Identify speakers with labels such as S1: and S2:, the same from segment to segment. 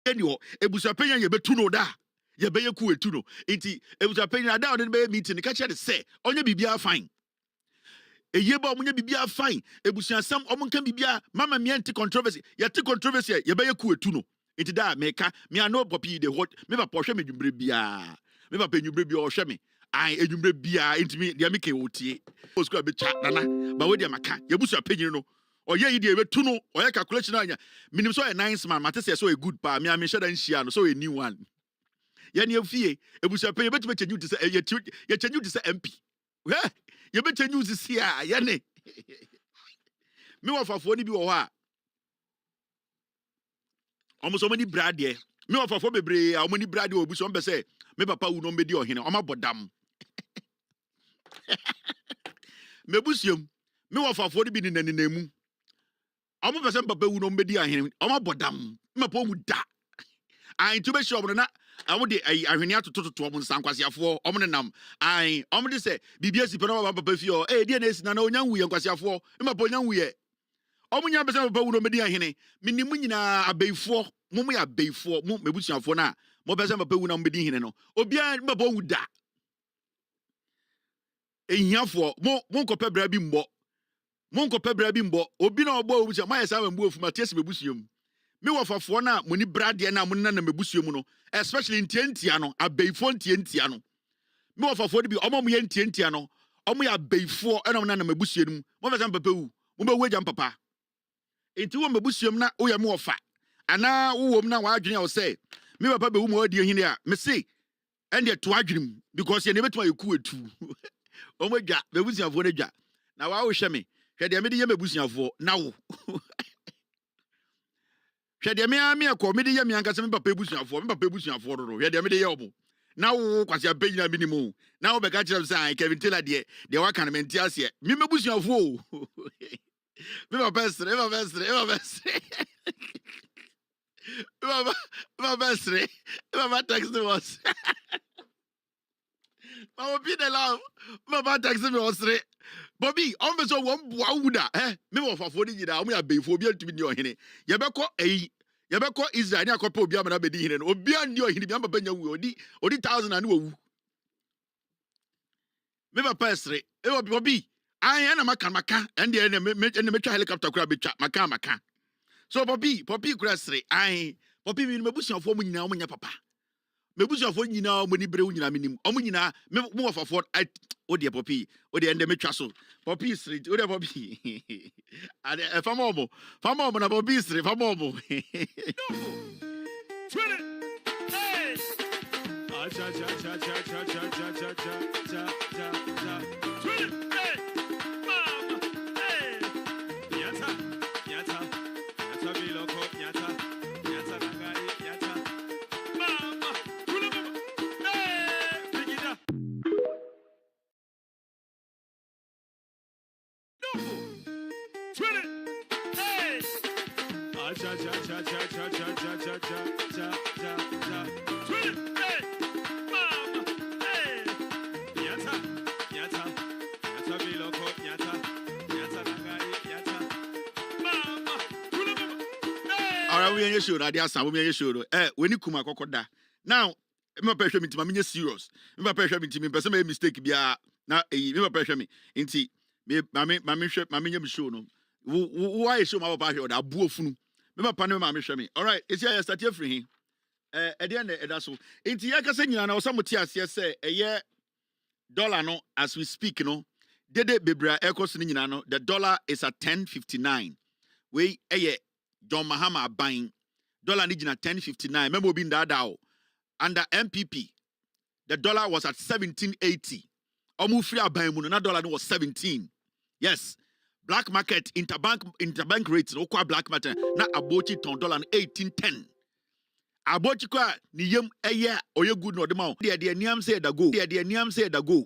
S1: Anyo, Ebusapenya yebetuno da. Yebeye ku etuno. Inti Ebusapenya da on be meeting catch the say onye bibia fine. Eyeba omunye bibia fine. Ebusiansam omunka bibia mama me anti controversy. Yete controversy yebeye ku etuno. Inti da meka me ano popi de hot me ba pohwe me dwumbre bia. Me ba penyumbre bia ohwe me. Ai edwumbre bia inti me dia meke otie. Osko be cha nana ba we dia maka yebusuapenya no. Oye yi de ebetu no oye calculation anya minimum so a nice man mate say so a good pa me am share dan share no so a new one ye ne afie ebusuapenya betu be change to say ye change to say MP ye be change to see a ye ne me wafafo ni bi wo ha omo so mani brade me wafafo bebre a omo ni brade obu so mbe say me papa wu no mbedi ohene oma bodam me busiam me wafafo ni bi ni naninamu omo pese papa wu no mbedi ahene omo bodam me papa wu da ai to be sure omo na omo de ahene atototo omo nsankwasiafo omo ne nam ai omo de se bibia sipe no papa fi o die na esi na onyanwu ye nkwasiafo me papa onyanwu ye omo nya pese papa wu no mbedi ahene minimu nyina abeifo momo ya abeifo mo mebusuafo na mo pese papa wu na mbedi hene no obia me papa wu da ehiafo mo nkopɛ bra bi mbɔ monko pebra bi mbɔ obi na ɔbɔ obu sɛ mayɛ sa mbu ofuma tiesi mebusuam me wɔfafo na moni brade na mo na mebusuam no especially ntientia no abeifo ntientia no me wɔfafo de bi ɔmo mo yɛ ntientia no ɔmo yɛ abeifo ɛna mo na mebusuam mo fɛ sɛ papa wu mo bɛ wagya papa enti wo mebusuam na wo yɛ mo wɔfa ana wo wom na wadwene wo sɛ me papa bɛ wu mo adi hini a me se ɛnde to adwenem because ye ne betuma yɛ ku etu ɔmo dwa mebusuafo ne dwa na wa wo hwɛ me hwɛ de me de ye mebusuafo na wo hwɛ de me akɔ me de ye me ankasa me papa ebusuafo do hwɛ de me de ye obo na wo kwase apegyina minimum na wo bɛka kyerɛ sɛ Kevin Taylor de wa kan me ntia se me mebusuafo me papa esre Mama text me was Mama be the love Mama text me was Bobby, I'm so one bouda, me of a 40 year, I'm a bephobia to be your henny. Yabako Israel, a couple of Yamana Bedin, or beyond your Hidama Benya Woody, or the 1,000 and woo. Never pass it, Bobby. I am a Macamaca, and the metro helicopter crab Macamaca. So, Poppy Grassray, Poppy, me bush of woman now, when your papa. Me bush of one now, when you bring a minimum, Omina, more of a fort. Oh dear Poppy, oh the end of me trustle. Poppy Street, oh dear Poppy. And Famomo, and Poppy Street, Famomo. We should idea some we should when you come kokoda now me pressure me to me serious me pressure me to me person make mistake bia na me pressure me nti me mama nyam show no why show my papa here da buofunu me papa ne mama hwe me all right is here start free hin e dey na e da so nti ya kasa nyina na osamuti ase se eye dollar no as we speak no dede bebra ekos ni nyina no the dollar is at 10.59 we eye John Mahama buying dollar nijina 10.59. Remember being that under MPP, the dollar was at 17.80. Omu free buying na dollar was 17. Yes, black market interbank rates no kwa black market na abochi ton dollar 18.10. Abochi kwa ni yem eye oye good no de ma. There niam say da go. There niam say da go.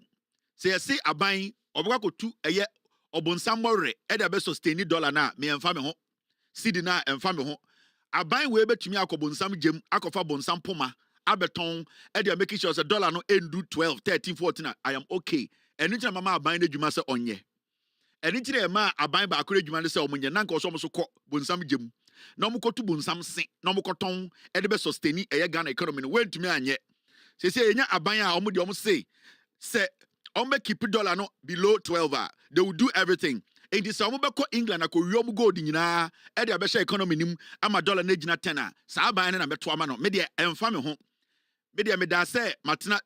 S1: Say aban obwa ko tu eye obonsam more e da be sustain dollar na me emfa me ho. Sidi na emfa me ho aban we betumi akobonsam gem akofa bonsam poma abeton e dey make sure say dollar no endu 12 13 14 I am okay enu mama aban na dwuma se onye enu ma aban ba akore dwuma se omonye na nka so kɔ bonsam gem na ɔmo kɔto bonsam se na ɔmo kɔtɔn ɛde bɛ sustain ɛyɛ Ghana economy no wentumi anyɛ sɛ yɛnya aban a ɔmo de ɔmo say ɔmo keep dollar no below 12 they will do everything. It is ɔmo bɛkɔ England akɔwie ɔmo gold nyinaa ɛde abɛhyɛ economy nim ama dollar na gyina 10 a saa aban no na bɛto ama no me de ɛmfa me ho me de me da sɛ matena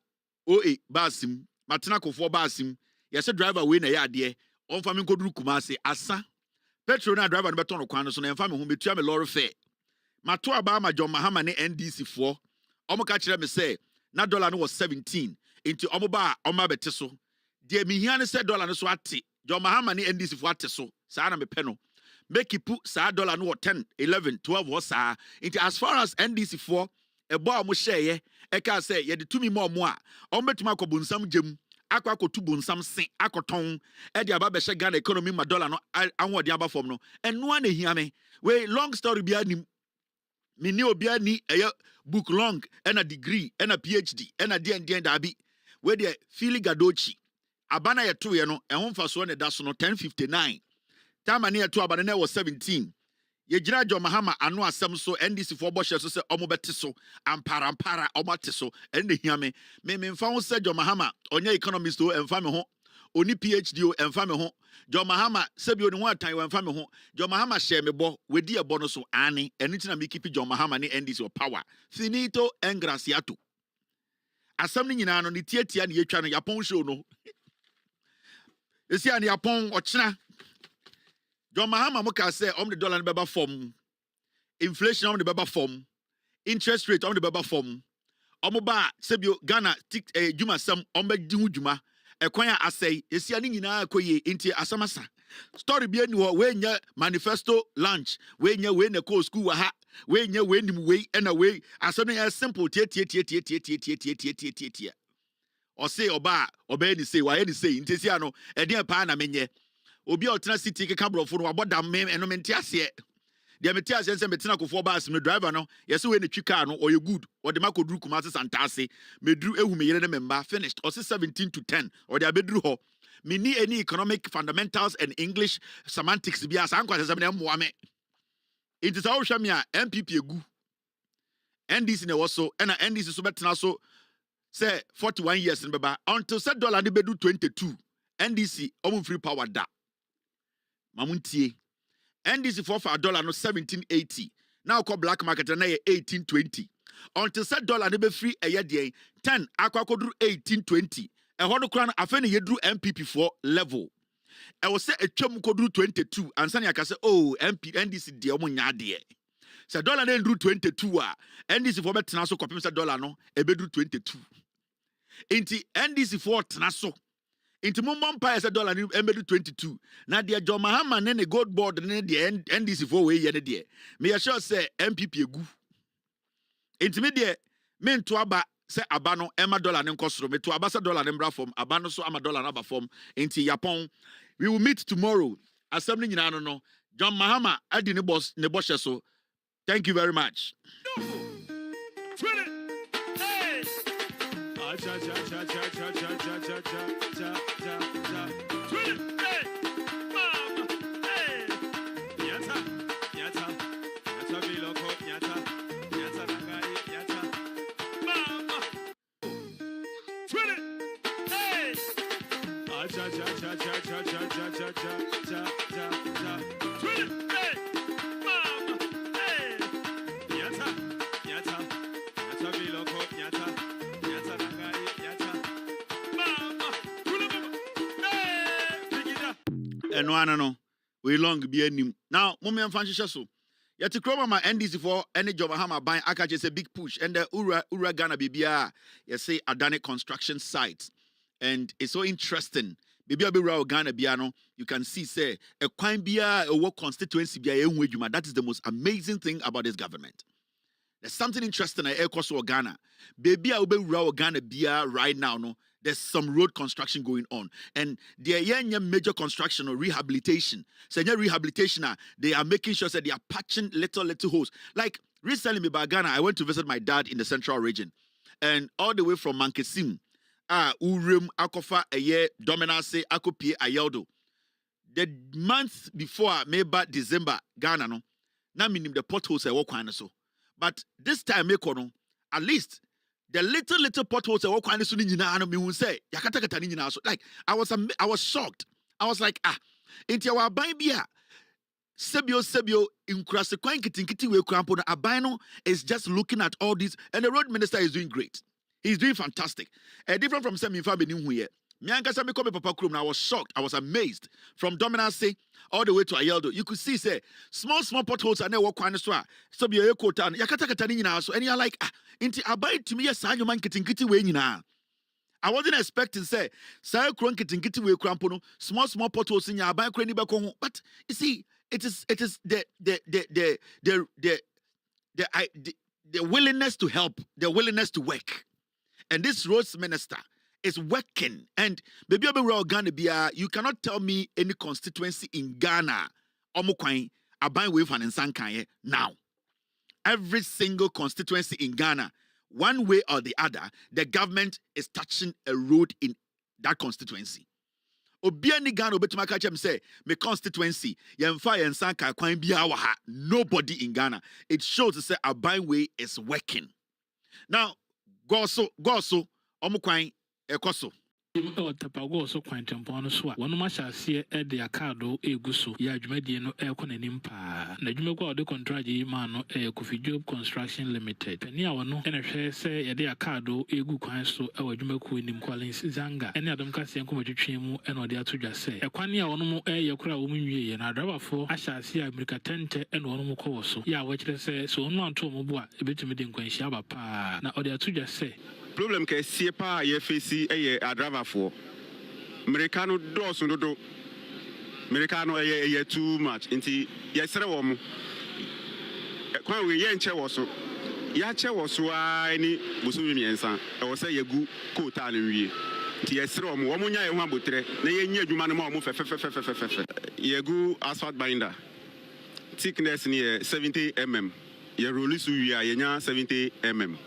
S1: OA baasim matena kofoɔ baasim yɛsɛ driver we na yɛ adeɛ ɔmfa me nkɔduru Kumase asa petrol na driver no bɛtɔ no kwan no so na ɛmfa me ho metua me lorry fare mato aba ama John Mahama ne NDC foɔ ɔmo ka kyerɛ me sɛ na dollar no was 17 into ɔmo ba ɔmo abɛte so de mihia ne sɛ dollar no so ate John Mahama ne NDC foɔ ate so saa na mepɛ no make pu saa dollar no wɔ 10 11 12 wɔ saa into as far as NDC foɔ ɛbɔ a ɔmo hyɛɛ ɛka sɛ yɛde tumi ma ɔmo a ɔmo betumi akɔ bonsam gyem akɔto bonsam se akɔtɔn ɛde aba bɛhyɛ Ghana economy ma dollar no ahoɔden aba fam no ɛnoa na ehia me we long story bi anim me ni obi ani ɛyɛ book long ɛna degree ɛna PhD ɛna deɛn daabi we de Fili Gadochi abana yɛto yɛ no ɛho mfasoɔ ne da so no 1059 time ne yɛto abana na wɔ 17 yɛgyina John Mahama ano asɛm so NDC for bɔhyɛ so sɛ ɔmo bɛte so ampara ɔmo ate so ɛne hia me mfa ho sɛ John Mahama ɔnyɛ economist o ɛmfa me ho oni PhD o ɛmfa me ho John Mahama sɛbi oni ho atan o ɛmfa me ho John Mahama hyɛ me bɔ wedi ɛbɔ no so ane ɛno nti na me keep John Mahama ne NDC o power finito engraciato asɛm ne nyinaa no ne tietia ne yɛtwa no Yapon show no esi an Yapon ɔkyena John Mahama muka say the dollar no beba form. Inflation on the beba form. Interest rate on the beba form. Omo ba sebio Ghana juma sam ombe dihu juma. Ekwanya asay esi ani nyina akoye inti asamasa. Story bi ani wo we nya manifesto launch. We nya we na ko school wa ha. We nya we nim we na we asane simple tie. O say oba ni say wa ni say inti si ano e dey pa na menye. Obi alternate city keka brofo no aboda mem eno mente ase de mete ase nse metena kofo baas me driver no yesi we ne twi car no oye good o de makoduru Kumase santase meduru ehu me yere ne memba finished o 17 to 10 o de abeduru ho me ni any economic fundamentals and English semantics bia san kwase se me mmoa me it is how hwa me a MPP egu NDC ne woso na NDC so betena so say 41 years in beba until said dollar ne bedu 22 NDC omu free power da mamuntie NDC for $1 no 1780 now call black market na 1820 until said dollar ne be free a year 10 akwakodru 1820 e ho no kra na afa ne yedru MPP for level e wo se etwam kodru 22 ansa ne aka se oh NDC de omo nya de se dollar na ndru 22 a NDC for betena so kopem se dollar no e bedru 22 inti NDC for tena so inti mumbo mpa ese dollar ni emedu 22 na de John Mahama ne gold board ne de NDC for we ye ne de me ya sure say MPP egu inti me de me nto aba se aba no ema dollar ne nkosoro me to aba se dollar ne mbra form aba no so ama dollar na aba form inti Yapon we will meet tomorrow assembly nyina no John Mahama adi ne boss so thank you very much. No, we long be anim. Now, Mummy and Francisco so. Yet to croma my NDC for any job Mahama buying Akache is a big push. And the Ura Ghana BBA, you say Adani construction site. And it's so interesting. BBA Ghana Biano, you can see say a quine bia a work constituency bia. That is the most amazing thing about this government. There's something interesting at Air Ghana. Baby, I'll be Ghana Bia right now. No, there's some road construction going on, and there are major construction or rehabilitation. So, rehabilitation, they are making sure that they are patching little holes. Like recently, by Ghana, I went to visit my dad in the central region, and all the way from Mankesim, Urim, Akofa, Aye, Dominase, Akopie, Ayeldo. The month before, maybe December, Ghana, no. na minim the potholes e wo kwan so. But this time me kono, at least the little potholes e wo kwan so ni nyina no me hu say yakatakata ni nyina so. Like I was shocked. I was like, inti our aban bia sebio inkurase kwan kitinkiti we krampo na aban no is just looking at all these, and the road minister is doing great. He's doing fantastic. Different from some info benin here. Miankasa me come papa krum, I was shocked. I was amazed. From Dominance all the way to Ayeldo. You could see say small potholes and they walk kwan so be a quota yakatakata ni nyina so, and you're like inti aban to me yes anyo man kitinkiti we nyina. I wasn't expecting say kron kitinkiti we krampo no small potholes in your aban kran ni beko ho, but you see it is the willingness to help, the willingness to work. And this roads minister is working. And baby Ghana, you cannot tell me any constituency in Ghana omukwan aban we fan nsankan now. Every single constituency in Ghana, one way or the other, the government is touching a road in that constituency. Obiani Ghana obetuma ka chem say me constituency yemfa yensanka kwan bia wa ha. Nobody in Ghana. It shows to say aban way is working. Now go so omukwan ekoso
S2: Tapago so quantum so one mashasi at the Acado Eguso, Yajmedi no air conenimpa. Najumego de contraji mano a coffee job construction limited. Penia no and a share say at the Acado Egu Quanso, our Jumeku in Collins Zanga, and Adam Cassian Comachimu and Odia to just say. A quania one more air your crowd woman and I drive for I shall see America tente and one more course. Ya, what you say, so on to Mobua, a bit of me didn't shaba pa. Now Odia to just say.
S3: Problem ke siepa ye face a driver for Americano does no do Americano ye too much inti ye sere wo mo kwan we ye nche wo so ya che wo so ani bosu miensa e wo say ye gu quota no wie inti ye sere wo mo nya ye ho abotre na ye nya adwuma no ma wo fe ye gu asphalt binder thickness ni 70 mm ye roll so wie ye nya 70 mm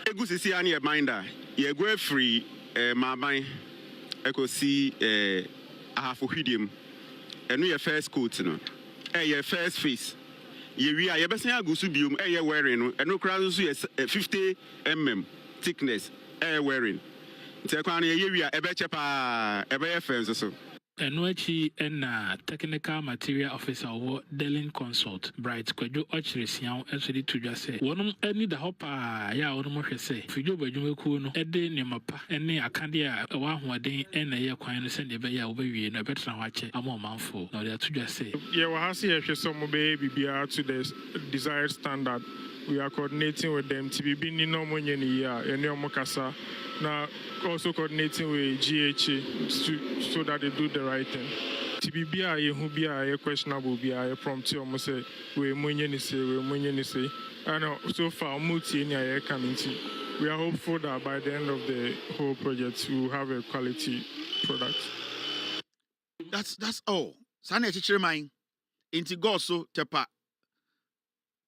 S3: egu sisi ani e binder ye go free my ban eko si ahafo hwidiem eno ye first coat no ye first face ye wi a ye besen agusu biom ye wearing no eno kra so ye 50 mm thickness wearing nte kwa na ye wi a ebe chepa ebe ye fence so.
S2: Enuachi and technical material officer or Delin Consult, Bright Quajo Ochirisian, actually to just say, one any the hopper, ya or more say, Fijo Bajukuno, Ede Nemapa, any Acadia, a one who day and a year quine send a bay away in a better watch, a more manful, or they to just say.
S4: Yeah, well, I see if some baby be out to the desired standard. We are coordinating with them to be being no money in a year, and no Mokasa. Now, also coordinating with GHA so that they do the right thing. TBBI, who be a questionable, be a prompt almost say, we money say, and so far, multi in a coming. We are hopeful that by the end of the whole project, we will have a quality product.
S1: That's all. Sana teacher mine. Inti goso tepa.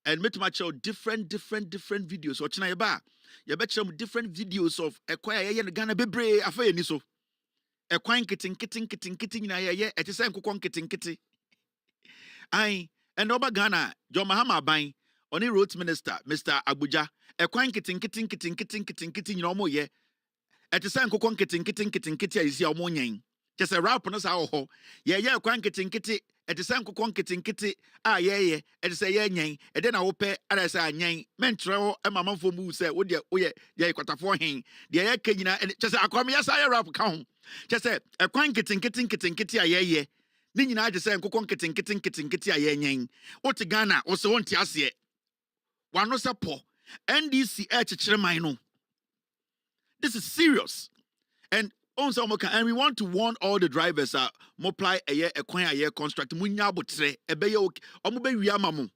S1: And make my show different videos. Or china yaba. You bet some different videos of a choir and Ghana bebre afa ni so. A quine kitting na ye at the same kukon kitting. Aye, and over Ghana, John Mahama buying on a roads minister, Mr. Abuja, a quine kitting no more ye. At the same kukon kitting is your morning. Just a rap on us how yeah, quine kitting. At the same kukon kitty, yeah, and say yang, and then I will pay as I yang, mentro, and my mom for move say, would you, yeah, quite for him, the air kenya, and just I come yes, I rap count. Just say, a quine kitty, yeah, Nina, I just say, kukon kitty, yang, what to Ghana, also want to ask ye. One no support, NDC H. This is serious. And we want to warn all the drivers multiply a year construct munya botre ebeye okay omobe wi amamu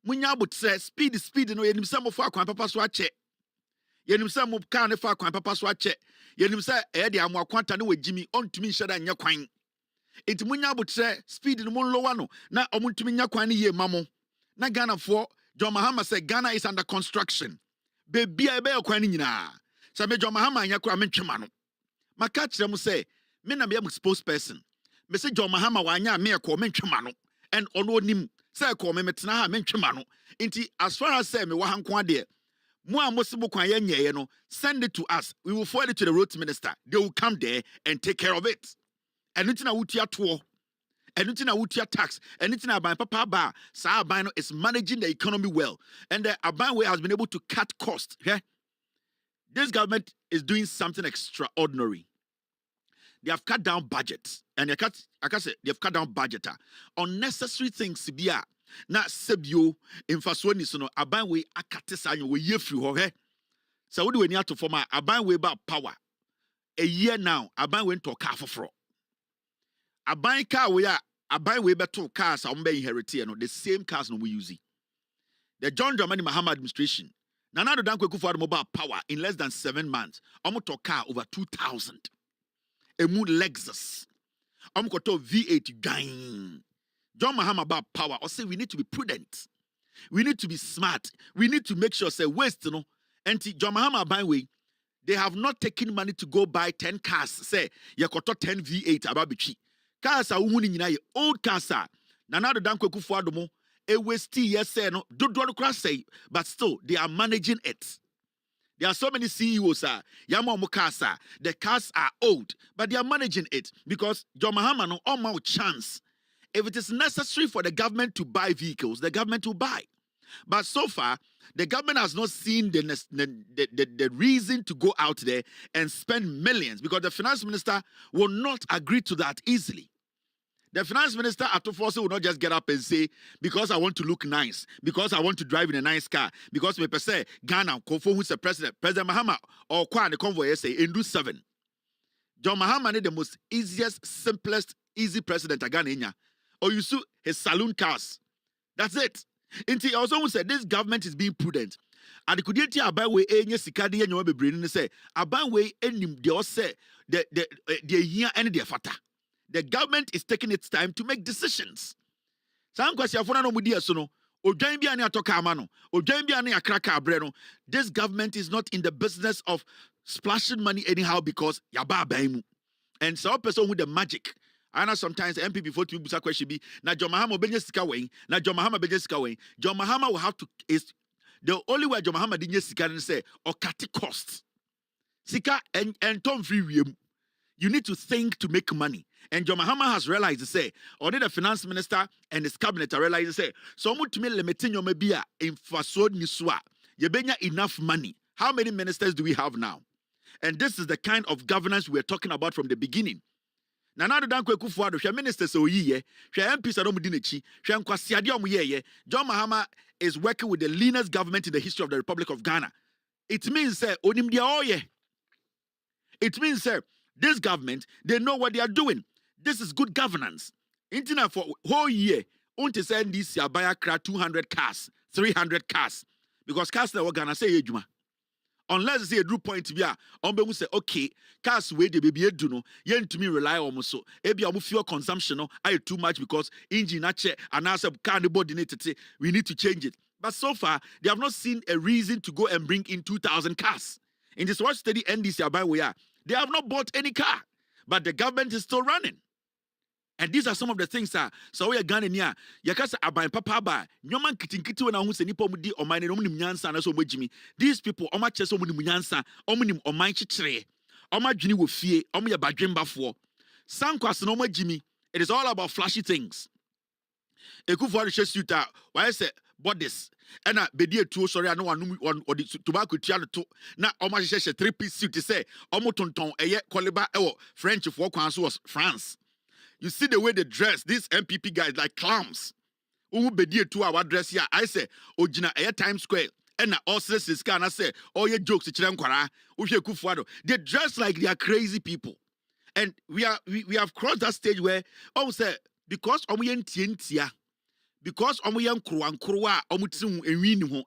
S1: munya botre speed no yenim some for akwan papa so ache yenim some car ne for akwan papa so ache yenim say e de amu akwanta ne wagimi ontumi nhada nya kwan enti munya botre speed no mon lowa no na omuntumi nya kwan ne ye mamu na Ghana for John Mahama say Ghana is under construction baby ebeye kwan nyina say me John Mahama nya kwa mentwema no maka kire mu say me na me am spokesperson me say John Mahama wanya me ko mentwema no and ono nim Say ko me metena ha mentwema no. Nti as far as say me wa hanko ade mo a mosibo kwan ye nyeye no, send it to us. We will forward it to the roads minister. They will come there and take care of it. Anything na wutia to, anything na wutia tax, anything na aban papa ba, sa aban is managing the economy well. And the aban way has been able to cut costs. Yeah? This government is doing something extraordinary. They have cut down budgets. And they have cut down budget. Unnecessary things be na sebio infasuo ni so no aban we akate sanyo we yefri ho he. So we do any ato form aban we ba power. A year now, aban we to car for aban car we aban we beto cars a be inherit no the same cars no we use. The John Dramani Mahama administration. Nana do Dankwa Kufuor mobile power in less than 7 months. To car over 2,000. A moon Lexus. To V8 gain. John Mahama about power. Or say we need to be prudent. We need to be smart. We need to make sure say waste no. And John Mahama by way, they have not taken money to go buy 10 cars. Say yakoto 10 V8 ababichi. Cars are old cars are. Nana do Dankwa Kufuor mo. A waste yes say no do say, but still they are managing it. There are so many CEOs the cars are old, but they are managing it because John Mahama no all chance. If it is necessary for the government to buy vehicles, the government will buy. But so far, the government has not seen the reason to go out there and spend millions because the finance minister will not agree to that easily. The finance minister at Force will not just get up and say, because I want to look nice, because I want to drive in a nice car, because me per se, Ghana, Kofo, who's the President Mahama, or Kwa, the convoy, say, in do 7. John Mahama is the most easiest, simplest, easy president Ghana. Or you see his saloon cars. That's it. And he also said, this government is being prudent. And the Kuditi Abawe, Enya Sikadi, and you be bringing say, Abawe, and they all say, the year and the fata. The government is taking its time to make decisions. This government is not in the business of splashing money anyhow because yaba. And so person with the magic. I know sometimes MP before to busa question be na John Mahama benye way. Na John Mahama benye way. John Mahama will have to is the only way John Mahama didn't sika and say or cut costs. Sika and Tom free. You need to think to make money. And John Mahama has realized to say, or the finance minister and his cabinet are realized to say, so much me limiting your maybe in fasod niswa. You benya enough money. How many ministers do we have now? And this is the kind of governance we are talking about from the beginning. Nana do Dankwa Kufuor, she ministers so ye, she MPs are omudinichi, she nkwasiade omuye. John Mahama is working with the leanest government in the history of the Republic of Ghana. It means say onimdia oye. It means say this government, they know what they are doing. This is good governance. Internet for whole year, only send this year buy 200 cars, 300 cars. Because cars that we're gonna say ejuma. Unless say a drew point to be on say, okay, cars way the baby do no, yen to me rely on so. Ebi amu fuel consumption no, I too much because engine check and now car the body we need to change it. But so far, they have not seen a reason to go and bring in 2,000 cars. In this watch study NDC by we are. They have not bought any car, but the government is still running. And these are some of the things so we are Ghana near. Yakasa abai papa ba. Nyoman kitinkiti when I who say nipo mudi or mine omni nyansa na so mojimi. These people oma cheso omni nyansa, omni o mine chitre. Oma jini wo fie, omu ya badwemba for. Sankwas no mojimi. It is all about flashy things. Ekufuor shesuta. Why say bodies? And bedie two sorry I know one or the tobacco tiano to na oma sheshe 3-piece suit say omo tonton eye koliba ewo French for kwanso was France. You see the way they dress, these MPP guys like clowns. Who be there 2 hour dress here? I say, Ojina Air Times Square. And all says this kind of say, all your jokes, they dress like they are crazy people. And we have crossed that stage where say because because kruwa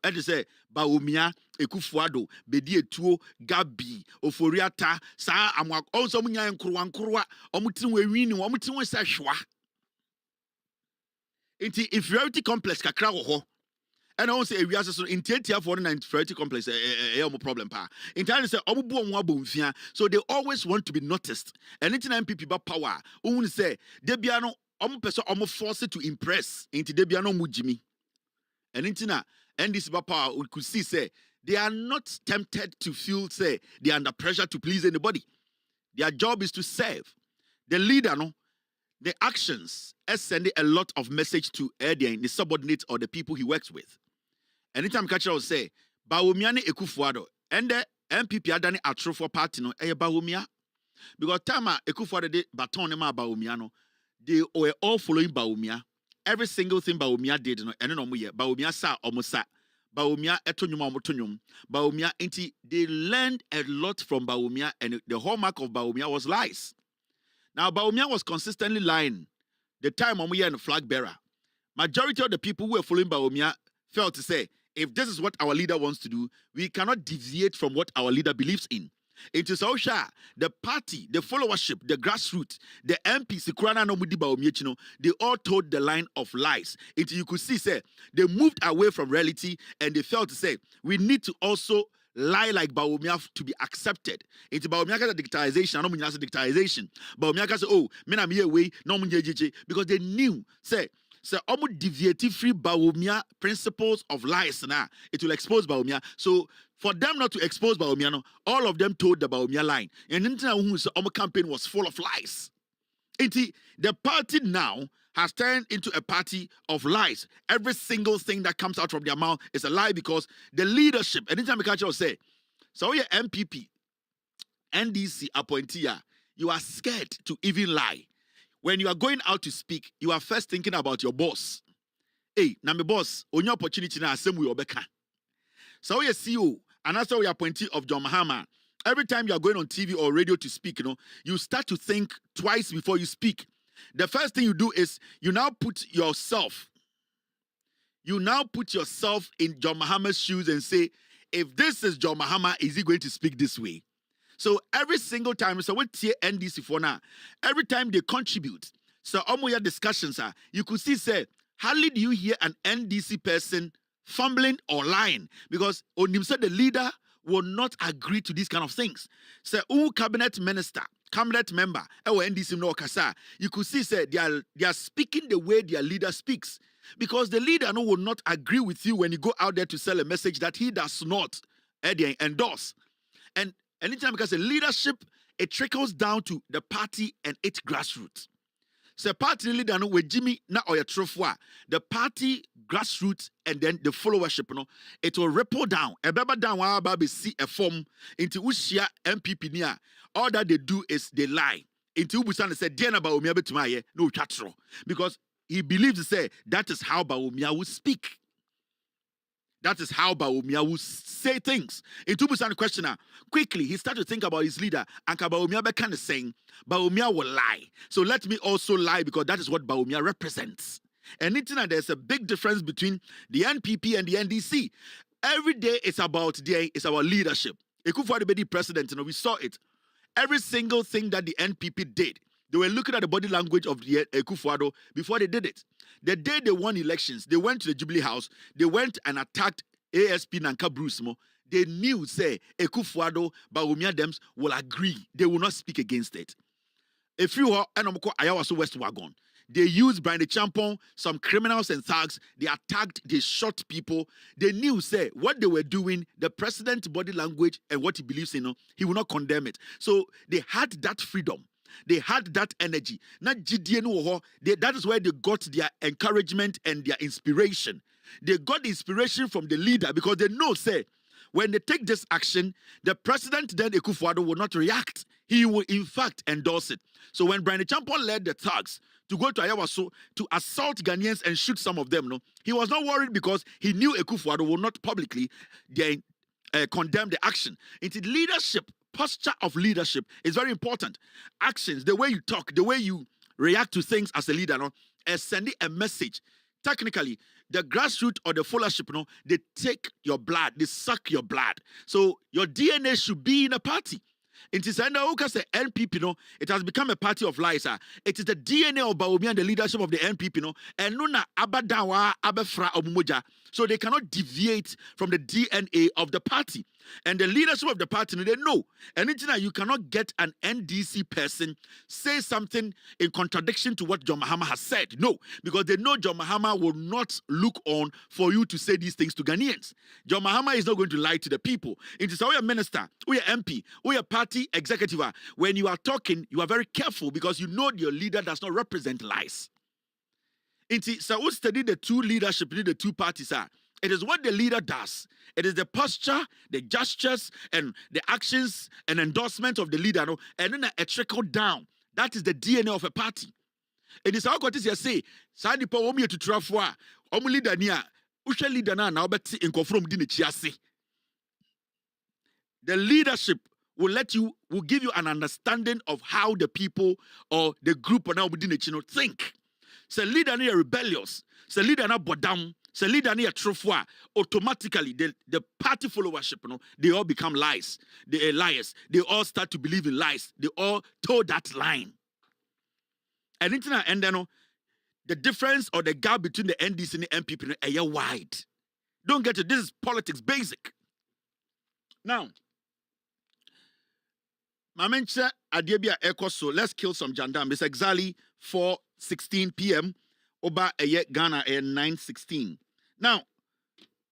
S1: and say Baumia Ekufuado Bedie Tuo Gabi Oforiata Sa Amwa also Munya and Kruwa Omutin we win Omutin we sashwa. Inti inferiority complex kakra ho. And I want to say we are so interior for an inferiority complex problem pa. In time say so they always want to be noticed. And anything MPP ba power. Say Debiano person almost forced to impress into the biano mujimi. And intina and this power we could see say they are not tempted to feel say they are under pressure to please anybody. Their job is to serve. The leader, no, the actions send a lot of message to the subordinates or the people he works with. Anytime catcher will say, Bawumiane Ekufuado, and the MPP adani atro for party no Bawumia. Because Tama Ekufuado de baton ma Bawumiano, they were all following Bawumia. Every single thing Bawumia did, no, and no more Bawumia sa almost Bawumia etonyum omotonyum. Bawumia inti they learned a lot from Bawumia, and the hallmark of Bawumia was lies. Now Bawumia was consistently lying. The time when we were in the flag bearer, majority of the people who were following Bawumia felt to say, if this is what our leader wants to do, we cannot deviate from what our leader believes in. It is Osha, the party, the followership, the grassroots, the MPs, they all told the line of lies. Until you could see, say, they moved away from reality and they felt to say, we need to also lie like Bawumia to be accepted. Into Bawumia has a dictatization, no has a dictatization. Bawumia say, oh, men am here way, no because they knew, say, almost deviative free Bawumia principles of lies now. It will expose Bawumia. So for them not to expose Bawumia, no, all of them told the Bawumia line. And the campaign was full of lies. The party now has turned into a party of lies. Every single thing that comes out from their mouth is a lie because the leadership, anytime the culture will say, so your MPP, NDC appointee, you are scared to even lie. When you are going out to speak, you are first thinking about your boss. Hey, na my boss, on your opportunity na asem we obeka. So your CEO, and also your appointee of John Mahama. Every time you are going on TV or radio to speak, you start to think twice before you speak. The first thing you do is you now put yourself in John Mahama's shoes and say, if this is John Mahama, is he going to speak this way? So every single time, so what tier NDC for now? Every time they contribute, so your discussions are, you could see, say, hardly do you hear an NDC person fumbling or lying because on himself the leader will not agree to these kind of things. So, cabinet member, NDC no kasa, you could see, say, they are speaking the way their leader speaks because the leader will not agree with you when you go out there to sell a message that he does not endorse. And anytime because the leadership, it trickles down to the party and its grassroots. So party leader no with Jimmy na oya trofwa. The party grassroots and then the followership it will ripple down. A baba down wa baby see a form into ushia MPP niya. All that they do is they lie. Into Ubusan said, "Diana Bawumia betumaye no chatro," because he believes to say that is how Bawumia will speak. That is how Bawumia will say things. In Tubusan questioner, quickly he started to think about his leader. And Bawumia began to saying, Bawumia will lie. So let me also lie because that is what Bawumia represents. And there's a big difference between the NPP and the NDC. Every day it's about leadership. Ekufuado president, we saw it. Every single thing that the NPP did, they were looking at the body language of the Ekufuado before they did it. The day they won elections, they went to the Jubilee House, they went and attacked ASP Nanka Bruce Mo. They knew, say, Ekufuado, Bawumia Dems will agree. They will not speak against it. If you are Ayawaso West Wagon, they used Brian the Champon, some criminals and thugs. They attacked, they shot people. They knew, say, what they were doing, the president's body language and what he believes in, he will not condemn it. So they had that freedom. They had that energy. That is where they got their encouragement and their inspiration. They got the inspiration from the leader because they know, say, when they take this action, the president then Ekufuado will not react. He will, in fact, endorse it. So when Brian Champon led the thugs to go to Ayawaso to assault Ghanaians and shoot some of them, he was not worried because he knew Ekufuado will not publicly condemn the action. Into leadership, posture of leadership is very important. Actions, the way you talk, the way you react to things as a leader, is sending a message. Technically, the grassroots or the followership, they take your blood, they suck your blood. So your DNA should be in a party. It is NPP, it has become a party of lies. It is the DNA of Bawumia and the leadership of the NPP, and nuna abadawa abefra omumoja. So they cannot deviate from the DNA of the party. And the leadership of the party, they know. Anything that you cannot get an NDC person say something in contradiction to what John Mahama has said. No, because they know John Mahama will not look on for you to say these things to Ghanaians. John Mahama is not going to lie to the people. It is our minister, we are MP, we are party executive. When you are talking, you are very careful because you know your leader does not represent lies. So we study the two leadership, the two parties are. It is what the leader does. It is the posture, the gestures, and the actions and endorsement of the leader. No? And then a trickle down. That is the DNA of a party. It is how God is say, Sadi po omi to trafwa, omu leader niya, usha leader na obeti inkofrom dine chiasi. The leadership will give you an understanding of how the people or the group or now within the think. So leader niya rebellious, so leader na bodam. So leader near trufwa, automatically the party followership, they all become lies. They are liars. They all start to believe in lies. They all toe that line. And then the difference or the gap between the NDC and the MPP is wide. Don't get it. This is politics basic. Now, Mamencha Adiebia Ekoso, let's kill some jandam. It's exactly 4:16 p.m. Oba Ghana at 9:16. Now,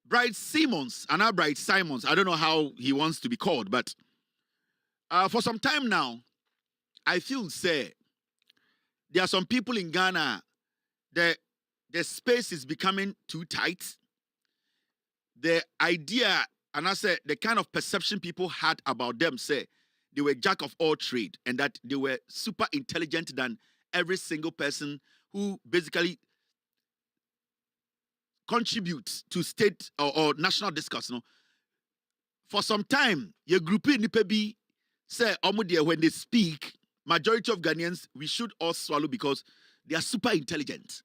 S1: Bright Simons, and now Bright Simons, I don't know how he wants to be called, but for some time now, I feel say there are some people in Ghana, the space is becoming too tight. The idea, and I said the kind of perception people had about them, say they were jack of all trade and that they were super intelligent than every single person who basically contribute to state or national discourse. For some time, your group in Nipebi say when they speak, majority of Ghanaians, we should all swallow because they are super intelligent.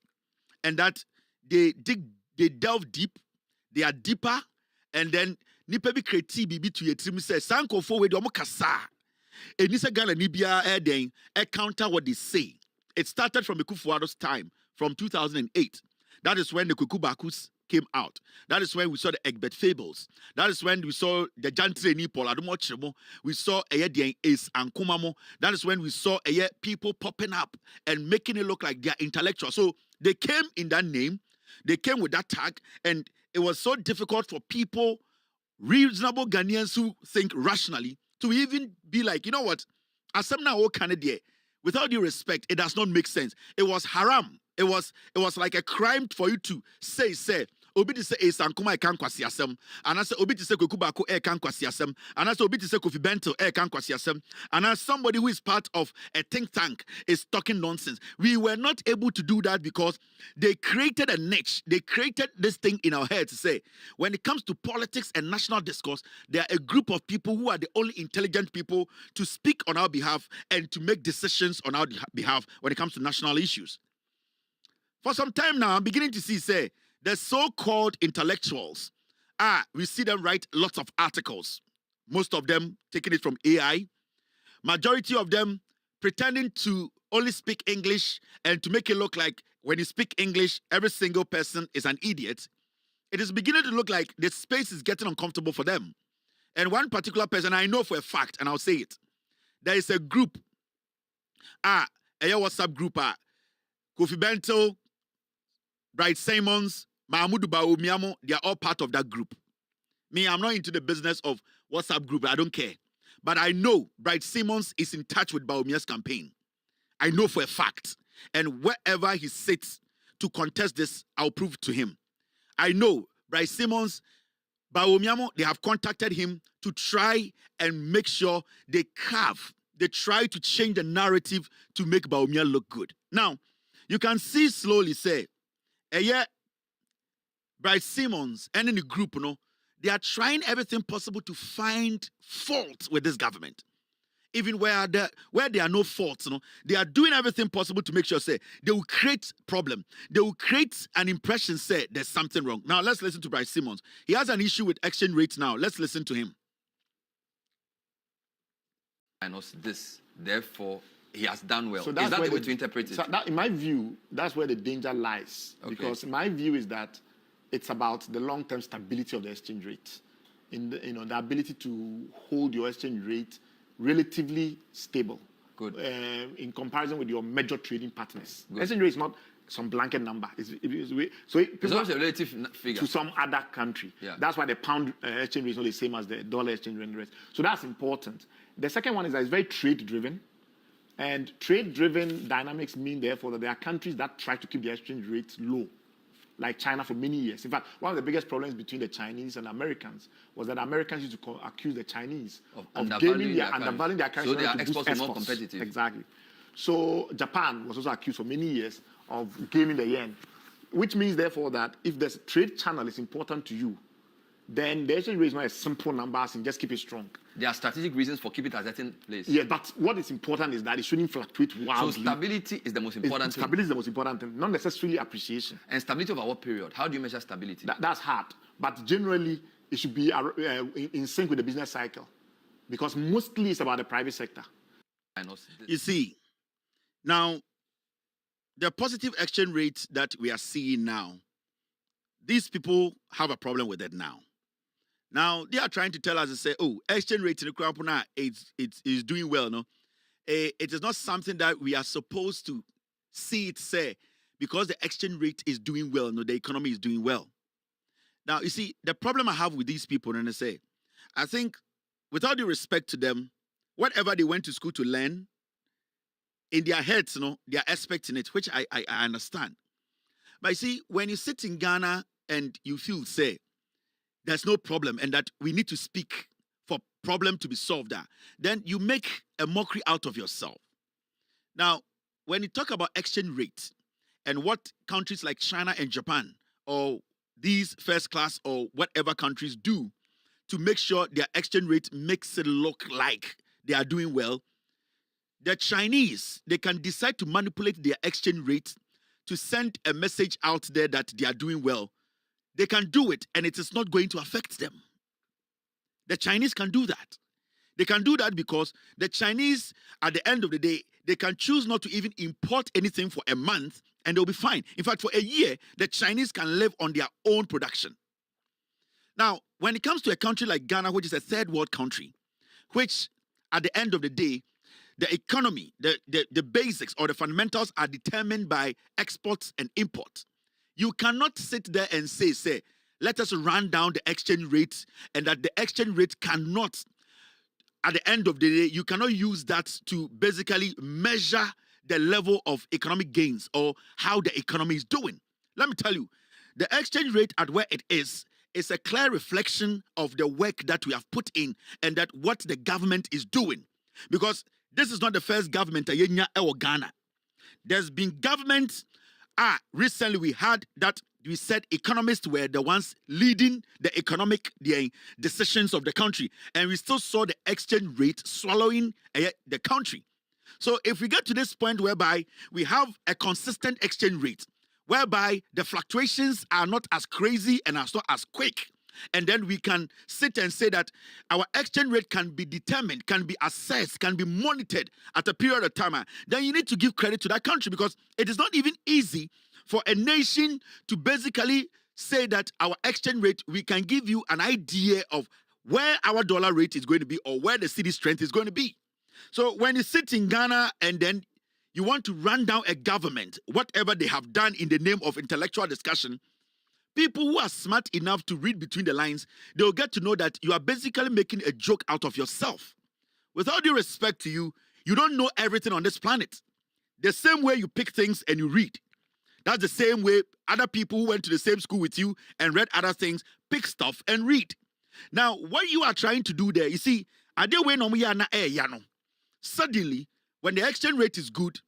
S1: And that they delve deep, they are deeper, and then Nipebi kreti bibi to yetrim say sanko for we do kasa. And this Ghana Nibia then counter what they say. It started from Akufo-Addo's time, from 2008. That is when the Kukubakus came out. That is when we saw the Egbert Fables. That is when we saw the Jantre Nipol, Adumochemo. We saw Ace and Kumamo. That is when we saw people popping up and making it look like they are intellectual. So they came in that name. They came with that tag. And it was so difficult for people, reasonable Ghanaians who think rationally, to even be like, you know what? As some now Canadian, without due respect, it does not make sense. It was haram. It was like a crime for you to say, obi to say Sankuma can kwasiasem, and I say obi to say Kokubako can kwasiasem, and I say obi to say Kofi Bento can kwasiasem, and as somebody who is part of a think tank is talking nonsense. We were not able to do that because they created a niche. They created this thing in our head to say, when it comes to politics and national discourse, there are a group of people who are the only intelligent people to speak on our behalf and to make decisions on our behalf when it comes to national issues. For some time now, I'm beginning to see, say, the so-called intellectuals, we see them write lots of articles. Most of them taking it from AI. Majority of them pretending to only speak English and to make it look like when you speak English, every single person is an idiot. It is beginning to look like the space is getting uncomfortable for them. And one particular person, I know for a fact, and I'll say it, there is a group, a WhatsApp group, Kofi Bento, Bright Simons, Mahmoud Bawumiamo, they are all part of that group. Me, I'm not into the business of WhatsApp group. I don't care. But I know Bright Simons is in touch with Bawumia's campaign. I know for a fact. And wherever he sits to contest this, I'll prove to him. I know Bright Simons, Bawumiamo, they have contacted him to try and make sure they try to change the narrative to make Bawumia look good. Now, you can see slowly, say, Bright Simons and in the group, they are trying everything possible to find fault with this government. Even where there are no faults, they are doing everything possible to make sure, say, they will create problem. They will create an impression, say, there's something wrong. Now, let's listen to Bright Simons. He has an issue with exchange rates now. Let's listen to him.
S5: Minus this, therefore, he has done well.
S6: So
S5: is that the way to
S6: interpret
S5: interpret it?
S6: So that, in my view, that's where the danger lies.
S5: Okay.
S6: Because my view is that it's about the long-term stability of the exchange rate, in the ability to hold your exchange rate relatively stable.
S5: Good.
S6: In comparison with your major trading partners. Good. Exchange rate is not some blanket number. It's
S5: always a relative figure
S6: to some other country.
S5: Yeah.
S6: That's why the pound exchange rate is not the same as the dollar exchange rate. So that's important. The second one is that it's very trade-driven. And trade-driven dynamics mean, therefore, that there are countries that try to keep the exchange rate low, like China for many years. In fact, one of the biggest problems between the Chinese and Americans was that Americans used to accuse the Chinese of undervaluing their currency.
S5: So their exports were more competitive.
S6: Exactly. So Japan was also accused for many years of gaming the yen, which means, therefore, that if the trade channel is important to you, then the exchange rate is not a simple number and just keep it strong.
S5: There are strategic reasons for keeping it at a certain place.
S6: Yeah, but what is important is that it shouldn't fluctuate wildly.
S5: So stability is the most important thing.
S6: Stability is the most important thing, not necessarily appreciation.
S5: And stability over what period? How do you measure stability?
S6: That's hard. But generally, it should be in sync with the business cycle, because mostly it's about the private sector.
S1: You see, now, the positive exchange rate that we are seeing now, these people have a problem with it now. Now, they are trying to tell us to say, oh, exchange rate in the crop now, it's doing well, no? It is not something that we are supposed to see it say, because the exchange rate is doing well, no, the economy is doing well. Now, you see, the problem I have with these people, and I say, I think, without due respect to them, whatever they went to school to learn, in their heads, you know, they are expecting it, which I understand. But you see, when you sit in Ghana and you feel, say, there's no problem and that we need to speak for problem to be solved, then you make a mockery out of yourself. Now, when you talk about exchange rate and what countries like China and Japan or these first class or whatever countries do to make sure their exchange rate makes it look like they are doing well, the Chinese, they can decide to manipulate their exchange rate to send a message out there that they are doing well. They can do it, and it is not going to affect them. The Chinese can do that. They can do that because the Chinese, at the end of the day, they can choose not to even import anything for a month, and they'll be fine. In fact, for a year, the Chinese can live on their own production. Now, when it comes to a country like Ghana, which is a third world country, which, at the end of the day, the economy, the basics or the fundamentals are determined by exports and imports. You cannot sit there and say, let us run down the exchange rate, and that the exchange rate cannot, at the end of the day, you cannot use that to basically measure the level of economic gains or how the economy is doing. Let me tell you, the exchange rate at where it is a clear reflection of the work that we have put in and that what the government is doing. Because this is not the first government in Ghana. There's been governments. Recently we had that we said economists were the ones leading the economic decisions of the country, and we still saw the exchange rate swallowing the country. So if we get to this point whereby we have a consistent exchange rate, whereby the fluctuations are not as crazy and are not as quick, and then we can sit and say that our exchange rate can be determined, can be assessed, can be monitored at a period of time, then you need to give credit to that country, because it is not even easy for a nation to basically say that our exchange rate, we can give you an idea of where our dollar rate is going to be or where the city strength is going to be. So when you sit in Ghana and then you want to run down a government, whatever they have done in the name of intellectual discussion, people who are smart enough to read between the lines, they'll get to know that you are basically making a joke out of yourself. With all due respect to you, you don't know everything on this planet. The same way you pick things and you read, that's the same way other people who went to the same school with you and read other things pick stuff and read. Now, what you are trying to do there, you see, suddenly, when the exchange rate is good,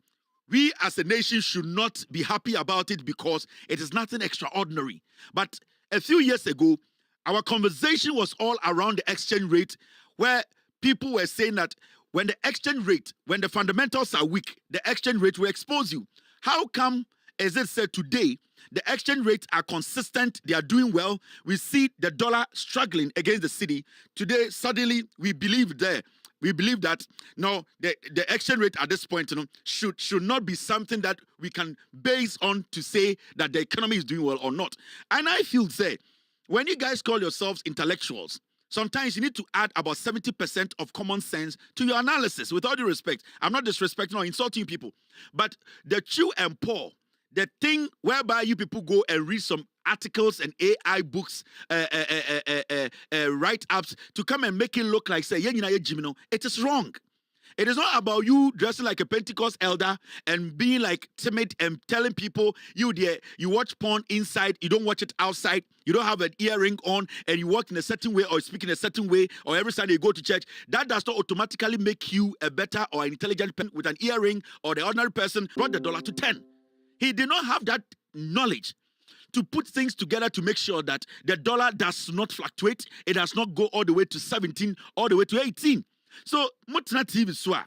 S1: we as a nation should not be happy about it because it is nothing extraordinary. But a few years ago, our conversation was all around the exchange rate, where people were saying that when the exchange rate, when the fundamentals are weak, the exchange rate will expose you. How come, as it said today, the exchange rates are consistent, they are doing well, we see the dollar struggling against the city. Today, suddenly, we believe there, we believe that no, the exchange rate at this point, should not be something that we can base on to say that the economy is doing well or not. And I feel, say, when you guys call yourselves intellectuals, sometimes you need to add about 70% of common sense to your analysis. With all due respect, I'm not disrespecting or insulting people, but the true and poor, the thing whereby you people go and read some articles and AI books, write-ups to come and make it look like, say, it is wrong. It is not about you dressing like a Pentecost elder and being like timid and telling people you watch porn inside, you don't watch it outside, you don't have an earring on, and you walk in a certain way or speak in a certain way, or every Sunday you go to church. That does not automatically make you a better or intelligent person with an earring, or the ordinary person brought the dollar to 10. He did not have that knowledge to put things together to make sure that the dollar does not fluctuate. It does not go all the way to 17, all the way to 18. So, Mutna TV Swa,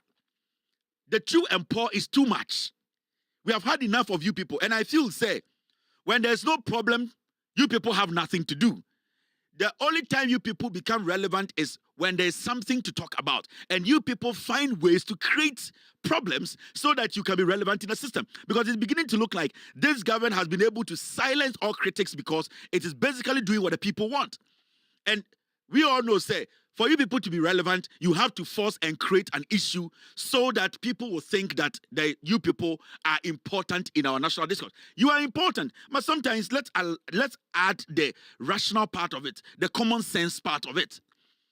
S1: the true and poor is too much. We have had enough of you people. And I feel, say, when there's no problem, you people have nothing to do. The only time you people become relevant is when there's something to talk about. And you people find ways to create problems so that you can be relevant in the system. Because it's beginning to look like this government has been able to silence all critics because it is basically doing what the people want. And we all know, say, for you people to be relevant, you have to force and create an issue so that people will think that you people are important in our national discourse. You are important, but sometimes let's add the rational part of it, the common sense part of it.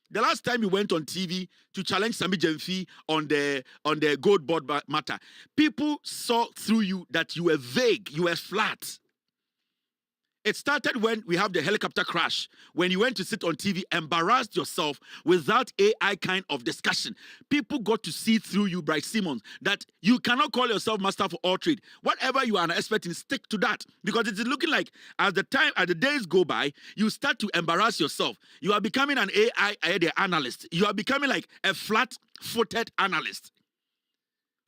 S1: The last time you went on TV to challenge Sami Jemfi on the gold board matter, people saw through you that you were vague, you were flat. It started when we have the helicopter crash, when you went to sit on TV, embarrassed yourself without AI kind of discussion. People got to see through you, Bryce Simmons, that you cannot call yourself master for all trade. Whatever you are an expert in, stick to that. Because it is looking like as the days go by, you start to embarrass yourself. You are becoming an AI analyst. You are becoming like a flat-footed analyst.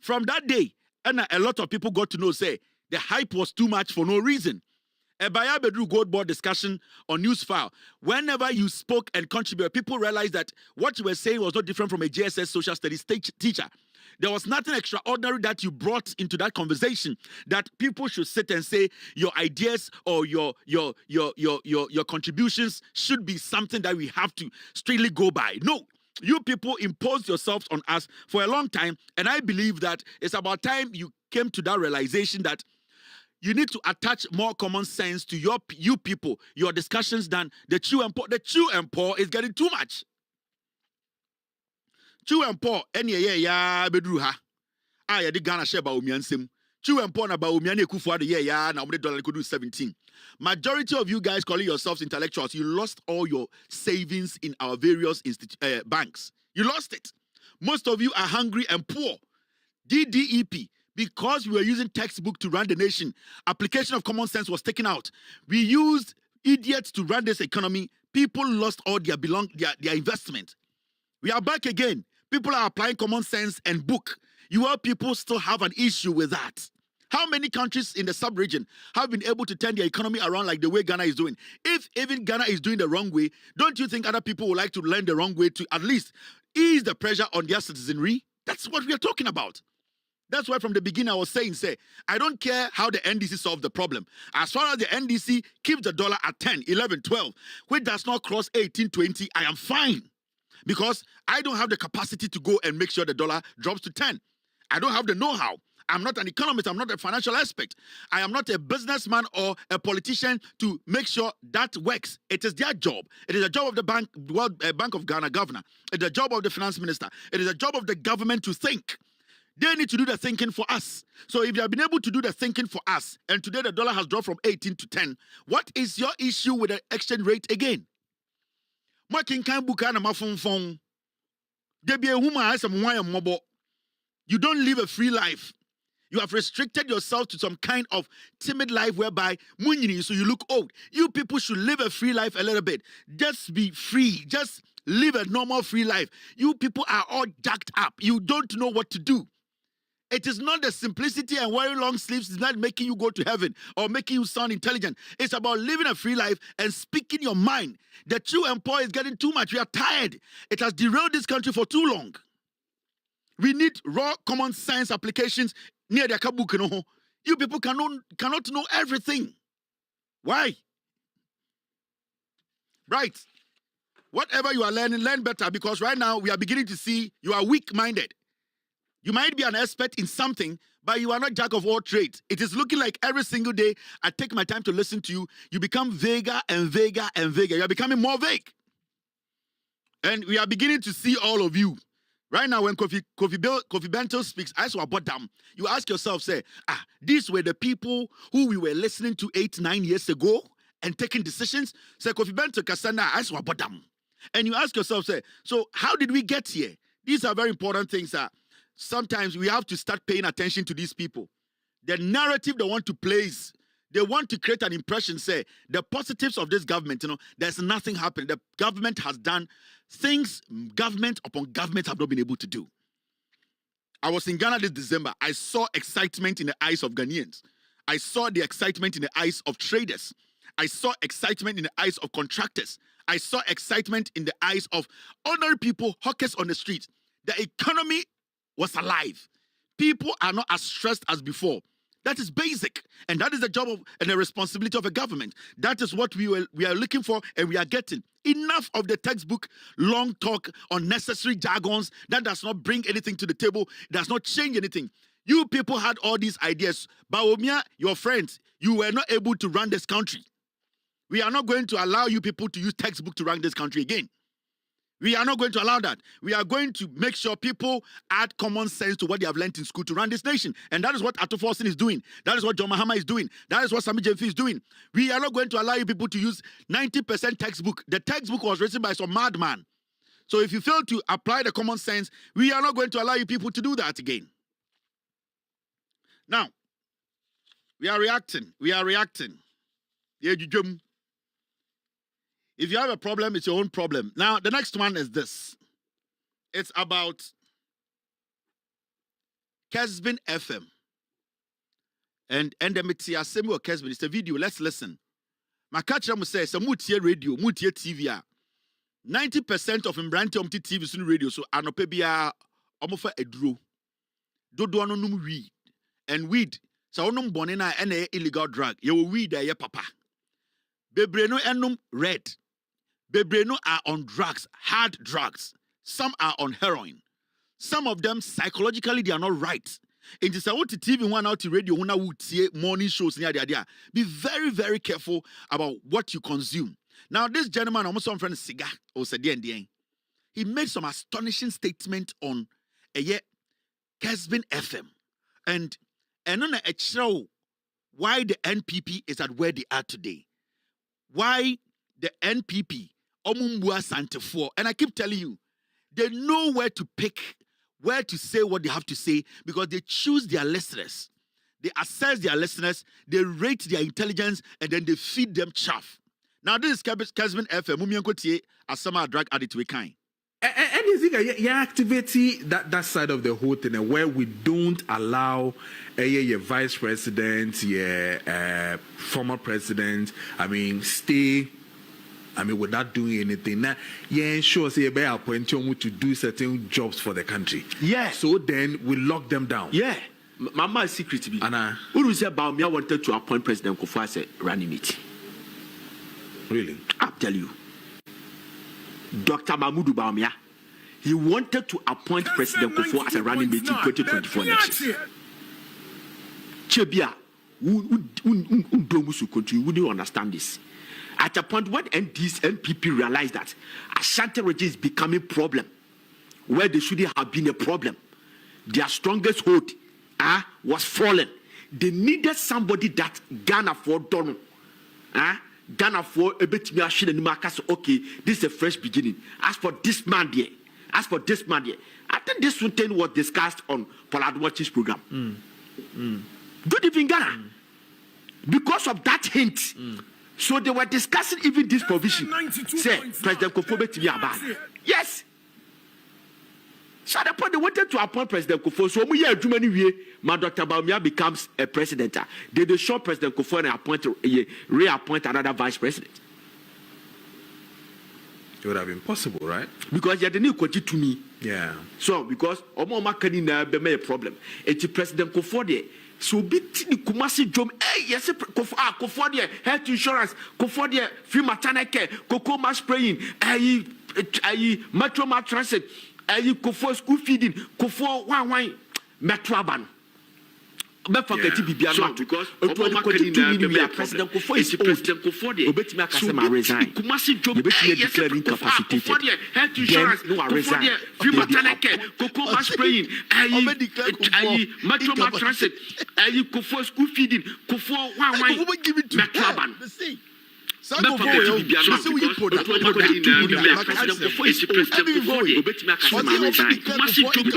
S1: From that day, and a lot of people got to know, say, the hype was too much for no reason. A Baya Bedru Gold Board discussion on Newsfile. Whenever you spoke and contributed, people realized that what you were saying was not different from a JSS social studies teacher. There was nothing extraordinary that you brought into that conversation that people should sit and say your ideas or your contributions should be something that we have to strictly go by. No. You people imposed yourselves on us for a long time, and I believe that it's about time you came to that realization that you need to attach more common sense to you people, your discussions than the true and poor. The true and poor is getting too much. True and poor, ya bedru ha. Ya di Ghana share ba omiansem. True and poor na ba omiane ekufu ado ya na omde dollar could do 17. Majority of you guys calling yourselves intellectuals, you lost all your savings in our various banks. You lost it. Most of you are hungry and poor. DDEP. Because we were using textbook to run the nation, application of common sense was taken out. We used idiots to run this economy. People lost all their investment. We are back again. People are applying common sense and book. Your people still have an issue with that. How many countries in the sub-region have been able to turn their economy around like the way Ghana is doing? If even Ghana is doing the wrong way, don't you think other people would like to learn the wrong way to at least ease the pressure on their citizenry? That's what we are talking about. That's why from the beginning I was saying, I don't care how the NDC solved the problem. As far as the NDC keeps the dollar at 10, 11, 12, which does not cross 18, 20, I am fine. Because I don't have the capacity to go and make sure the dollar drops to 10. I don't have the know-how. I'm not an economist. I'm not a financial expert. I am not a businessman or a politician to make sure that works. It is their job. It is the job of the Bank of Ghana governor. It is the job of the finance minister. It is the job of the government to think. They need to do the thinking for us. So if they have been able to do the thinking for us, and today the dollar has dropped from 18 to 10, what is your issue with the exchange rate again? You don't live a free life. You have restricted yourself to some kind of timid life whereby so you look old. You people should live a free life a little bit. Just be free. Just live a normal free life. You people are all jacked up. You don't know what to do. It is not the simplicity and wearing long sleeves is not making you go to heaven or making you sound intelligent. It's about living a free life and speaking your mind. The true and poor is getting too much. We are tired. It has derailed this country for too long. We need raw common sense applications near the kabuki no ho. You people cannot know everything. Why? Right. Whatever you are learning, learn better, because right now we are beginning to see you are weak-minded. You might be an expert in something, but you are not jack of all trades. It is looking like every single day I take my time to listen to you, you become vaguer and vaguer and vaguer. You are becoming more vague. And we are beginning to see all of you. Right now, when Kofi Bento speaks, I saw about them. You ask yourself, say, these were the people who we were listening to 8-9 years ago and taking decisions. Say, Kofi Bento Kasana, I saw about them. And you ask yourself, say, so how did we get here? These are very important things. Sometimes we have to start paying attention to these people. The narrative they want to place, they want to create an impression, say, the positives of this government, there's nothing happening. The government has done things government upon government have not been able to do. I was in Ghana this December. I saw excitement in the eyes of Ghanaians. I saw the excitement in the eyes of traders. I saw excitement in the eyes of contractors. I saw excitement in the eyes of ordinary people, hawkers on the street. The economy was alive. People are not as stressed as before. That is basic. And that is the job of and the responsibility of a government. That is what we are looking for and we are getting. Enough of the textbook, long talk, unnecessary jargons that does not bring anything to the table, does not change anything. You people had all these ideas. Baomia, your friends, you were not able to run this country. We are not going to allow you people to use textbook to run this country again. We are not going to allow that. We are going to make sure people add common sense to what they have learned in school to run this nation. And that is what Ato Forson is doing. That is what John Mahama is doing. That is what Sami Jemfi is doing. We are not going to allow you people to use 90% textbook. The textbook was written by some madman. So if you fail to apply the common sense, we are not going to allow you people to do that again. Now, we are reacting. If you have a problem, it's your own problem. Now, the next one is this. It's about Kesbin FM. And the Metia Semi or Kesbin. It's a video. Let's listen. My catcher must say, some mutie radio, mutie TV. 90% of Mbranti TV is in radio. So, Anopebia, Omofa Edro. Dodo no weed. And weed. So, onum bonena and illegal drug. You weed there, papa. Bebreno enum red. Bebreno are on drugs, hard drugs. Some are on heroin. Some of them, psychologically, they are not right. It is what TV one out to radio, one would see morning shows near the idea. Be very, very careful about what you consume. Now, this gentleman, almost some friend cigar, or said he made some astonishing statement on Kesbin FM. And on a show why the NPP is at where they are today. Why the NPP, Omumbua Santefo, and I keep telling you, they know where to pick, where to say what they have to say, because they choose their listeners. They assess their listeners, they rate their intelligence, and then they feed them chaff. Now, this is Kesbin FM, Mumiankotie, Asama drug addict we kind.
S7: And you think you're activating that side of the whole thing where we don't allow your vice president, your former president, stay, without doing anything. Now, you ensure say you appoint you to do certain jobs for the country.
S8: Yeah.
S7: So then we lock them down.
S8: Yeah. Mama is secret to be. Anna. Who say Baumia wanted to appoint President Kufuor as a running mate?
S7: Really?
S8: I'll tell you. Dr. Mahmoud Baumia, he wanted to appoint President Kufuor as a running mate in 2024 election. Chebia, who wouldn't understand this. At a point when NPP realized that Ashanti region is becoming a problem, where they shouldn't have been a problem, their strongest hold was fallen. They needed somebody that Ghana for done. Ghana for a bit okay, this is a fresh beginning. As for this man there, I think this thing was discussed on Paul Watch's program. Don't even Ghana. Because of that hint. So they were discussing even this provision. Say, President Kufuor to be about. Yes. So at the point they wanted to appoint President Kufuor. So we hear Germany way, Dr. Baumia becomes a president. They show President Kufuor and reappoint another vice president.
S7: It would have been possible, right?
S8: Because you had the new to me.
S7: Yeah.
S8: So because Omoma Kanina be a problem. It's President Kofode. So bit the Kumasi Jom, yes, Kofode, health insurance, Kofode, free maternal care, Coco mass spraying, metro transit, Kofo school feeding, Kofo wine, metroban. So because President Kofo is President Kofode, resign. Kumasi Job, declare incapacitated. Health insurance, Kofode, free maternal care, Coco mass spraying, metro transit, Kofo school feeding, Kofo wine, metroban. So because President Kofo is President Kofode, Kumasi Job,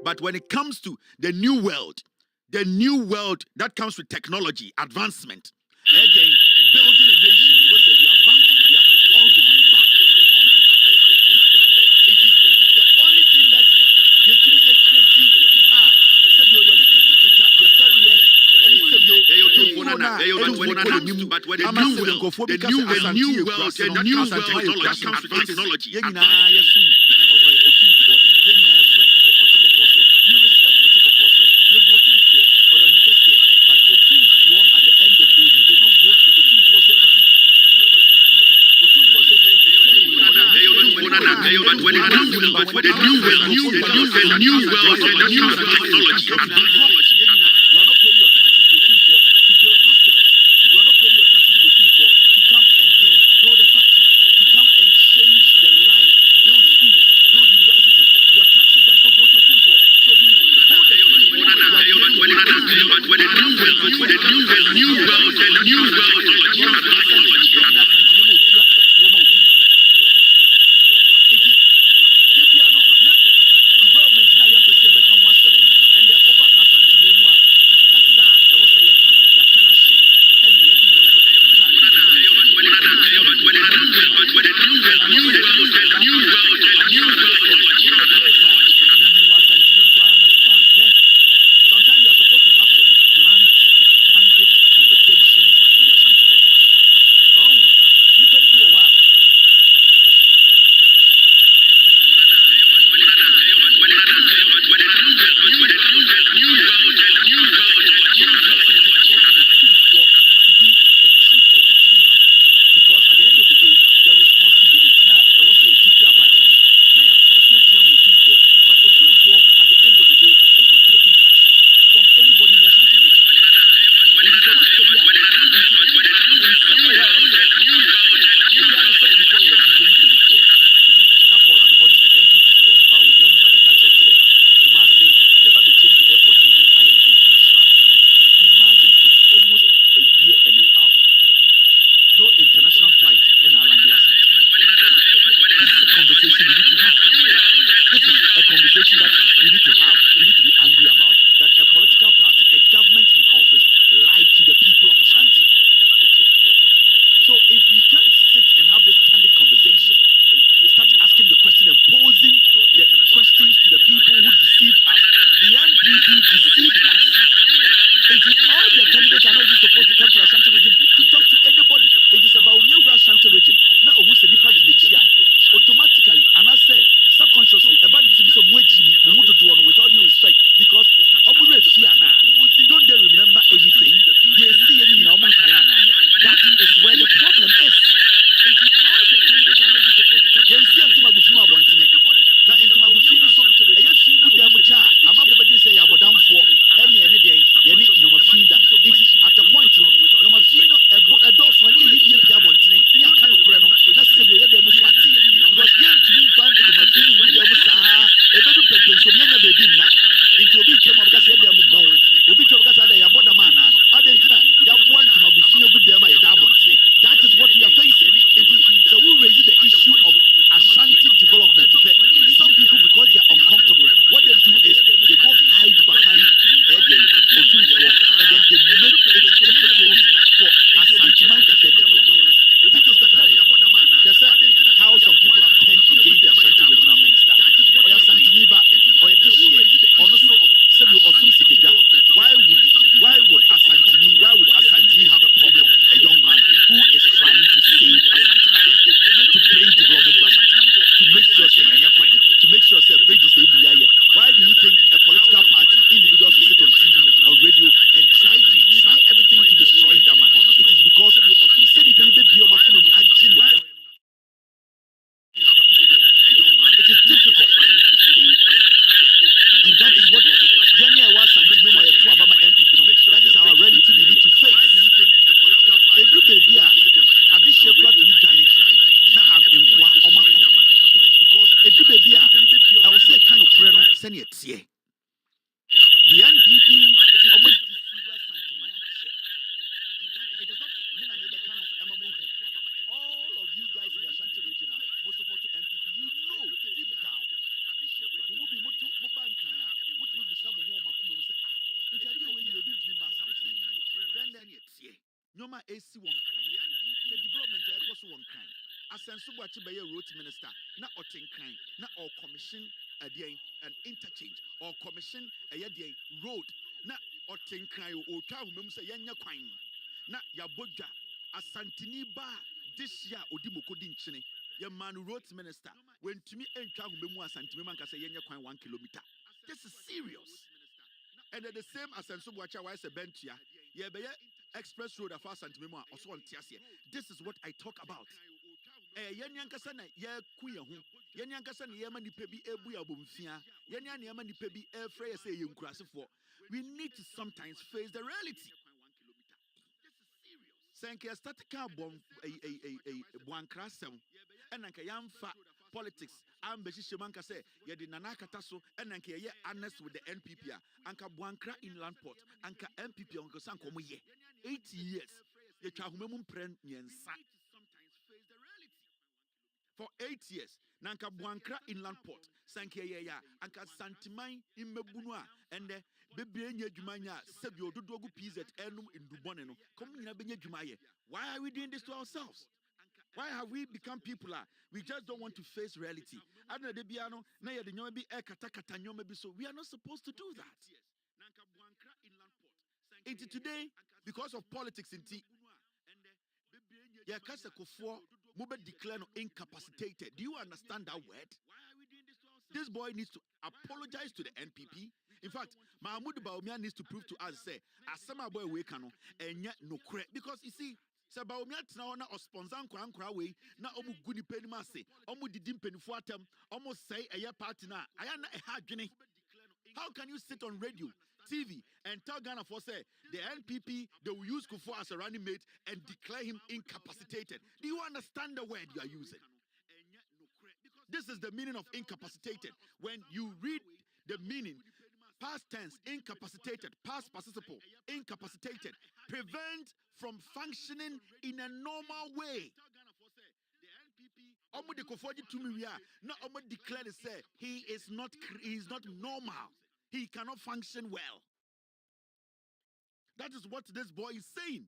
S1: But when it comes to the new world that comes with technology, advancement, again, building a nation, we are back, we are all the way back. The only thing that you can expect but when the new world that comes with technology, Nema AC one kind. The development echoes one kind. Asensu Bwachi be road minister, na oten kind, na or commission an interchange, or commission a road, na oten kind, or Tahumum say yanya quine. Na Yaboja, Asantini ba, this year Odimokodinchine, your man road minister, when to me and Tahumemu Asantimiman say yanya quine 1 kilometer. This is serious. And at the same as Sensubuacha was a bench, yeah, express road of fast and memoir also on Tiasia. This is what I talk about. Yanyankasana, ya kuya, Yanyankasana, Yamani Pebi, Ebuya Bumfia, Yanyan Yamani Pebi, Air Freya say you for. We need to sometimes face the reality. Sanke statica bomb a one crasem, and Anka Yamfa politics. I'm Beshishamanka say, Yadi Nanaka Tasso, and Anka ye honest with the NPP, Anka Buankra inland port, Anka NPP on Sanko Moye. 8 years, the Chahumum Pren Yensa. For 8 years, Nanka Buankra inland port, Sanke ya, Anka Santimai in Mebunua, and the Bebenya Jumanya, Sebio Dogu Peas at Enum in Duboneno, coming in Abenya Jumaye. Why are we doing this to ourselves? Why have we become people? We just don't want to face reality. So we are not supposed to do that. Into today, because of politics in T. Mube declare incapacitated. Do you understand that word? This boy needs to apologize to the NPP. In fact, Mahmoud Baumia needs to prove to us, say, Asama boy we cano and yet no credit. Because you see, Sabaumia Tana or Sponsan Kwankra way, na omu guni penny masse, omu didim penny fuatem, almost say a year partner. I am not a hard journey. How can you sit on radio, TV, and tell Ghana for say the NPP they will use Kufuor as a running mate and declare him incapacitated? Do you understand the word you are using? This is the meaning of incapacitated. When you read the meaning, past tense, incapacitated, past participle, incapacitated, prevent from functioning in a normal way. Omo de kofoji to me no omo declare to say he is not normal. He cannot function well. That is what this boy is saying.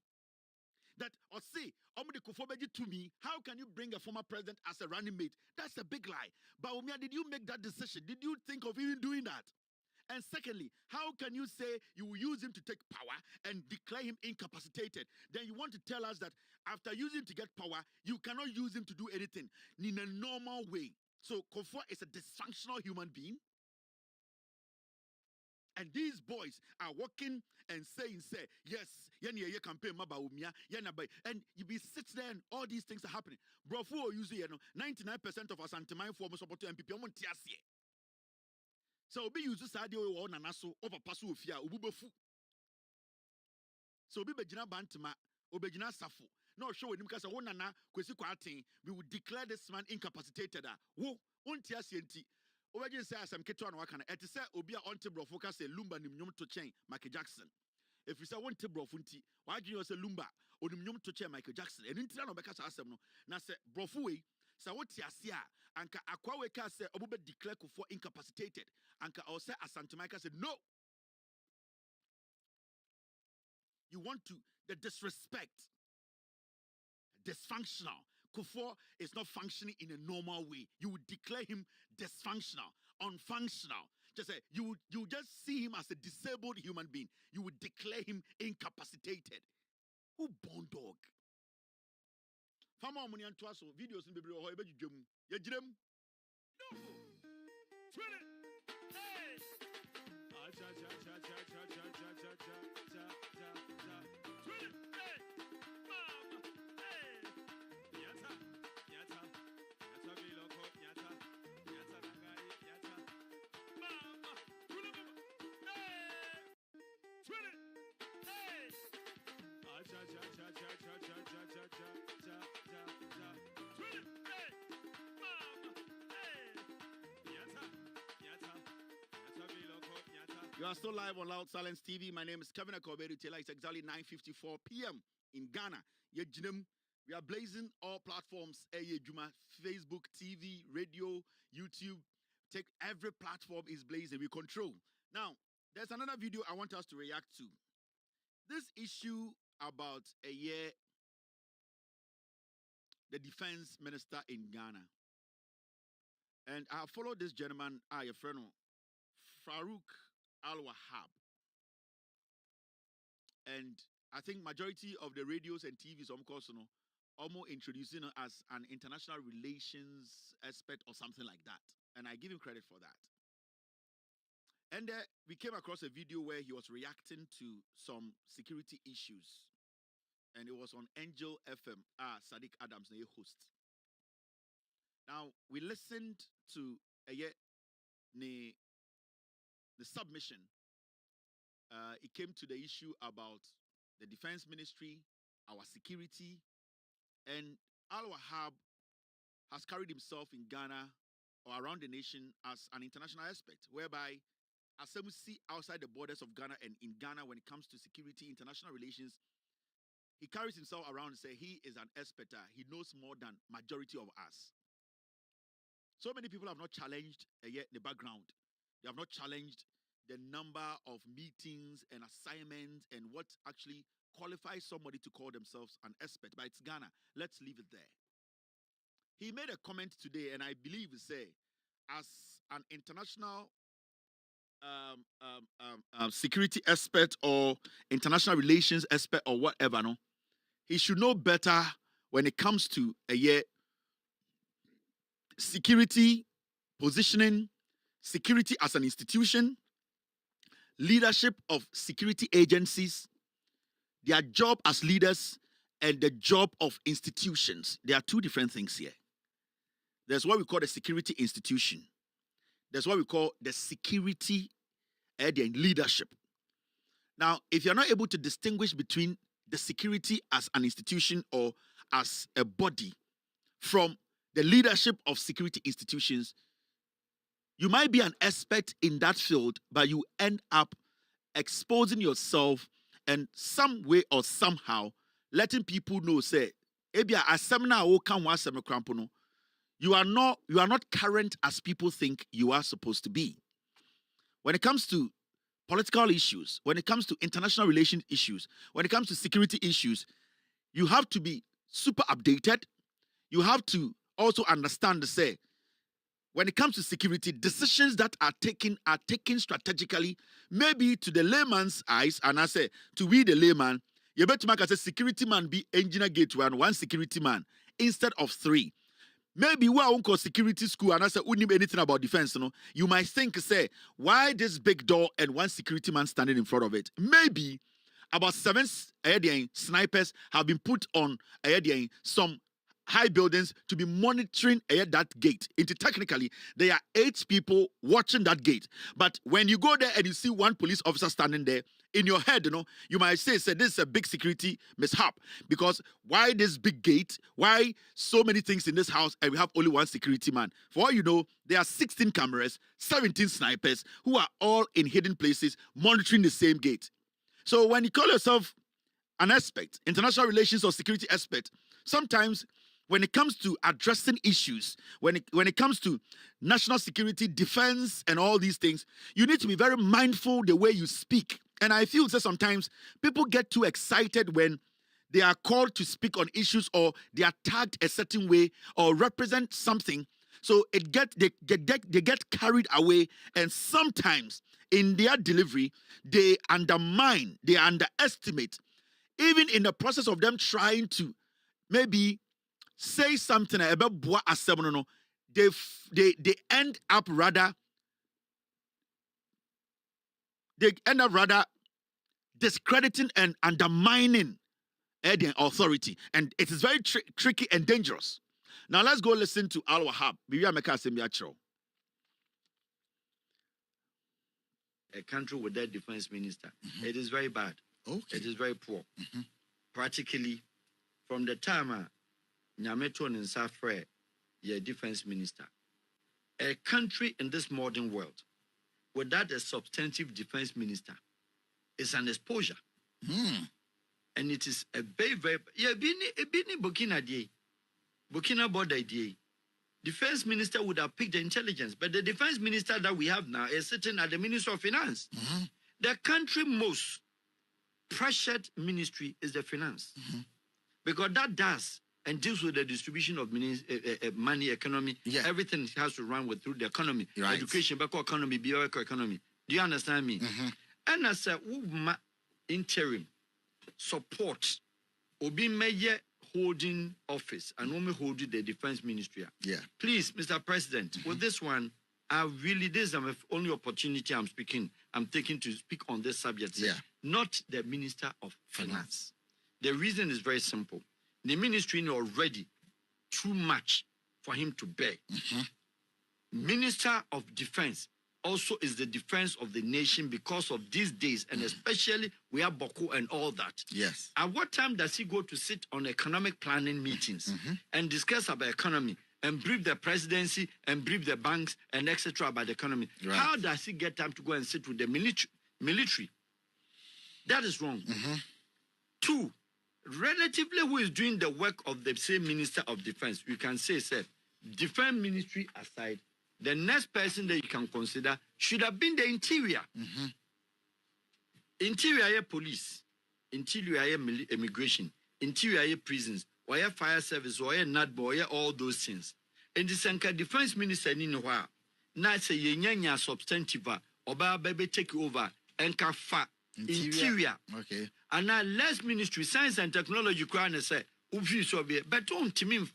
S1: That or say omo de kofoji to me, how can you bring a former president as a running mate? That's a big lie. But Umia, did you make that decision? Did you think of even doing that? And secondly, how can you say you will use him to take power and declare him incapacitated? Then you want to tell us that after using him to get power, you cannot use him to do anything in a normal way. So Kufuor is a dysfunctional human being. And these boys are walking and saying, yes, ye campaign mabaumia, and you be sitting there and all these things are happening. Bro, for you 99% of us anti-mind for support to MPP. So be use sadio or nanaso over pasu fia ububefu. So be bejina bantama obejina safu. No show him because one nana kwesi kwatin we will declare this man incapacitated. Wo untia sienti. Obejin say asem keto na waka na eti say obi a onte brofo ka say lumba nim nyom to chen Michael Jackson. If you say one te brofo nti why do you say lumba onim nyom to chen Michael Jackson and ntira no beka sa asem no na say brofo we sa what asia anka akwa we ka say obube declare Kufuor incapacitated anka or say Asante Michael said no. You want to the disrespect, dysfunctional. Kufuor is not functioning in a normal way. You would declare him dysfunctional, unfunctional. Just say you just see him as a disabled human being. You would declare him incapacitated. Who born dog? Fama omuni anto aso videos ni bebre ho e bedwedwam. Ye girem. No. Twin it. Hey. Cha cha cha cha cha cha cha cha cha cha cha. Twin it. Hey. Mama. Hey. Yata. Yata. Yata biloko yata. Yata nagai yata. Mama. Twin it. Hey. Twin it. Hey. Cha cha cha cha cha cha cha cha cha. You are still live on Loud Silence TV. My name is Kevin Akobedu. It's exactly 9:54 p.m. in Ghana. We are blazing all platforms. Facebook, TV, radio, YouTube. Take every platform is blazing. We control. Now, there's another video I want us to react to. This issue about a year, the defense minister in Ghana. And I followed this gentleman, your friend, Farouk Al-Wahab. And I think majority of the radios and TVs, of course, almost introducing him as an international relations expert or something like that. And I give him credit for that. And we came across a video where he was reacting to some security issues. And it was on Angel FM, Sadiq Adams, the host. Now, we listened to the submission. It came to the issue about the defense ministry, our security, and Al-Wahab has carried himself in Ghana or around the nation as an international expert, whereby as we see outside the borders of Ghana and in Ghana when it comes to security, international relations, he carries himself around and say he is an expert. He knows more than majority of us. So many people have not challenged yet the background. They have not challenged the number of meetings and assignments and what actually qualifies somebody to call themselves an expert. But it's Ghana. Let's leave it there. He made a comment today, and I believe he said, as an international security expert or international relations expert or whatever, no, he should know better when it comes to security, positioning, security as an institution, leadership of security agencies, their job as leaders, and the job of institutions. There are two different things here. There's what we call the security institution. There's what we call the security and leadership. Now, if you're not able to distinguish between the security as an institution or as a body from the leadership of security institutions, you might be an expert in that field, but you end up exposing yourself and some way or somehow letting people know, say, you are not current as people think you are supposed to be. When it comes to political issues, when it comes to international relations issues, when it comes to security issues, you have to be super updated. You have to also understand, say, when it comes to security, decisions that are taken strategically, maybe to the layman's eyes, and I say, to we the layman, you better make as a security man be engineer gateway and one security man instead of three. Maybe we won't call security school and I say, we need anything about defense, you might think, say, why this big door and one security man standing in front of it? Maybe about 7 snipers have been put on some high buildings to be monitoring that gate. Technically, there are 8 people watching that gate. But when you go there and you see one police officer standing there, in your head, you might say, this is a big security mishap. Because why this big gate? Why so many things in this house and we have only one security man? For all you know, there are 16 cameras, 17 snipers who are all in hidden places monitoring the same gate. So when you call yourself an expert, international relations or security expert, sometimes when it comes to addressing issues, when it comes to national security, defense, and all these things, you need to be very mindful the way you speak. And I feel that sometimes people get too excited when they are called to speak on issues or they are tagged a certain way or represent something. So they get carried away, and sometimes in their delivery, they undermine, they underestimate, even in the process of them trying to maybe say something about they end up rather discrediting and undermining the authority, and it is very tricky and dangerous. Now let's go listen to Al-Wahab.
S9: A country with their defense minister, it is very bad. Okay. It is very poor. Practically, from the time Nyameton and Safre, your defense minister, a country in this modern world without a substantive defense minister is an exposure. And it is a very, very, Burkina border day. Defense minister would have picked the intelligence, but the defense minister that we have now is sitting at the Ministry of Finance. The country most pressured ministry is the finance. Because that does and deals with the distribution of money, economy. Everything has to run through the economy.
S10: Right.
S9: Education, economy, economy. Do you understand me? And as a interim support, Obi Meye holding office and only holding the defense ministry. Please, Mr. President, with this one, this is the only opportunity I'm taking to speak on this subject. Not the Minister of Finance. The reason is very simple. The ministry is already too much for him to bear. Minister of Defense also is the defense of the nation because of these days, and especially we have Boko and all that. At what time does he go to sit on economic planning meetings and discuss about economy and brief the presidency and brief the banks and etc. about the economy? How does he get time to go and sit with the military? That is wrong. 2, relatively who is doing the work of the same Minister of Defense, you can say, defense ministry aside, the next person that you can consider should have been the interior. Interior police, interior immigration, interior prisons, or fire service, or NADBO, all those things. And the Sanka defense minister in Noah, now say yenya substantive, or baby take over and kafa interior. And now less ministry, science and technology, crown say, but don't to mean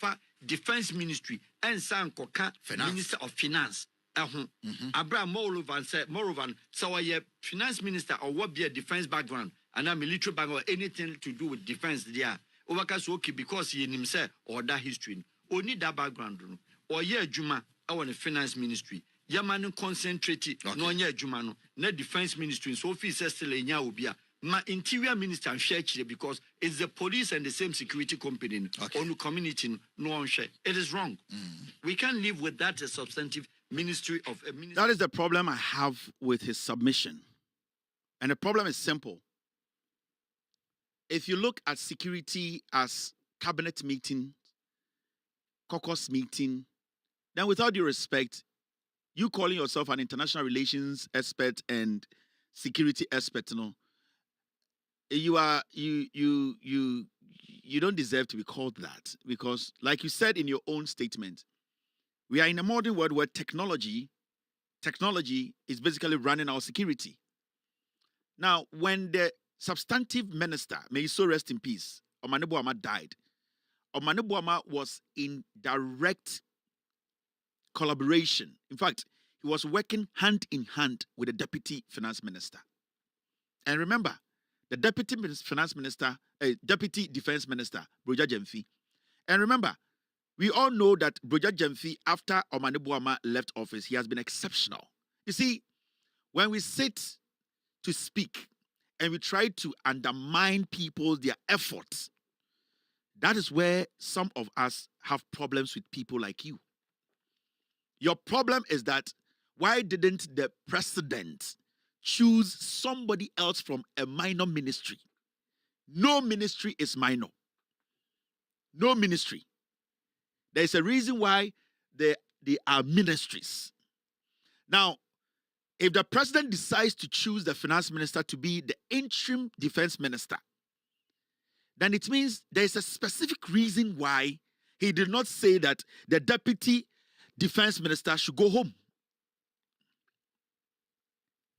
S9: defense ministry and San Koka Minister of Finance. Abraham Morovan, so I finance minister or what be a defense background and a military background or anything to do with defense there. Okay, because he himself or that history. Only that background or Juma, I want a finance ministry. Yamanu concentrate no Jumano, no defense ministry, so office still in Yaubia. My interior minister and share because it's the police and the same security company on the community no one share. It is wrong. We can't live with that as substantive ministry of a ministry.
S1: That is the problem I have with his submission. And the problem is simple. If you look at security as cabinet meeting, caucus meeting, then with all due respect, you calling yourself an international relations expert and security expert, you don't deserve to be called that, because like you said in your own statement, we are in a modern world where technology is basically running our security. Now, when the substantive minister, may he so rest in peace, Omane Boamah died, Omane Boamah was in direct collaboration. In fact, he was working hand in hand with the deputy finance minister. And remember, the deputy finance minister, deputy defense minister, Broja Jemfi. And remember, we all know that Broja Jemfi, after Omane Boamah left office, he has been exceptional. You see, when we sit to speak and we try to undermine people, their efforts, that is where some of us have problems with people like you. Your problem is that why didn't the president choose somebody else from a minor ministry? No ministry is minor. No ministry. There is a reason why they are ministries. Now, if the president decides to choose the finance minister to be the interim defense minister, then it means there is a specific reason why he did not say that the deputy defense minister should go home.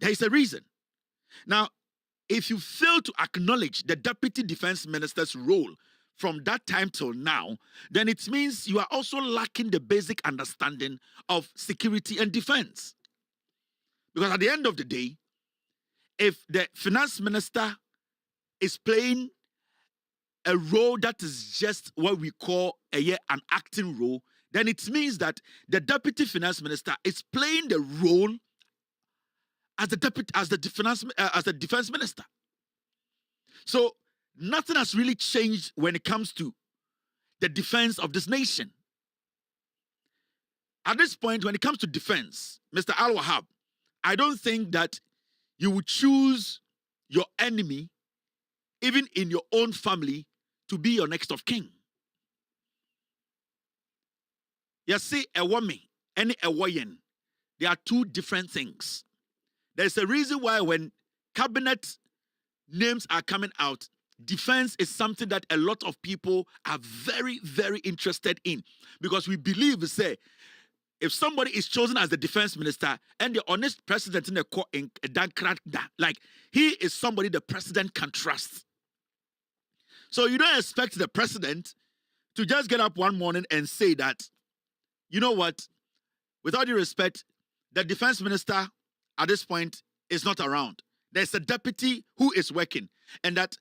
S1: There is a reason. Now, if you fail to acknowledge the deputy defense minister's role from that time till now, then it means you are also lacking the basic understanding of security and defense. Because at the end of the day, if the finance minister is playing a role that is just what we call an acting role, then it means that the deputy finance minister is playing the role as the defense minister. So nothing has really changed when it comes to the defense of this nation. At this point, when it comes to defense, Mr. Al-Wahab, I don't think that you would choose your enemy, even in your own family, to be your next of kin. You see, a woman and a woman, they are two different things. There's a reason why when cabinet names are coming out, defense is something that a lot of people are very, very interested in, because we believe, say, if somebody is chosen as the defense minister and the honest president in the court in like he is somebody the president can trust. So you don't expect the president to just get up one morning and say that, you know what, with all due respect, the defense minister at this point is not around. There's a deputy who is working, and that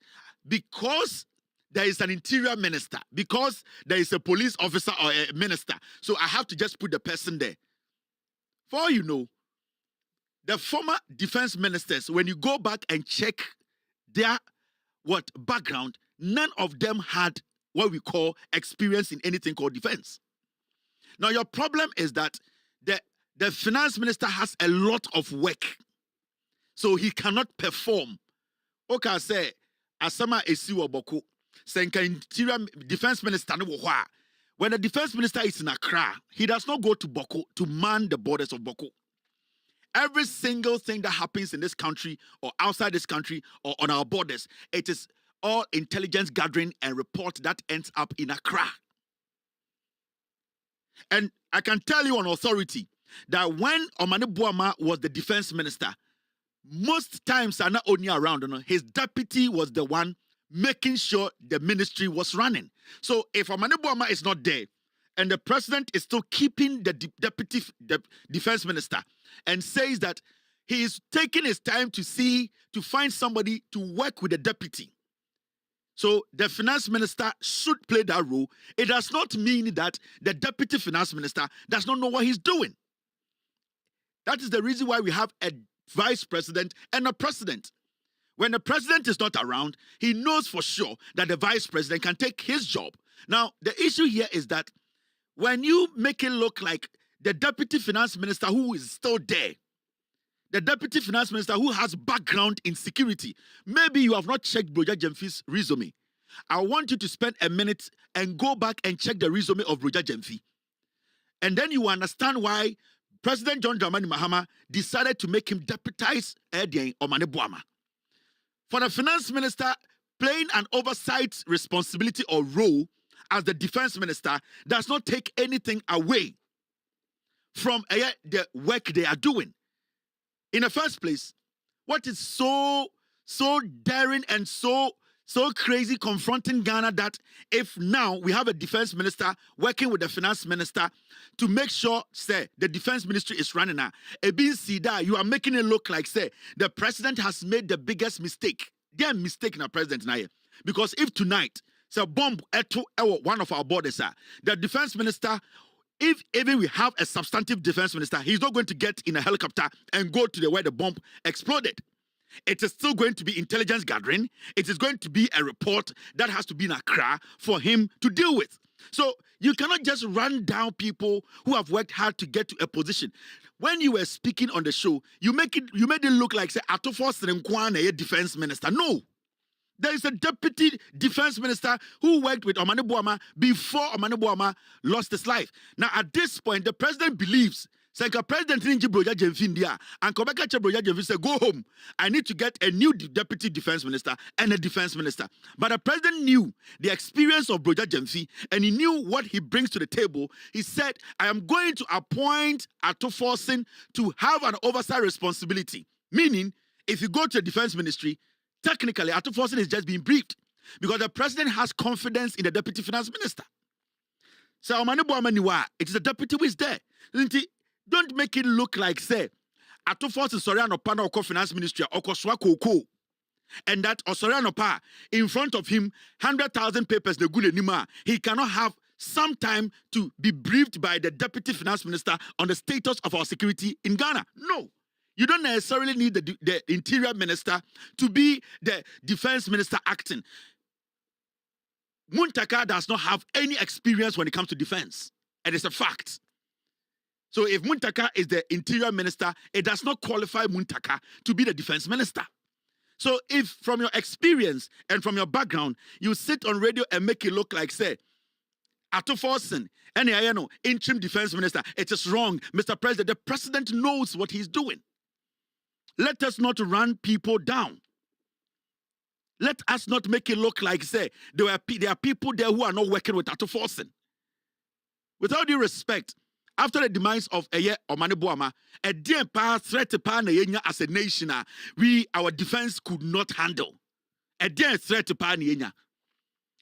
S1: because there is an interior minister, because there is a police officer or a minister, so I have to just put the person there. For all you know, the former defense ministers, when you go back and check their background, none of them had what we call experience in anything called defense. Now, your problem is that the finance minister has a lot of work, so he cannot perform. Okay, I say, Asama Esiwa Boko. Interior defense minister, when the defense minister is in Accra, he does not go to Boko to man the borders of Boko. Every single thing that happens in this country or outside this country or on our borders, it is all intelligence gathering and report that ends up in Accra. And I can tell you on authority that when Omane Boama was the defense minister, most times are not only around, his deputy was the one making sure the ministry was running. So if Omane Boama is not there and the president is still keeping the deputy defense minister and says that he is taking his time to find somebody to work with the deputy, so the finance minister should play that role. It does not mean that the deputy finance minister does not know what he's doing. That is the reason why we have a vice president and a president. When the president is not around, he knows for sure that the vice president can take his job. Now, the issue here is that when you make it look like the deputy finance minister who is still there, the deputy finance minister who has background in security, maybe you have not checked Broja Jemfi's resume. I want you to spend a minute and go back and check the resume of Broja Jemfi. And then you understand why President John Dramani Mahama decided to make him deputize Omane Boama. For the finance minister, playing an oversight responsibility or role as the defense minister does not take anything away from the work they are doing. In the first place, what is so daring and so crazy confronting Ghana that if now we have a defense minister working with the finance minister to make sure, say, the defense ministry is running now, you are making it look like, say, the president has made the biggest mistake. They are mistaking the president now. Because if tonight, say, bomb at one of our borders, the defense minister, if even we have a substantive defense minister, he's not going to get in a helicopter and go to where the bomb exploded. It is still going to be intelligence gathering. It is going to be a report that has to be in Accra for him to deal with. So you cannot just run down people who have worked hard to get to a position. When you were speaking on the show, you made it look like, say, Atofo Serenkwane, a defense minister. No. There is a deputy defense minister who worked with Omane Boama before Omane Boama lost his life. Now, at this point, the president believes, say, President Ninji Broja Jemfindia, and Kobeka Broja Jemfi say, go home. I need to get a new deputy defense minister and a defense minister. But the president knew the experience of Broja Jemfi, and he knew what he brings to the table. He said, I am going to appoint Atofo Sen to have an oversight responsibility. Meaning, if you go to the defense ministry, technically, Atofo Sen is just being briefed because the president has confidence in the deputy finance minister. So, Omane Boama Niwa, it is the deputy who is there. Don't make it look like, say, Atofo Sen sorry no pana oko finance ministry oko swa koko. And that Osoriano Pa, in front of him, 100,000 papers, the good anima. He cannot have some time to be briefed by the deputy finance minister on the status of our security in Ghana. No. You don't necessarily need the interior minister to be the defense minister acting. Muntaka does not have any experience when it comes to defense. And it's a fact. So if Muntaka is the interior minister, it does not qualify Muntaka to be the defense minister. So if from your experience and from your background, you sit on radio and make it look like, say, Atofo Sen, and interim defense minister, it is wrong. Mr. President, the president knows what he's doing. Let us not run people down. Let us not make it look like, say, there are people there who are not working with Atoforsen. With all due respect, after the demise of Eye Omane Boama, a dear threat as a nation, our defense could not handle. A dear threat to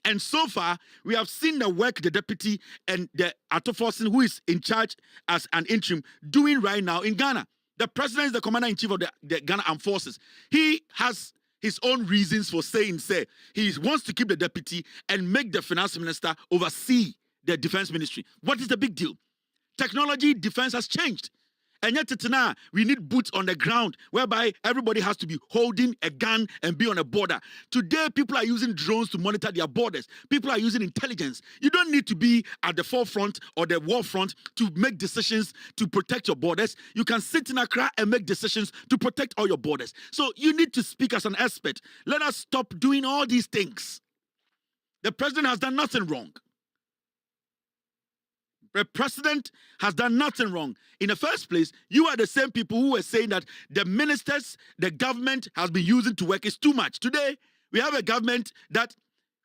S1: and so far, we have seen the work the deputy and the Atoforsen, who is in charge as an interim, doing right now in Ghana. The president is the commander-in-chief of the Ghana Armed Forces. He has his own reasons for saying, he wants to keep the deputy and make the finance minister oversee the defense ministry. What is the big deal? Technology, defense has changed. And yet now, we need boots on the ground, whereby everybody has to be holding a gun and be on a border. Today, people are using drones to monitor their borders. People are using intelligence. You don't need to be at the forefront or the war front to make decisions to protect your borders. You can sit in Accra and make decisions to protect all your borders. So you need to speak as an expert. Let us stop doing all these things. The president has done nothing wrong. The president has done nothing wrong. In the first place, you are the same people who were saying that the ministers, the government has been using to work is too much. Today, we have a government that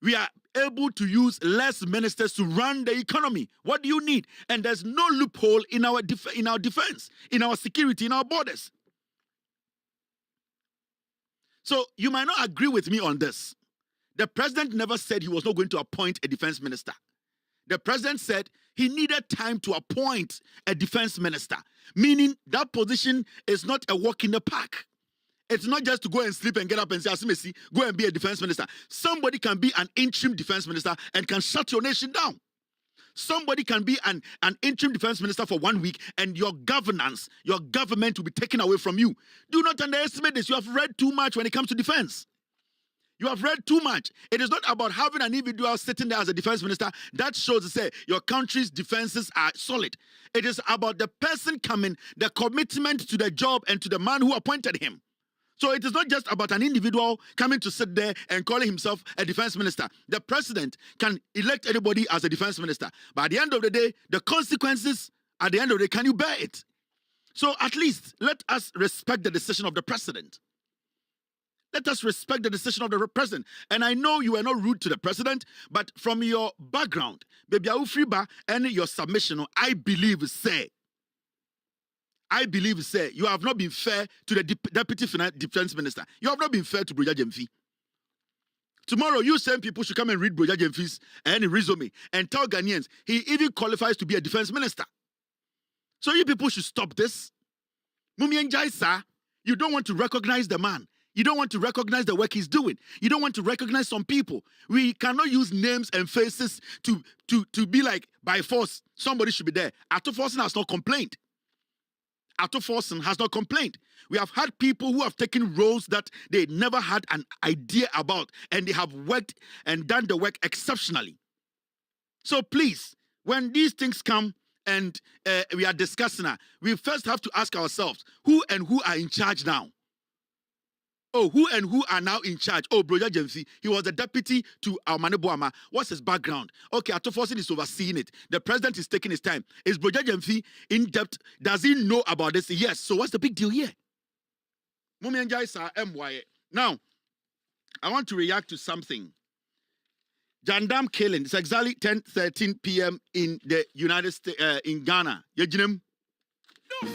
S1: we are able to use less ministers to run the economy. What do you need? And there's no loophole in our defense, in our security, in our borders. So you might not agree with me on this. The president never said he was not going to appoint a defense minister. The president said he needed time to appoint a defense minister, meaning that position is not a walk in the park. It's not just to go and sleep and get up and say, Asimesi, go and be a defense minister. Somebody can be an interim defense minister and can shut your nation down. Somebody can be an interim defense minister for 1 week and your governance, your government will be taken away from you. Do not underestimate this. You have read too much when it comes to defense. You have read too much. It is not about having an individual sitting there as a defense minister that shows to say your country's defenses are solid. It is about the person coming, the commitment to the job and to the man who appointed him. So it is not just about an individual coming to sit there and calling himself a defense minister. The president can elect anybody as a defense minister. But at the end of the day, the consequences, at the end of the day, can you bear it? So at least let us respect the decision of the president. Let us respect the decision of the president. And I know you are not rude to the president, but from your background, baby Aufriba, and your submission, I believe, you have not been fair to the deputy defense minister. You have not been fair to Broja Jemfi. Tomorrow, you same people should come and read Broja Jemfi's resume and tell Ghanaians he even qualifies to be a defense minister. So you people should stop this. Mumi Njai, sir, you don't want to recognize the man. You don't want to recognize the work he's doing. You don't want to recognize some people. We cannot use names and faces to be like, by force, somebody should be there. Atoforsen has not complained. Atoforsen has not complained. We have had people who have taken roles that they never had an idea about, and they have worked and done the work exceptionally. So please, when these things come and we are discussing, we first have to ask ourselves, who are in charge now? Oh, who are now in charge? Oh, Broja Jemfi, he was the deputy to Omane Boama. What's his background? Okay, Atoforsen is overseeing it. The president is taking his time. Is Broja Jemfi in depth? Does he know about this? Yes. So what's the big deal here? Mumi Njai sa MY. Now, I want to react to something. Jandam killing. It's exactly 10:13 p.m. in the United States, in Ghana. Yejinem. No.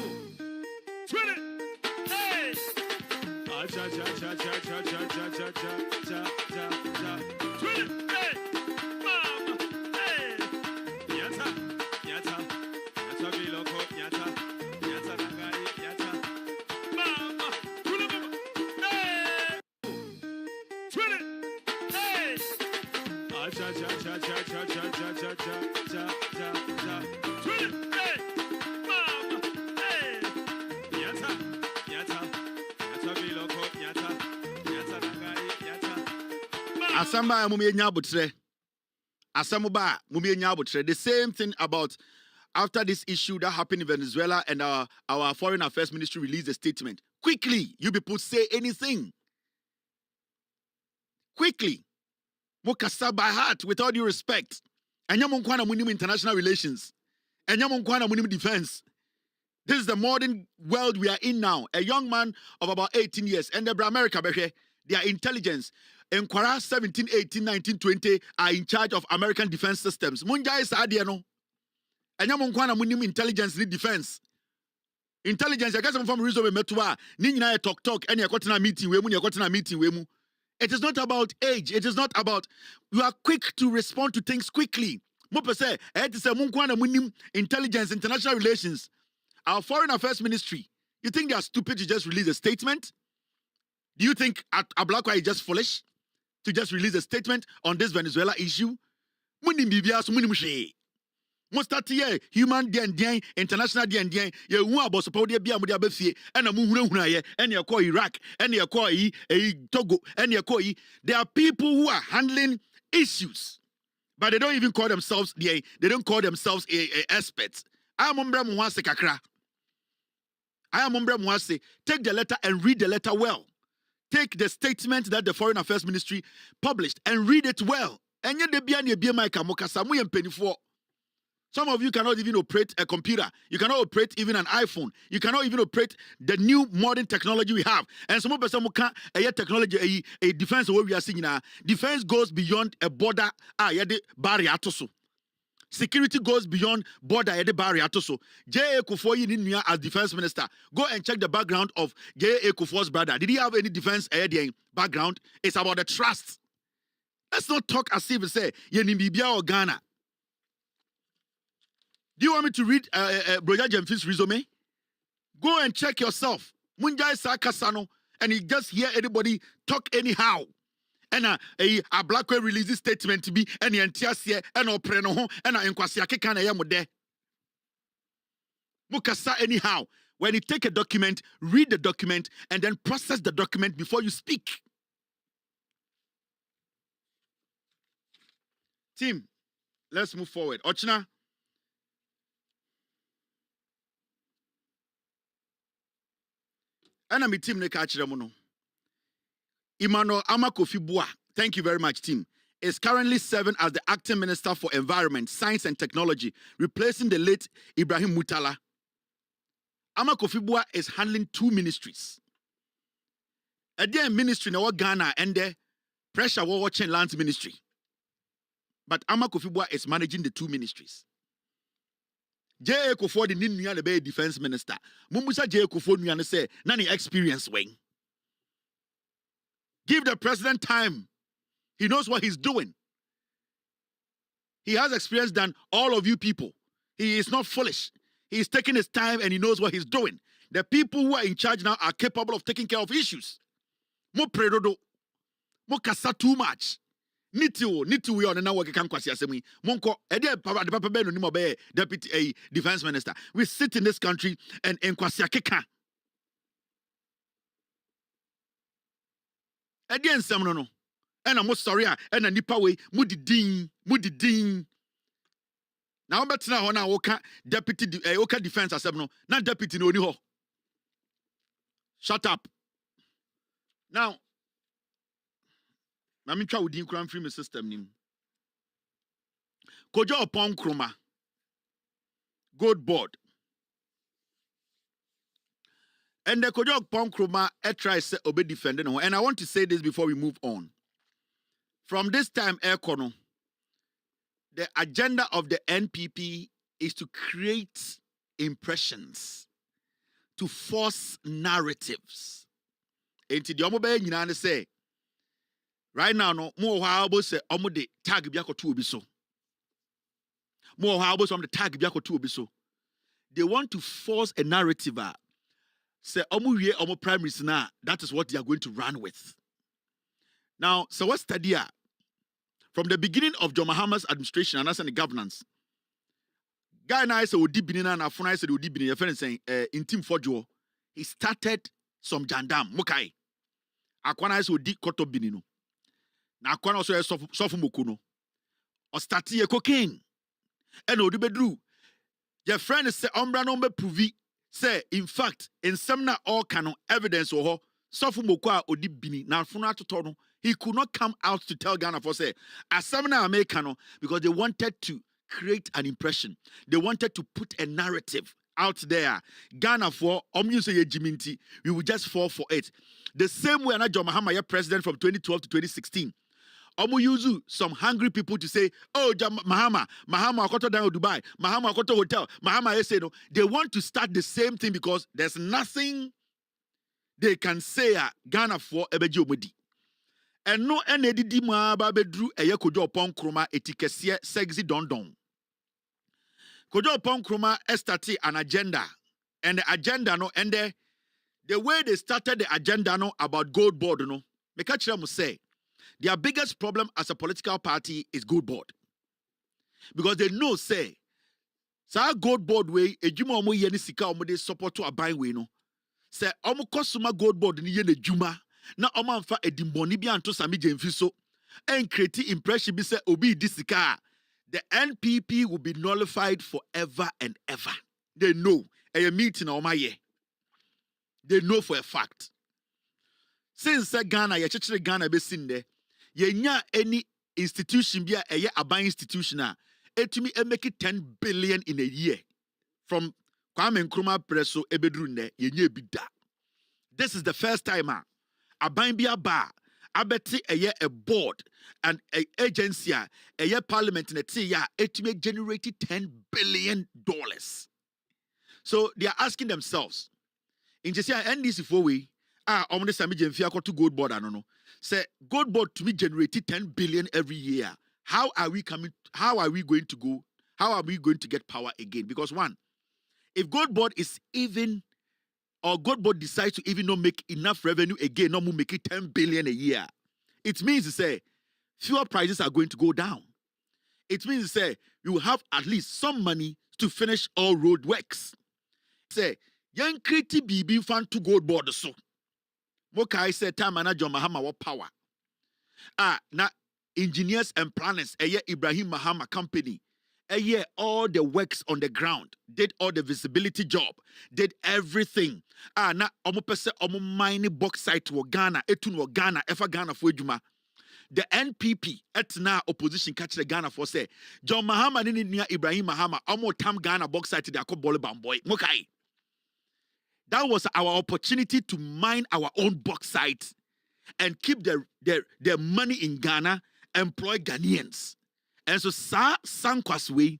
S1: Asamba mumie nyabutre. Asamuba mumie nyabutre. The same thing about after this issue that happened in Venezuela, and our Foreign Affairs Ministry released a statement. Quickly, you people say anything. Quickly. Mukasa by heart, with all due respect. Anyamunkwana munim international relations. Anyamunkwana munim defense. This is the modern world we are in now. A young man of about 18 years, and the America, their intelligence. Enquara 17, 18, 19, 20 are in charge of American defense systems. Munja is adiano. Enya munkwana munim intelligence ni defense. Intelligence, I guess from reason metua, ni nyina talk, and yakotena meeting, we mu, yakotena meeting, we mu. It is not about age. It is not about, you are quick to respond to things quickly. Mope say, it is a munkwana munim intelligence, international relations. Our foreign affairs ministry, you think they are stupid to just release a statement? Do you think Ablakwa is just foolish to just release a statement on this Venezuela issue? Munim bibias munim she. Mostati ye human den international den ye hu abosopo de bia mo de abafie na mu hunahuna ye ene ekọ Iraq ene ekọ Togo ene ekọ there are people who are handling issues but they don't even call themselves they don't call themselves experts. I am ombra mo hase kakra. I am ombra mo hase. Take the letter and read the letter well. Take the statement that the Foreign Affairs Ministry published and read it well. Enye de bia ne bia mai ka mokasa mo ye mpanifo. Some of you cannot even operate a computer. You cannot operate even an iPhone. You cannot even operate the new modern technology we have. And some person can a technology, a defense where we are seeing now. Defense goes beyond a border. Barrier to security goes beyond border barrier to so. J.A. Kufuor as defense minister. Go and check the background of J.A. Kufuor's brother. Did he have any defense background? It's about the trust. Let's not talk as if we say Yenibibia or Ghana. Do you want me to read Broja Jemfi's resume? Go and check yourself. Munjai Sakasano, and you just hear anybody talk anyhow. And a black way releases statement to be any antiasia and opreno and a inquasiake can ayamode. Mukasa anyhow. When you take a document, read the document, and then process the document before you speak. Team, let's move forward. Ochina. And I'm a team Emmanuel Amakofibua, thank you very much, team, is currently serving as the acting minister for environment, science, and technology, replacing the late Ibrahim Mutala. Amakofibua is handling two ministries. A dear ministry in our Ghana and the pressure war watching lands ministry. But Amakofibua is managing the two ministries. J.A. Kufuor the Ninuya the defense minister. Mumusa J.A. Kufuor Nuyane say, nani experience wing. Give the president time. He knows what he's doing. He has experience than all of you people. He is not foolish. He is taking his time and he knows what he's doing. The people who are in charge now are capable of taking care of issues. Mo predodo. Mo kasa too much. Niti we on now can kwasi asemi. Monko ede papa be no nimo be deputy defense minister. We sit in this country and kwasi akeka. Ede ensem no. And I'm sorry and nipa we mudidin. Now betina ho na woka deputy woka defense asem no. Na deputy no ni ho. Shut up. Now na me twa wodin kura free me system nim. Kojo upon kroma. Gold board. And the Kojo upon kroma try say obe defending. And I want to say this before we move on. From this time Ekono, the agenda of the NPP is to create impressions, to force narratives. Enti di omo be nyina ne say right now, no more how say de tag biako to obi so. More how some the tag biako to obi so. They want to force a narrative. Say omo primaries now. That is what they are going to run with. Now, so what's study? From the beginning of John Mahama's administration and as the governance, guy na say odi binina and afuna say odi binina. Your friend saying in team Fojo, he started some jandam mukai. Akwana say odi koto binino. Na akwana also sofu mokuno. O starti ye cocaine. And odi bedru. Your friend say ombra no be provi. Say in fact in some all canon evidence or sofu mokwa odi bini na afuna to he could not come out to tell Ghana for say asamna Americano because they wanted to create an impression. They wanted to put a narrative out there. Ghana for say jiminti, we will just fall for it. The same way John Mahama was president from 2012 to 2016. Omo use some hungry people to say, oh, Mahama akoto down Dubai, Mahama akoto hotel, Mahama say no. They want to start the same thing because there's nothing they can say Ghana for ebeji omodi. And no enedidi ma ba bedru eye kojo opon kroma etikese sexy dondon. Kojo opon kroma started an agenda. And the agenda no and the way they started the agenda no about gold board no. Make sure must say their biggest problem as a political party is gold board. Because they know say sa gold board way ejuma omo ye ni sika omo de support to aban we no. Say omo kosuma gold board ni ye na juma na omo amfa edimboni bi anto sami jemfi so and create impression be say obi di sika the NPP will be nullified forever and ever. They know a meeting omo ye. They know for a fact. Since Ghana ye chechere Ghana be sin there yenya any institution be a aban institution etumi make it 10 billion in a year from Kwame Nkrumah preso ebedru ne yenye bi da. This is the first time aban bi aba abeti a board and a agency a parliament in a ya etumi generated $10 billion. So they are asking themselves in just NDC for we omne sami jemfia to gold board no. Say gold board to me generated 10 billion every year. How are we going to go? How are we going to get power again? Because one, if gold board is even, or gold board decides to even not make enough revenue again, not make it 10 billion a year, it means to say fuel prices are going to go down. It means to say you will have at least some money to finish all road works. Say, young creative BB fan to gold board so. Mokai said time manager Mahama what power. Na engineers and planners, Ibrahim Mahama company, all the works on the ground, did all the visibility job, did everything. Na omo pese omo mining bauxite wo Ghana, etun wo Ghana, efa Ghana for ejuma. The NPP etna opposition catch the Ghana for say John Mahama ni Ibrahim Mahama omo tam Ghana bauxite de akobole bamboy. Mokai. That was our opportunity to mine our own bauxite and keep their money in Ghana, employ Ghanaians. And so Sankwa's way,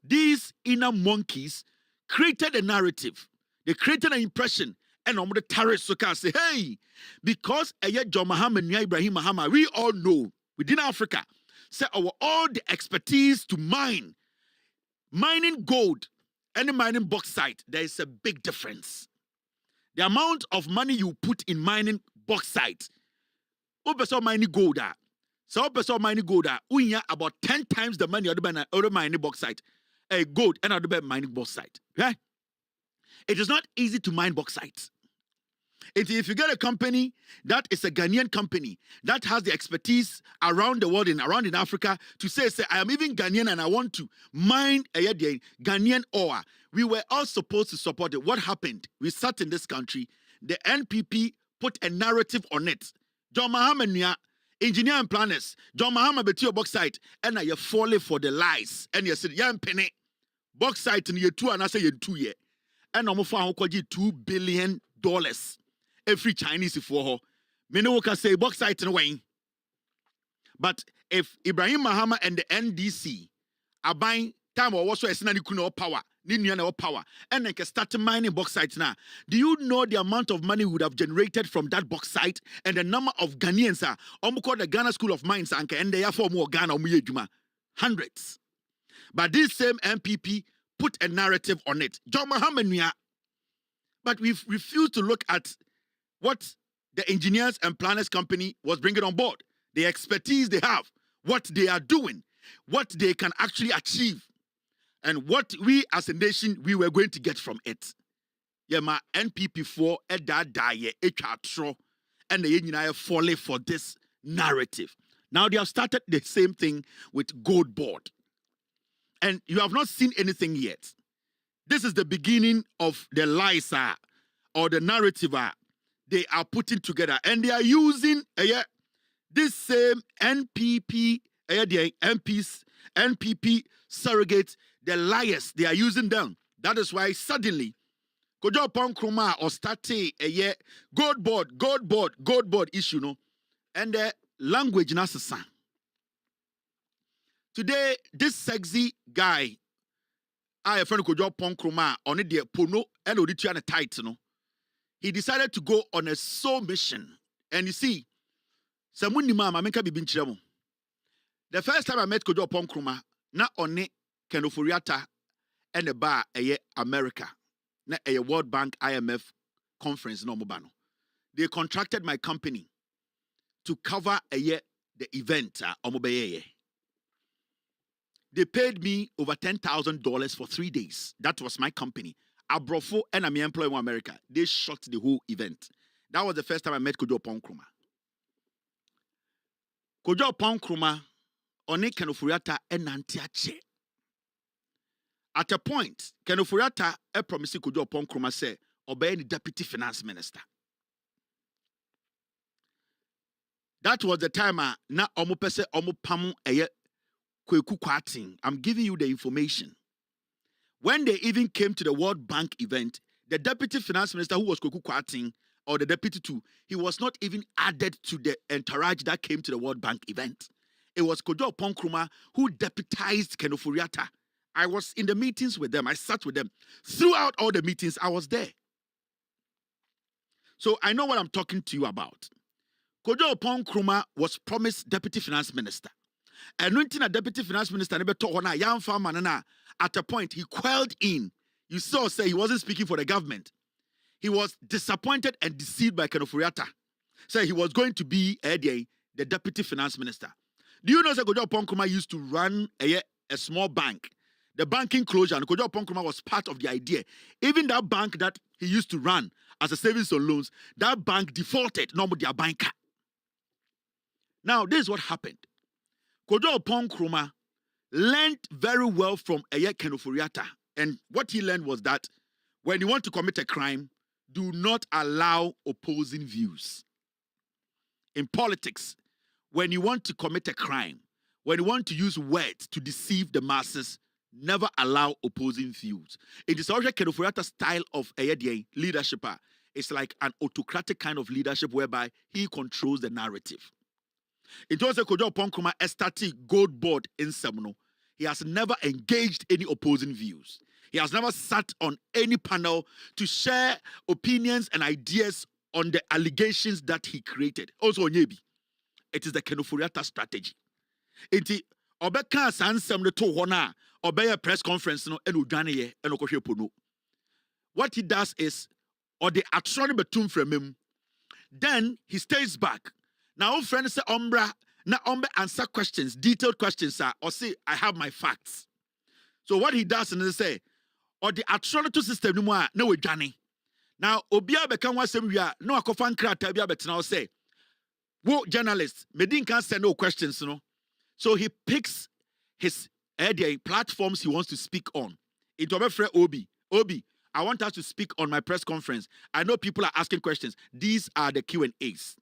S1: these inner monkeys created a narrative. They created an impression. And on the terrorists so can say, hey, because John Mahama and Ibrahim Mahama, we all know within Africa, say all the expertise to mining gold and mining bauxite, there is a big difference. The amount of money you put in mining bauxite, mining gold, mining gold, we have about 10 times the money other mining bauxite, gold and other mining bauxite. Right? It is not easy to mine bauxite. If you get a company that is a Ghanaian company that has the expertise around the world and around in Africa to say I am even Ghanaian and I want to mine a Ghanaian ore, we were all supposed to support it. What happened? We sat in this country. The NPP put a narrative on it. John Mahama, engineer and planners, John Mahama betio bauxite, and I falling for the lies. And you said, "Yan penny bauxite in year 2 and I say year 2 year." And I'm for $2 billion. Every Chinese for her. Many can say bauxite in Wayne. But if Ibrahim Mahama and the NDC are buying time or also a power, power, and they can start mining bauxite now, do you know the amount of money we would have generated from that bauxite and the number of Ghanaians called the Ghana School of Mines and they are for more Ghana hundreds. But this same MPP put a narrative on it. John Mahama, but we've refused to look at what the engineers and planners company was bringing on board, the expertise they have, what they are doing, what they can actually achieve, and what we as a nation, we were going to get from it. Yeah, my NPP for and the falling for this narrative. Now they have started the same thing with gold board. And you have not seen anything yet. This is the beginning of the lies or the narrative they are putting together. And they are using this same NPP, the NPP surrogates, the liars, they are using them. That is why suddenly Kojo Pon Kruma or starting a year gold board issue, no, and the language nasa. Today, this sexy guy, I friend Kojo Pon Kruma on the Pono and Oditu and tight, no. He decided to go on a soul mission. And you see, Samuni Mama Menka Bibin Chemo. The first time I met Kojo Pon Kruma, na on Kenofuriata and the bar a America. Na a World Bank IMF conference no mobano. They contracted my company to cover the event omobeye. They paid me over $10,000 for 3 days. That was my company. Abrofo and I'm employee in America. They shot the whole event. That was the first time I met Kojo Pon Kruma. Kojo Pon Kruma one Kenofuriata and Nantiache. At a point, Kenofuriata promised Kojo Pon Kruma say, obey the deputy finance minister. That was the time na omo pese omo pamu eye kweku kwatin. I'm giving you the information. When they even came to the World Bank event, the deputy finance minister who was kweku kwatin, or the deputy too, he was not even added to the entourage that came to the World Bank event. It was Kojo Pon Kruma who deputized Kenofuriata. I was in the meetings with them. I sat with them. Throughout all the meetings, I was there. So I know what I'm talking to you about. Kojo Pon Kruma was promised deputy finance minister. And when a deputy finance minister at a point, he quelled in. You saw, say he wasn't speaking for the government. He was disappointed and deceived by Kenofuriata. Say he was going to be the deputy finance minister. Do you know that Kojo Pon Kruma used to run a small bank? The banking closure, and Kojo Pon Kruma was part of the idea. Even that bank that he used to run as a savings and loans, that bank defaulted, no more their banker. Now, this is what happened. Kojo Pon Kruma learned very well from Eye Kenofuriata. And what he learned was that when you want to commit a crime, do not allow opposing views. In politics, when you want to commit a crime, when you want to use words to deceive the masses, never allow opposing views. It is also Kenofuriata's style of leadership. It's like an autocratic kind of leadership whereby he controls the narrative. It was a Kojo Pon Kruma estatic gold board in Semno. He has never engaged any opposing views. He has never sat on any panel to share opinions and ideas on the allegations that he created. Also, Nyebi, it is the Kenofuriata strategy. Iti obeka sansem to hona obey press conference no enu dwane enu kohwe pono. What he does is or the atroni betum from him. Then he stays back. Now friends say ombra na ombe answer questions, detailed questions or say I have my facts. So what he does is say or the atronic system no more no we dwane. Now obia beka wasem wi no akofa nkrata bia betena say wo journalists medin can send no questions no. So he picks his platforms he wants to speak on. It Obi, I want us to speak on my press conference. I know people are asking questions. These are the Q&As.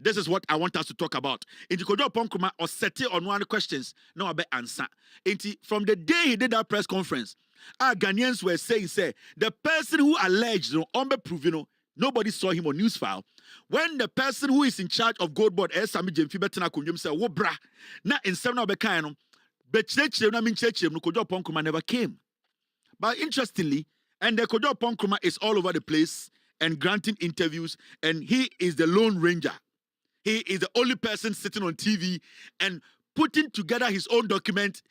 S1: This is what I want us to talk about. Inti Kojo Pon Kruma or set on one questions. No, I bet answer. Inti from the day he did that press conference, our Ghanaians were saying, the person who alleged, nobody saw him on news file. When the person who is in charge of Gold Board, Sami Jemfi Betena Kunyum said, "Wo bra, na in seven of Bekano, but Kojo Pon Kruma never came." But interestingly, and the Kojo Pon Kruma is all over the place and granting interviews, and he is the Lone Ranger. He is the only person sitting on TV and putting together his own document,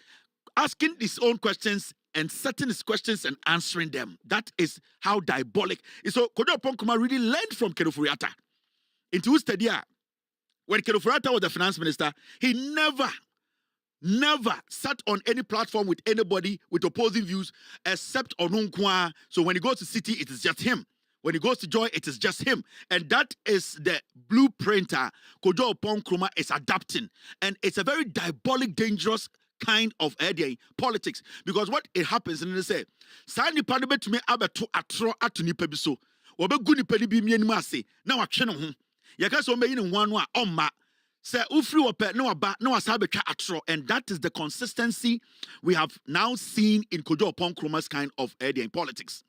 S1: asking his own questions and setting his questions and answering them. That is how diabolic. So Kojo Pon Kruma really learned from Kenofuriata. Into who study when Kenofuriata was the finance minister, he never sat on any platform with anybody with opposing views except Onunkwa. So when he goes to City, it is just him. When he goes to Joy, it is just him. And that is the blueprint Kojo Pon Kruma is adapting. And it's a very diabolic, dangerous kind of politics. Because what it happens, and they say, Sani Panabe to me abeto atro atu nipa biso. Obe guni pedi bi mi animase. Na wa twe no ho. Yaka so me yin one wa omma. Say ufri wope no aba no asabe twa atro. And that is the consistency we have now seen in Kojo Pon Kruma's kind of politics.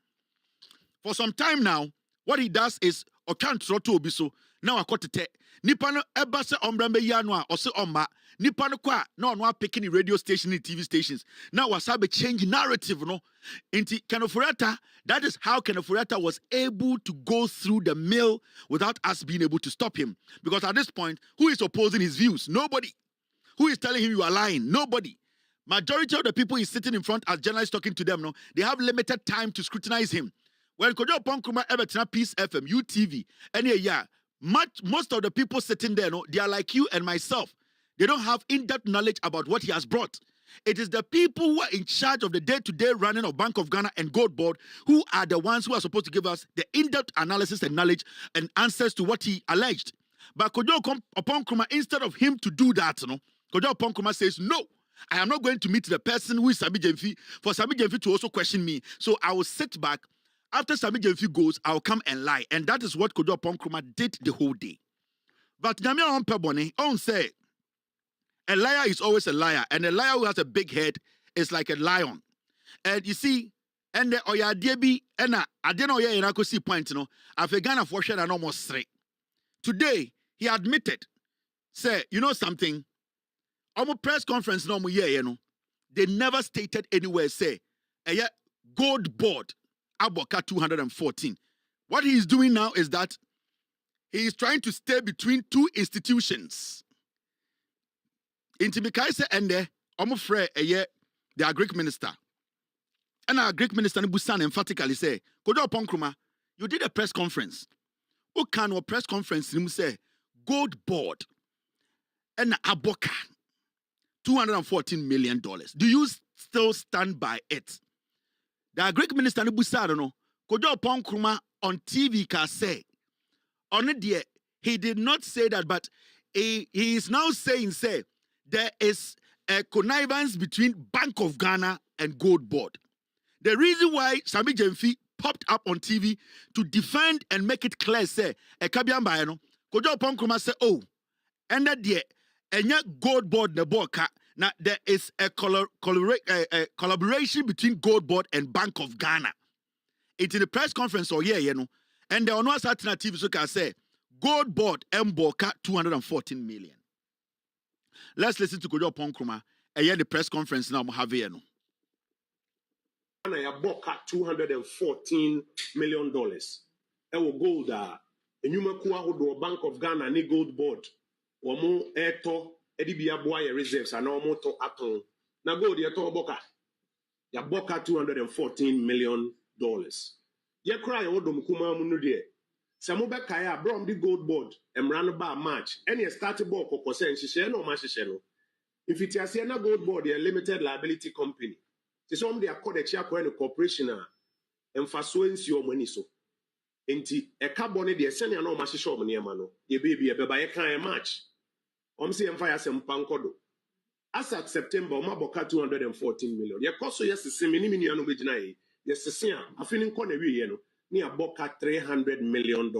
S1: For some time now, what he does is okan troto obi so na wakotete nipa no eba se ombramba yi anu a ose omma nipa no kwa na ono apeke ni radio station ni TV stations na wasabe change narrative no inti Kenofurata. That is how Kenofurata was able to go through the mill without us being able to stop him, because at this point, who is opposing his views? Nobody. Who is telling him you are lying? Nobody. Majority of the people he's sitting in front as journalists talking to them, no, they have limited time to scrutinize him. When Kojo Ponkruma Everton, Peace FM, UTV, any yeah, most of the people sitting there, no, they are like you and myself. They don't have in-depth knowledge about what he has brought. It is the people who are in charge of the day-to-day running of Bank of Ghana and Gold Board who are the ones who are supposed to give us the in-depth analysis and knowledge and answers to what he alleged. But Kojo Ponkruma, instead of him to do that, no, Kojo Ponkruma says, no, I am not going to meet the person who is Sami Jemfi for Sami Jemfi to also question me. So I will sit back. After Sami Jemfi goes, I'll come and lie. And that is what Kojo Ponkruma did the whole day. But Nyamia on Peboni, on say, a liar is always a liar. And a liar who has a big head is like a lion. And you see, and the Oya Debi, and I didn't know you could see point, you know, after Ghana for sure and almost straight. Today, he admitted, say, you know something? On a press conference, no, you know, they never stated anywhere, say, a gold board, Aboka 214. What he is doing now is that he is trying to stay between two institutions. Intimikai and the Omofre, the Greek minister. And our Greek minister, Busan, emphatically say, Kojo Ponkruma, you did a press conference. What kind of press conference you say, gold board, and Aboka. $214 million. Do you still stand by it? The Greek minister Nibusa, no, Kojo Ponkruma on TV can say, on it, he did not say that, but he is now saying, say, there is a connivance between Bank of Ghana and Gold Board. The reason why Sami Jemfi popped up on TV to defend and make it clear, say, Kabiamba, no, Kojo Ponkruma say, oh, and that and yet Gold Board the boka. Now there is a collaboration between Gold Board and Bank of Ghana. It's in the press conference or you know, and the only alternative so can say Gold Board Mboka 214 million. Let's listen to Kojo Ponkruma and the press conference now have here no.
S10: Boka $214 million. Ewo gold enyumakuwa hodo Bank of Ghana ni Gold Board. Omo eto edibia boa ye reserves ana omo to aton. Na gold ye to boka. Ya boka $214 million. Ye cry hodo mkuma mu no de. Se mo be kai a brom di Gold Board emra no ba March. Any start ball kokose nhihye no ma hihye no. Ifitiase na Gold Board ye limited liability company. Some they are called a Chiako corporation and for so in your money so. Enti a carbon de send no mashi show money mano. Ye baby a baby can match. See fire some pankodo. As at September, Maboka 214 million. Ye cost yes the same mini anu bejina. Yes, the a feeling corner we yeno. Near Boka $300 million.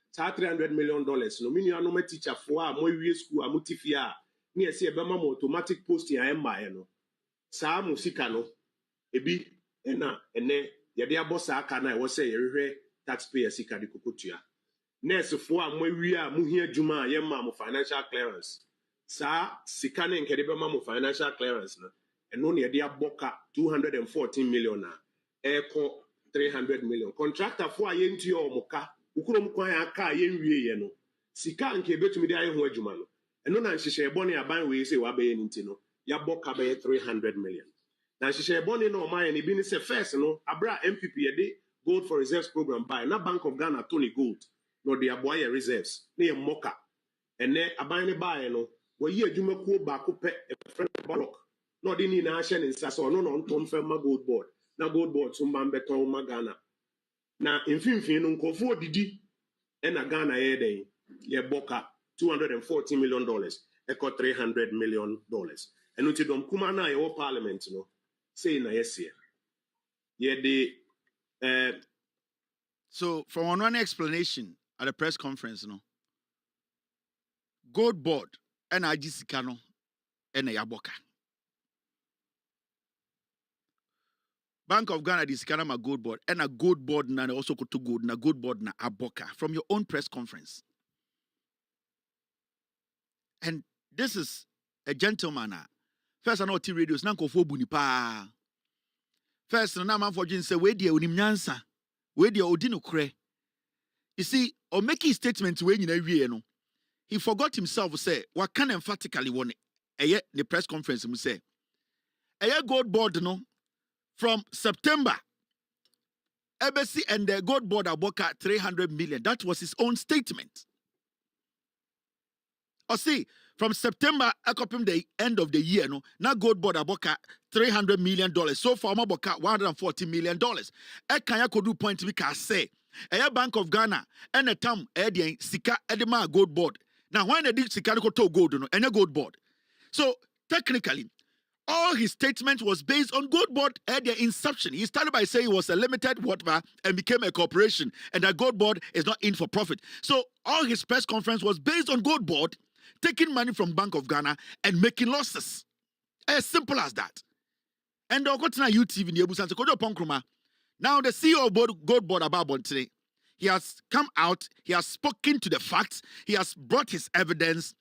S10: Sa $300 million. No mini anu teacher for a more school a mutifia. Near see a bema automatic posting I am by no. Sa musikano. Ebi ena ene yede abosa aka na wo say yehwe taxpayer sika de kokotua nurse fo a mowi a muhia adwuma ye ma mo financial clearance sa sika ne nkede be ma mo financial clearance na eno ne yede aboka $214 million na eko $300 million contractor fo a ye ntua omoka ukurom kwan aka ye nwie ye no sika nke betumi de aye ho adwuma no eno na nhihye bone aban we say wa be ye nti no ya boka be $300 million. Now she said, "Bonnie no my and been say first no abra MPP yede gold for reserves program by na Bank of Ghana Tony Gold no the aboya reserves na ye moka and ne abane buy no we ye adwumakuo ba ko pe e friend block no de ni na ahye ne nsa so no no ntom fema Gold Board na Gold Board so man beton ma Ghana na mfimfin no nkofo didi e na Ghana ye den ye boka $214 million e ko $300 million and until dom kuma na ye parliament no say na yes here. Yeah, the
S1: so from one explanation at a press conference, no Gold Board and Ajisikano and Yaboka. Bank of Ghana this kind of gold board and a gold board and also to gold na gold board na aboka from your own press conference. And this is a gentleman. First, I know T radios nanko fo buni pa. First, na man for say we dia onim nyansa, we dia odino kre. You see, or making statements when you know, he forgot himself. Say what can emphatically one the press conference. He say a gold board no from September. Embassy and the gold board aboka 300 million. That was his own statement. Or see, from September, I copy the end of the year, no, now gold board aboka $300 million. So far, aboka $140 million. I can do point because say, a Bank of Ghana and a tam edi sika edema gold board. Now, when they did sika to gold, no, and a gold board. So technically, all his statement was based on gold board at their inception. He started by saying it was a limited whatever and became a corporation, and that gold board is not in for profit. So all his press conference was based on gold board taking money from Bank of Ghana and making losses. As simple as that. And the Okotina UTV in the Ebusan Kojo Ponkruma. Now the CEO of Gold Board about today, he has come out, he has spoken to the facts, he has brought his evidence.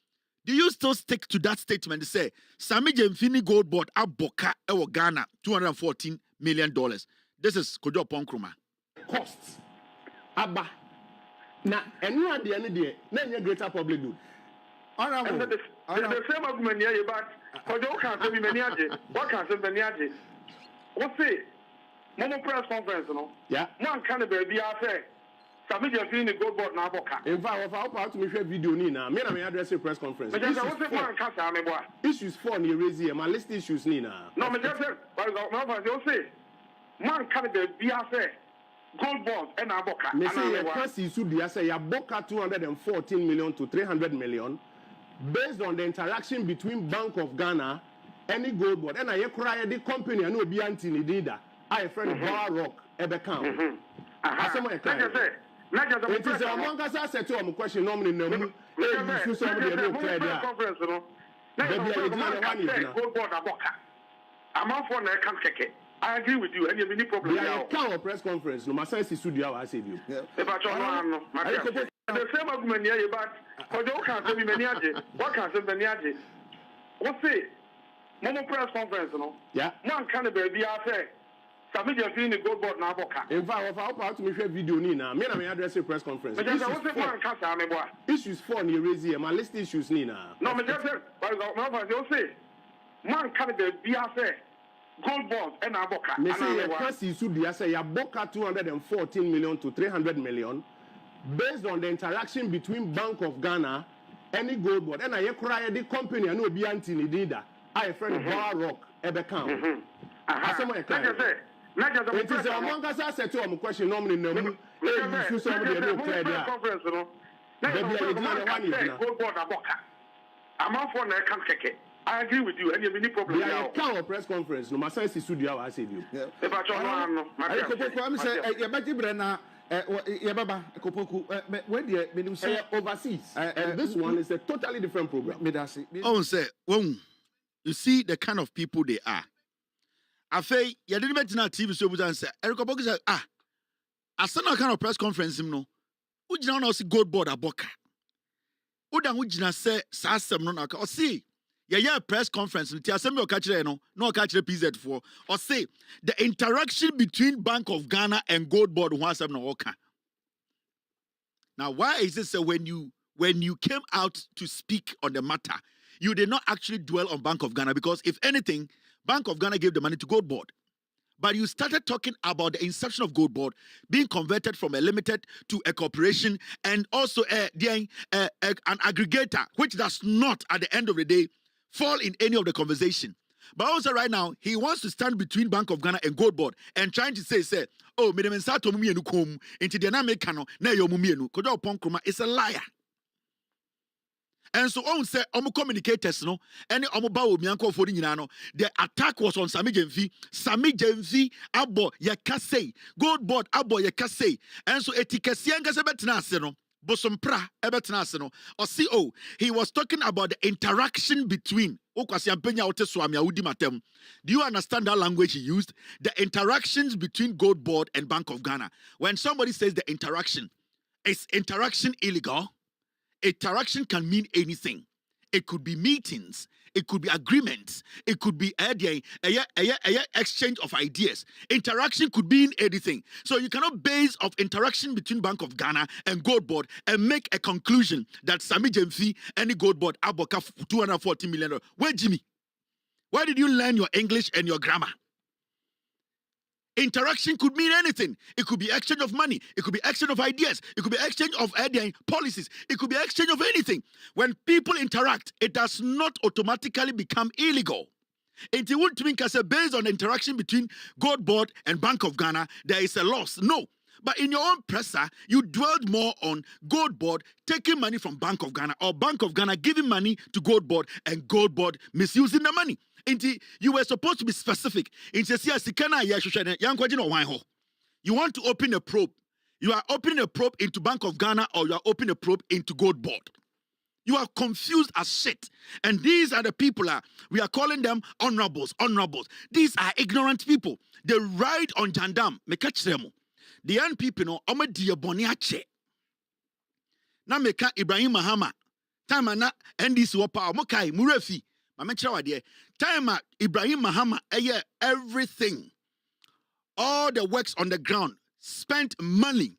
S1: Do you still stick to that statement to say, Sami Jemfini Gold Board aboka ewo Ghana $214 million? This is Kojo Ponkruma.
S10: Costs. Abba. Now, anyone the end day, then greater public good.
S11: The same argument here, but Kojo can't say many ages. What can't say many ages? What's it? Momo press conference, no?
S10: Yeah.
S11: One kind of baby affair. Sami Jemfini Gold Board na aboka.
S10: In fact, I'll to me share video ni na. Me address a press conference. Issues 4 ni raise here. My list issues ni na.
S11: No, me just say, but you say, man can be affair. Gold Board and aboka.
S10: Me say your press issue dia say ya boka 214 million to 300 million based on the interaction between Bank of Ghana and the Gold Board. And I cry the company and no be anti ni dida. I friend Bar Rock Ebekam. It is a one guy said to him question normally no mu. You somebody no clear there.
S11: Gold Board aboka. I'm on for na kan keke. I agree with you. Any mini problem
S10: now. Yeah, can press conference. No, my sense is studio. I said you.
S11: If I don't know, the same argument here, but Kojo can't say many ages. What can't say many ages? What's it? Momo press conference, no?
S10: Yeah.
S11: One kind of baby affair. Sami Jemfini Gold Board na aboka.
S10: In fact, I'll to me share video ni na. Me address a press conference. Issues 4 ni raise here. My list issues ni na.
S11: No, me just say, but you say, man can be affair. Gold Board and aboka.
S10: Me say your press issue dia say ya boka 214 million to 300 million based on the interaction between Bank of Ghana and the Gold Board. And I cry the company and no be anti ni dida. I friend Bar Rock Ebekam. It is a one guy said to him question normally no mu. You somebody no clear there.
S11: Gold Board aboka. I'm on for na kan keke. I agree with you. Any mini problem
S10: now. Yeah, press conference. No, my sense is studio. I said you.
S11: If I don't know,
S7: I say, "You better be na, you baba, kopoku. Where the you say
S10: overseas, and this one is a totally different program."
S1: Oh, say, you see the kind of people they are. I say, you didn't mention that TV show, but I say, Kopoku say, I saw no kind of press conference. No, who did not see Gold Board aboka? Who did not say Sassam no na? Or see. Yeah, press conference. No catch the PZ for or say the interaction between Bank of Ghana and Gold Board was no. Now, why is this when you came out to speak on the matter, you did not actually dwell on Bank of Ghana because if anything, Bank of Ghana gave the money to Gold Board. But you started talking about the inception of Gold Board being converted from a limited to a corporation and also an aggregator, which does not, at the end of the day, fall in any of the conversation. But also right now, he wants to stand between Bank of Ghana and Gold Board and trying to say, oh, me demensato mumienu kum into the Namekano, na yo mumienu. Kojo Ponkruma is a liar. And so on say, communicators, no, any bawo mianko for no, the attack was on Sami Jemfi. Sami Jemfi, abo yakase. Gold Board, abo yakase. And so etikasianga sebetina no. Bosompra ebetena no. Or see, oh, he was talking about the interaction between. Do you understand that language he used? The interactions between Gold Board and Bank of Ghana. When somebody says the interaction, is interaction illegal? Interaction can mean anything. It could be meetings. It could be agreements. It could be exchange of ideas. Interaction could mean anything. So you cannot base of interaction between Bank of Ghana and Gold Board and make a conclusion that Sami Jemfi and Gold Board aboka $240 million. Where Jimmy? Where did you learn your English and your grammar? Interaction could mean anything. It could be exchange of money. It could be exchange of ideas. It could be exchange of policies. It could be exchange of anything. When people interact, it does not automatically become illegal. It won't mean because based on the interaction between Gold Board and Bank of Ghana, there is a loss. No. But in your own presser, you dwelled more on Gold Board taking money from Bank of Ghana or Bank of Ghana giving money to Gold Board and Gold Board misusing the money. You were supposed to be specific. You want to open a probe. You are opening a probe into Bank of Ghana or you are opening a probe into Gold Board. You are confused as shit. And these are the people, we are calling them honorables. These are ignorant people. They ride on Jandam. The young people know, Ome diya boniache. Na meka Ibrahim Mahama. Time na NDC wapa, mokai, murefi. Time Ibrahim Mahama, everything, all the works on the ground, spent money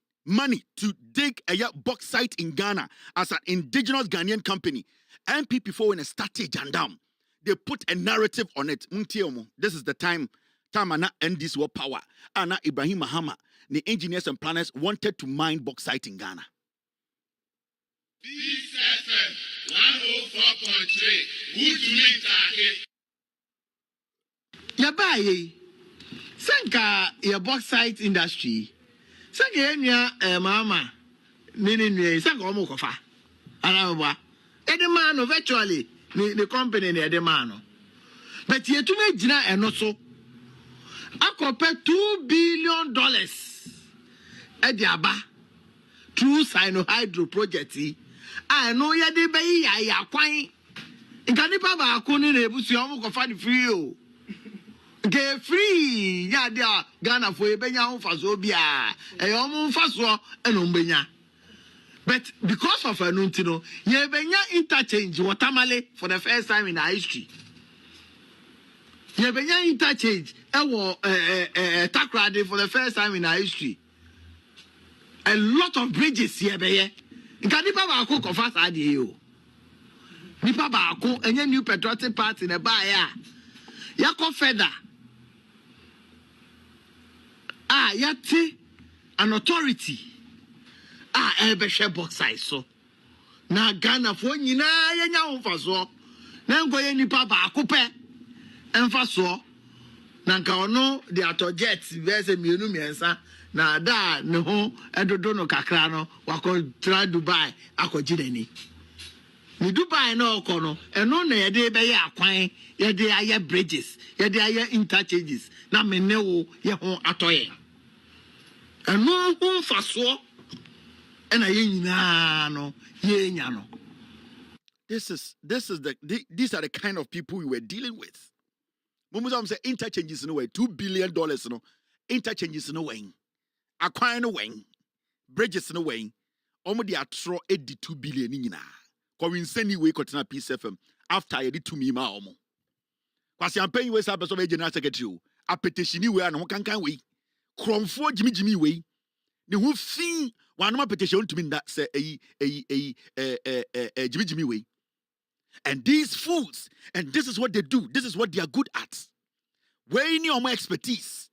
S1: to dig a bauxite in Ghana as an indigenous Ghanaian company. NPP for when it started Jandam, they put a narrative on it. This is the time ana end this war power. Ana Ibrahim Mahama, the engineers and planners wanted to mine bauxite in Ghana.
S12: BSFM 104.3. Good to meet you. Yabaye. Sanka your bauxite industry. Sanka enya mama. Nini sanka omo kofa. Arawa. Edemano virtually the company ne edemano. But ye to me jina enoso. Akope $2 billion. Ediaba. True Sino-Hydro project. I know ya de be ya kwan. Nkanipa ba akoni na ebusu omo ko fa free o. Ge free ya dia Ghana for ebenya ho faso bia. E omo faso eno mbenya. But because of anuntino, ye benya interchange watermale for the first time in our history. Ye benya interchange ewo Takrade for the first time in our history. A lot of bridges here be. Nkanipa ba akon ko fa sa de o. Nipa ba akon enye new patriotic party na ba ya. Yakọ feda. Yati an authority. Ebe share bauxite so. Na Ghana fo nyina yenya ho faso. Na ngoye nipa ba akopɛ. Emfa so. Na nka ono de atojet verse mienu miensa na da ne ho edodo no kakra no wakọ tra Dubai akọji dani. Ni Dubai na ọkọ no eno na yede be ye akwan yede aye bridges yede aye interchanges na menewo ye ho atoye. Eno ho faso ena ye nyina no ye nya no.
S1: These are the kind of people we were dealing with. Mumuzam say interchanges no way, $2 billion no. Interchanges no way. Acquire no way. Bridges no way. Omo di atro 82 billion nyina. Ko we send way kotina PSFM after you did to me ma omo. Kwasi ampen we sa person general secretary o. Apetition we an ho kankan we. Kromfo jimi we. Ne ho fin wanoma petition to me that say jimi we. And these fools, and this is what they do, this is what they are good at. Where in your expertise?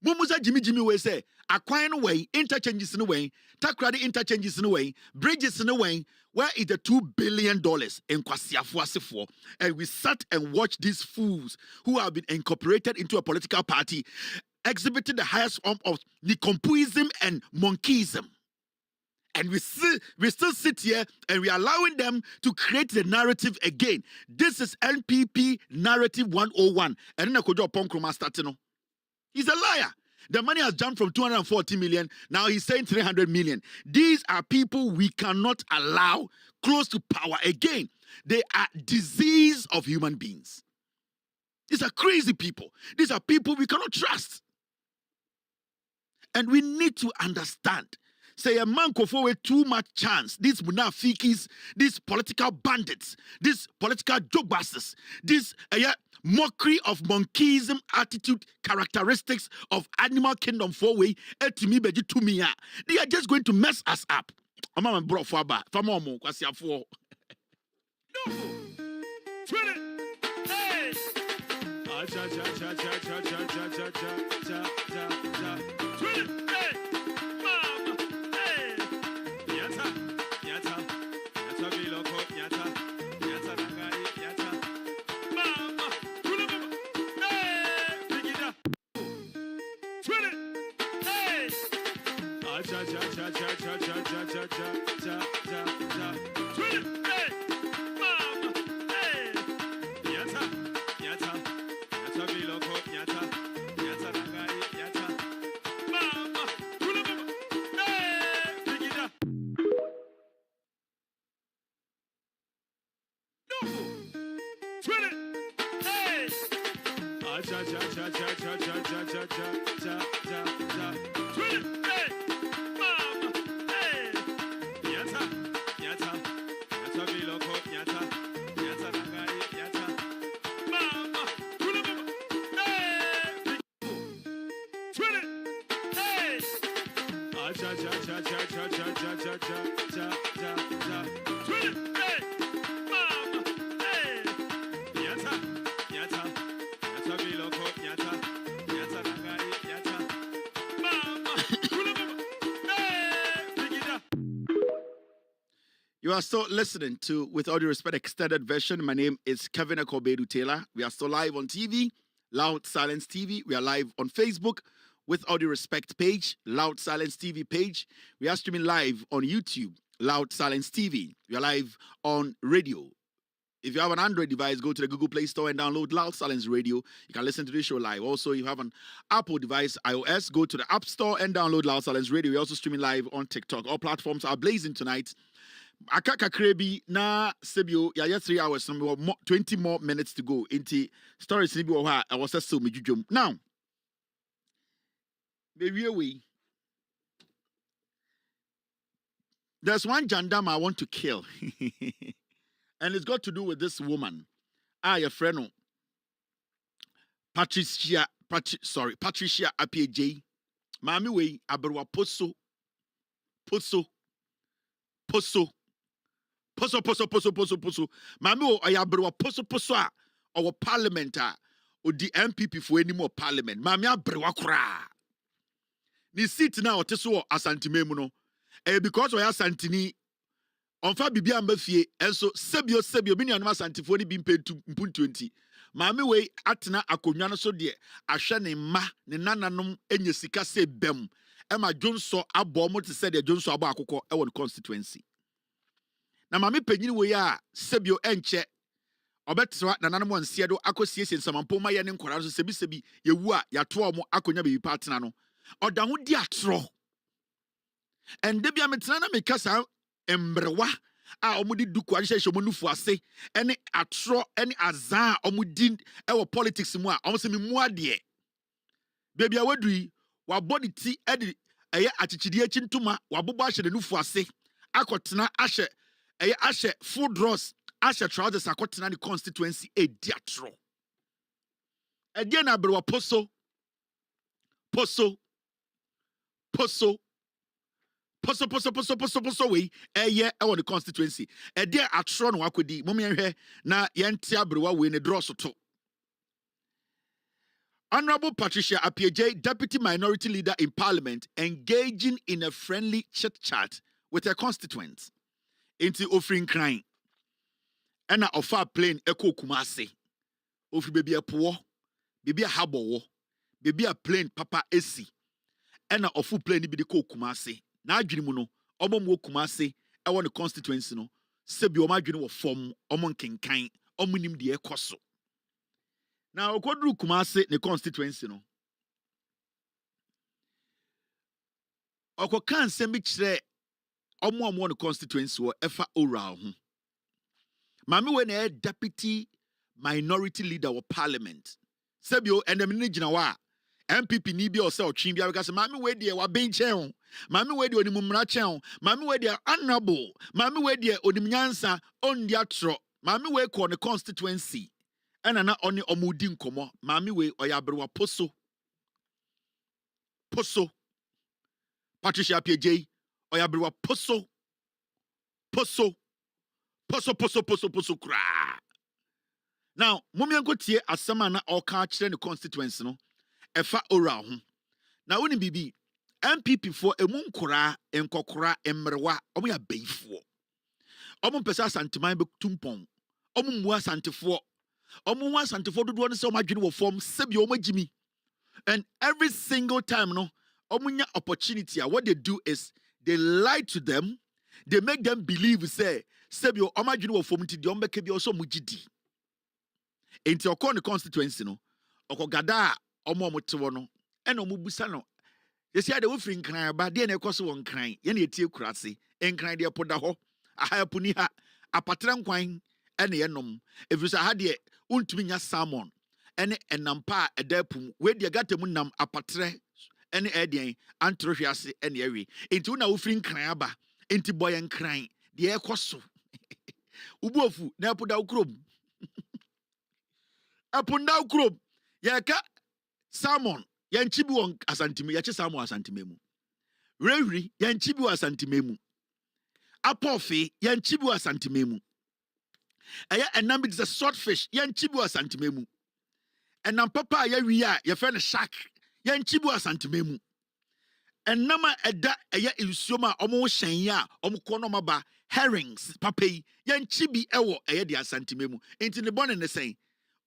S1: Mumuza Jimmy way say, acquire no way, interchanges in a way, Takrade interchanges in a way, bridges in a way. Where is the $2 billion in Kwasiafuasifo? And we sat and watched these fools who have been incorporated into a political party, exhibiting the highest form of Nikompuism and monkeyism. And we still sit here and we are allowing them to create the narrative again. This is NPP narrative 101. And then Kojo Ponkroma starting. He's a liar. The money has jumped from 240 million. Now he's saying 300 million. These are people we cannot allow close to power again. They are disease of human beings. These are crazy people. These are people we cannot trust. And we need to understand. Say a man go forward too much chance. These munafikis, these political bandits, these political jogbusters, this mockery of monkeyism attitude, characteristics of animal kingdom forway, to me, to me. They are just going to mess us up. I'm a bro for ba. Famomo, kwasia for. No. Hey. Cha cha cha cha cha cha cha cha cha cha cha. You are still listening to With All Due Respect extended version. My name is Kevin Akobedu Taylor. We are still live on TV, Loud Silence TV. We are live on Facebook, With All Due Respect page, Loud Silence TV page. We are streaming live on YouTube, Loud Silence TV. We are live on radio. If you have an Android device, go to the Google Play Store and download Loud Silence Radio. You can listen to this show live. Also, if you have an Apple device, iOS, go to the App Store and download Loud Silence Radio. We're also streaming live on TikTok. All platforms are blazing tonight. Akaka Krebi na Sebio, ya 3 hours, 20 more minutes to go. Into stories, I was a so jump. Now, baby, away. There's one gendarme I want to kill. And it's got to do with this woman. Your friend, Patricia Appiaje. Mami way, Aberwa Poso. Mami o Aberwa Poso our parliament or the MPP for any more parliament. Mami Aberwa kra. Ni seat now teso Asante Memuno. Because we are Santini on fa bibi ambafie enso sebio mini anuma santifo ni bi mpentu 20. Maame we atena akonwa no so de ahwe ne ma ne nananom enye sika se bem ema Jonso abo mo te se de Jonso abo akokọ e won constituency. Na maame panyini we a sebio enche obetra nananom ansie do akosiesie nsamampo ma ye ne nkora so sebi yewu a yato omo akonwa bebi partner no oda ho di atro. And debia metra na mekasa embrewa a omudi duku ahye shomonufu ase ene atro ene azan omudi ewo politics mu a omse memu ade bebia wadui wa body ti ede eye achichidi echi ntuma wa bobo ahye de nufu ase akotena ahye full dross ahye trousers akotena the constituency edi atro ede na brewa poso we the constituency. A dear atron wakudi, Momi na yentia brewa we ne draw soto. Honorable Patricia Appiaje, Deputy Minority Leader in Parliament, engaging in a friendly chit-chat with her constituents. Into offering crying. And na offer plane echo kumase. Ofi baby a poor, baby a habo, baby a plane papa esi. And na ofu plane ni bi de ko kumase. Na adwene mu no omom wo kumase e wo ne constituency no sebi o ma adwene wo fom omon kenkan omonim de ekoso na okoduru kumase ne constituency no oko kan nsɛm bi kyerɛ ɔmo no constituency wɔ ɛfa oral ho maame we na deputy minority leader of parliament sebio enemi ni gina wa MPP ni bi o se otwin bia because maame we de wa ben chen maame we de onimu mra chen maame we de honorable maame we de onim nyansa ondi atro maame we ko ne constituency ena na oni omudi nkomo maame we oyabrewa poso Patricia PJ oyabrewa poso kra. Now, Mumianko tie asama na oka kire ne constituency no efa oral ho. Na woni bibi MPP for emu nkora enkokora emrewa omo ya beifo. Omo pesa asanteman betumpon. Omo mu asantefo. Omo mu asantefo dodo no se omo adwene wo form sebi omo gimi. And every single time no omo nya opportunity what they do is they lie to them. They make them believe say sebio omo adwene wo form ti de omo beka bi oso mo gidi. Enti okọ ne constituency no okogada omo tewo no ena omo busa no yesi ade wo firi nkran ba de na ekoso won nkran ye na etie kurase nkran de poda ho aha puni ha apatra nkwan ena ye nom efisa ha de untumi nya salmon ene enampa edapum we de gata mu nam apatre ene edien antrohwiase ene awi enti una wo firi nkran ba enti boy nkran de ekoso ubuofu na poda ukrom apunda ukrom yeka salmon yanchibi won asantime yache salmon asantime mu rewri yanchibi won asantime mu apofe yanchibi won asantime mu aya enam bi the swordfish yanchibi won asantime mu enam papa ya wi a ye fe ne shark yanchibi won asantime mu enam eda aya insuoma omo hyen ya omo ko no maba herrings papa yi yanchibi ewo aya di asantime mu enti ne bone ne sen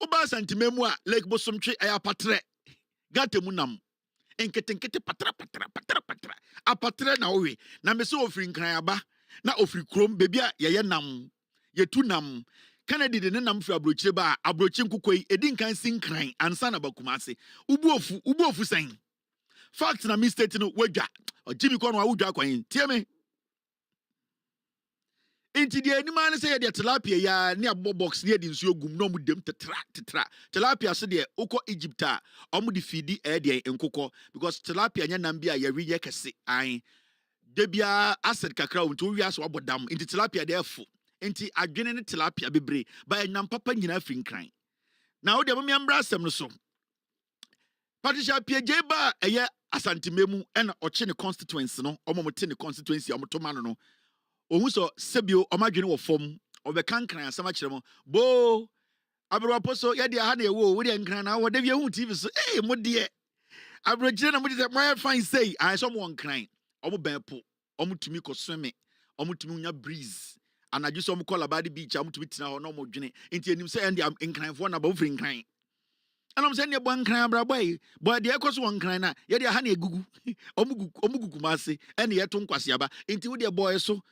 S1: Uba santimemu a lake bosomtwe aya patre gatemu nam enketenkete patra apatre na owe na mese ofiri nkran aba na ofiri krom bebi a ye nam yetu nam Kennedy de ne nam firi abrochire ba abrochi nkukoi edi nkan sinkran ansa na bakumase ubu ofu sen fact na mistake no wadwa ojimi ko no awudwa kwan tie me Inti di anima ne say de tilapia ya ne abo box ne de nsuo gum no mu dem tetra tilapia so de ukọ Egypt a omu de feedi de nkokọ because tilapia nya nam bia ya wi ye kese an de bia acid kakra unto wi aso abodam inti tilapia de afu inti adwene ne tilapia bebre ba nam papa nyina afri nkran na wo de mo miambra asem no so Patricia PJ ba eye asantememu ena oche ne constituency no omo mo te ne constituency omo to mano no Ohu so sebio omadwene wo fom obeka nkran asama kiremo bo abroposo ye dia ha na ewo wo dia nkran na wo da bia hu TV so mo de abrojire na mo de my fine say I so mo nkran omo ben po omo tumi ko swim omo tumi nya breeze anaju so omo call about beach omo tumi tina ho na omo dwene enti enim say ndi nkran fo na ba ofri nkran anam say ne bo nkran abra boy de ekoso wo nkran na ye dia ha na egugu omo gugu mase ene ye to nkwase aba enti wo de boy so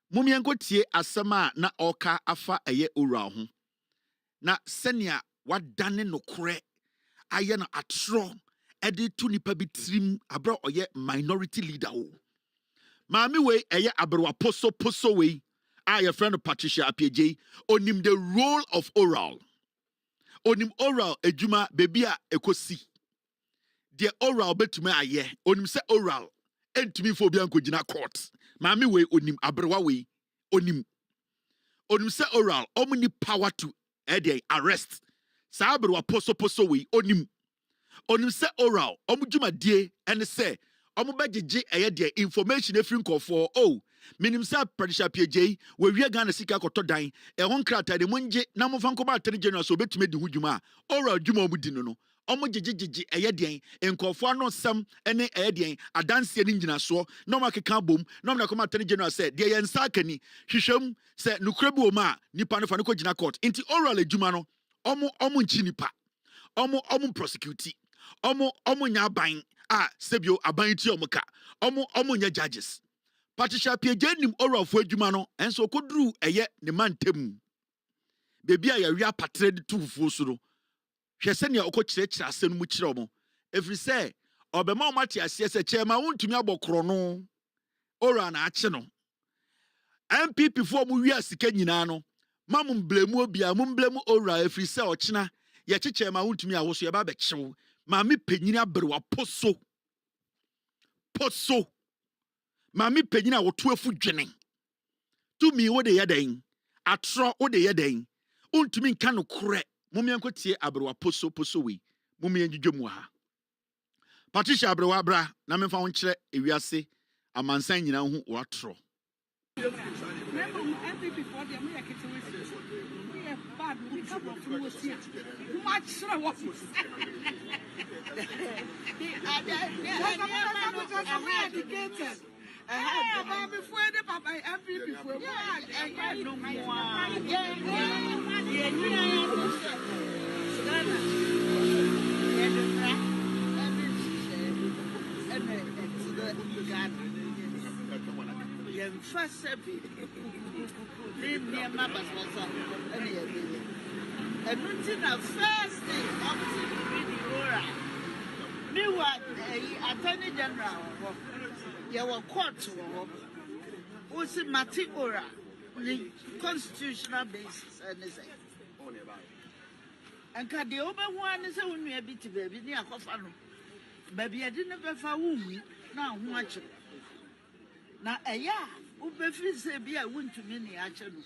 S1: Mumianko tie asema na oka afa eye ora ho na senia wadane no kore aye na atro ede tu nipa bitrim abra oye minority leader o maami we eye abrewa poso we aye friend Patricia Apieje onim the role of oral onim oral ejuma baby a ekosi the oral betuma aye onim se oral entumi fo bia nkogina court Mami we onim abrewa we onim se oral omni power to arrest sa abrewa poso we onim se oral omjuma die ene se ombejeje de information efiri nkofo minim sa Patricia PJ we wi Ghana sika koto dan e ho nkrata de monje na mo fanko ba atene general so betime di hudwuma oral dwuma omudi no omo jejejeje den enkofo ano sam ene den adanse ni nyina so no makeka bom no na koma atene general say de ye nsa akani hwehwem say nukura bi o ma nipa no fa no ko gina court inti oral adwuma no omo nchi nipa omo prosecute omo nya ban a sebio aban ti omo ka omo nya judges Patricia PJ nim oral fo adwuma no enso koduru eye ne mantem bebi a ya wi apatre de tufuo so no hwese ne okokirekira asenu mu kire omo every say obema o mate ase se chema wontumi abokro no ora na ache no MPP for mu wi asika nyina no mamum blemu obia mum blemu ora afri se ochina ye cheche ma wontumi awoso ye ba be kyew ma me panyina berwa poso ma me panyina woto afu dwene to mi wo de yeden atro wo de yeden wontumi nka no kore mum yankotie aberwa poso we mum yanjidwemu ha Patricia Abrewa bra na me fa won kire ewiase amansan nyina hu watro
S13: Attorney General, your court, was it Mati Ora, the constitutional basis, and they say. And can the over one is only a bit baby near Kofano. Baby, I didn't ever found now much. Now, a year, Ubefi say, be I went to many action.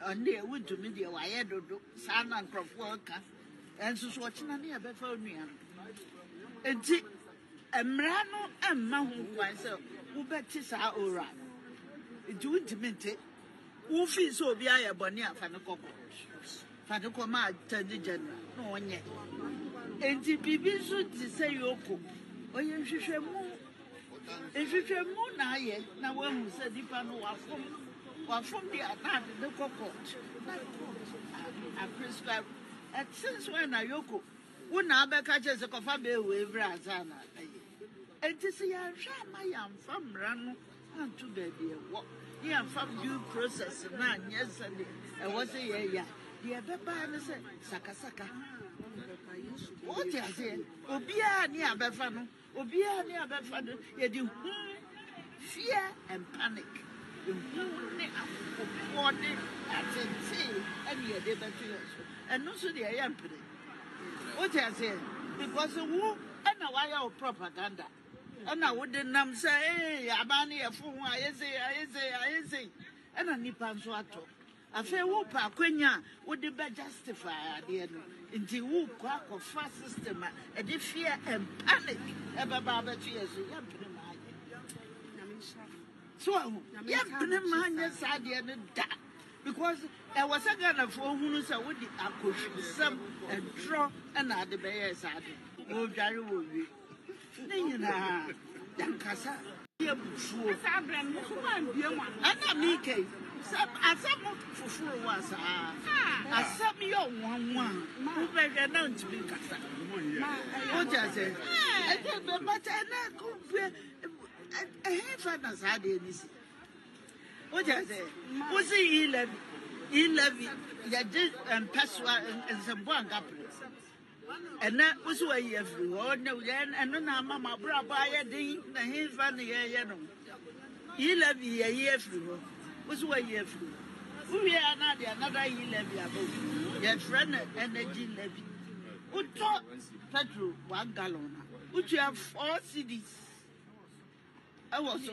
S13: And they went to me, I had to do San and Crop worker, and so watching any of me. And Emrano and Mahu myself, who betis our ora. It wouldn't mean it. Who feels so be I a bonia Fanaco. Fanacoma, Attorney General, no one yet. And the people should say Yoko, or you should move. If you should move now, yet, now one who said, if I know from the Anat, the cocoa, I prescribe. And since when I Yoko, when I catches a coffee with Brazana. And to see I am from Rano and to baby. You are from due process, man, yes, and I was a year. The other man said, Saka. What is it? Obia near Befano, Obia near Befano, you do fear and panic. You want it at sea, and you did that and also the Ampere. What I say? Because the war and a wire of propaganda. And I wouldn't say, hey, Abani, a fool, I say, and a Nipan Swato. A fair whooper, Quenya, would be justified at the end. Into whoop, crack of fast system, and the fear and panic. Ever Baba Cheers, so, yes, I didn't die. Because there was a gun of four who said, would I could some and draw and add the bears at it. Oh, Jerry will be. Yankasa. And me came. Some for was a some young one who better known to be Cassa. What I say? I don't know, but I could a half as I did this. What I say? Was he 11? You did and Passwa and some one couple. And that was why you have no, and no, Mamma brought by a ding, the hills van the air. 11 years was why you have. We are not another 11 above. Your friend energy levy. Who taught petrol 1 gallon? Would you have 4 CDs? I was so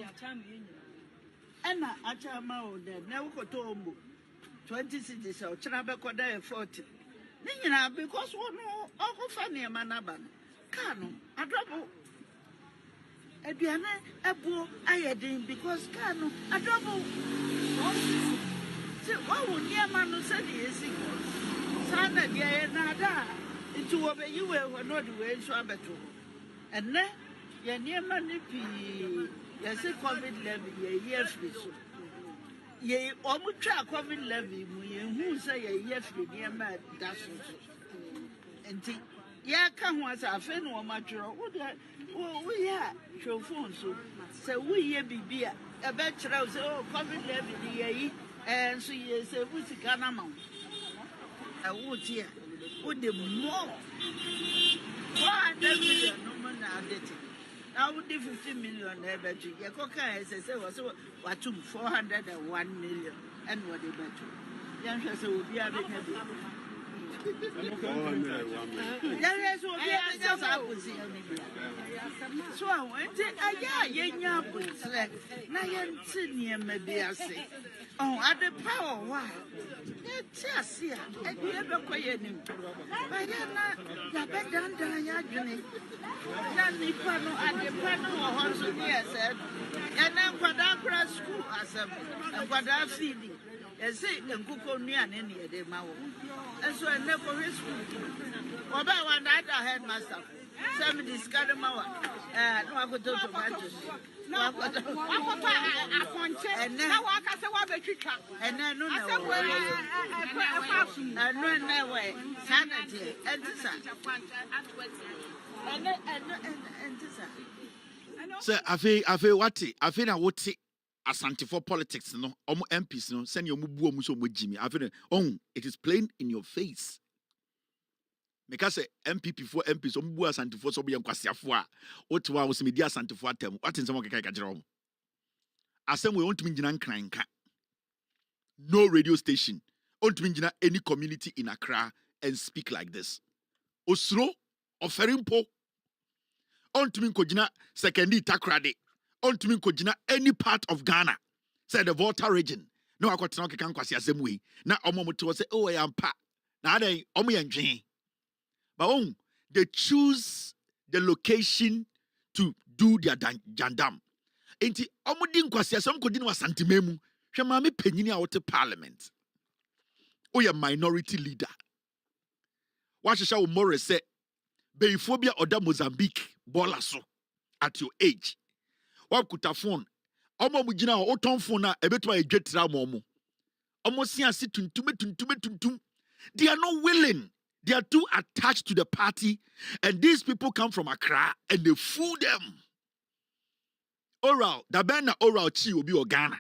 S13: and I tell my own, never got to 20 cities or Chinabacoda 40. Because one no funny a manaban. Cano, a double. A piano, a bull, I had him because Cano, a double. So, oh, dear man, who said he is single. Sana, dear, nada. Into obey you were not the way so better. And then, you're near money. Yes, a COVID levy, a year free. Ye almost try COVID levy, who say a year free near mad, that's and think, yeah, come once I feel no matter what we are, show phone so we ye be beer, a bachelor, oh, COVID levy, and so ye say, what's the canamount? I would hear, would the more. Why, no man, I did it. Now would 50 million ever to Yakoka, as I said, was what took 401 million and what they bet to. Young Shasta will be a bit heavy. So I went to a young Nayan maybe I say. Oh, at the power, why? Yes, yeah, and you ever quiet him. But you're not better than Diana. Nanny Pano at the Pano or Honson, yes, and then Quadacra school as a Quadra feeding. And say, and cook on me and any of them. And so I never risk. Or by one night I had myself. Some discard them out. No, I could talk about it. No, I could and then I can say what the trick. And then no, and no way. Sanity and
S1: Sir, I feel what I feel I would say. Asante for politics, no, MPs, no, send your mubu muso Jimmy. I feel it is plain in your face. Because MPP for MPs, mubu asante for so be kwasiafo a, otwa was media asante for atem. What in some keka kajero. Asem we want to minjina nkranka. No radio station. Want to minjina any community in Accra and speak like this. Osro offering po. Want to min kojina sekendi takrade. Ultimately, kojina any part of Ghana, say the Volta region. No, I got to know can kwasi asem way. Na omo say, oh, I am pa. Na they omo yanjin. But they choose the location to do their jandam. Enti omo din kwasi asem ko din wa santimemu. Hwe ma me panyini a wote parliament. Oh, ya minority leader. Wahwehwe wo more say, beifobia oda Mozambique bolaso at your age. Wakuta phone. Omo mujina o ton phone na ebetuma edwetira mo. Omo siansi tuntum. They are not willing. They are too attached to the party, and these people come from Accra and they fool them. Oral, the band oral chi will be Ghana.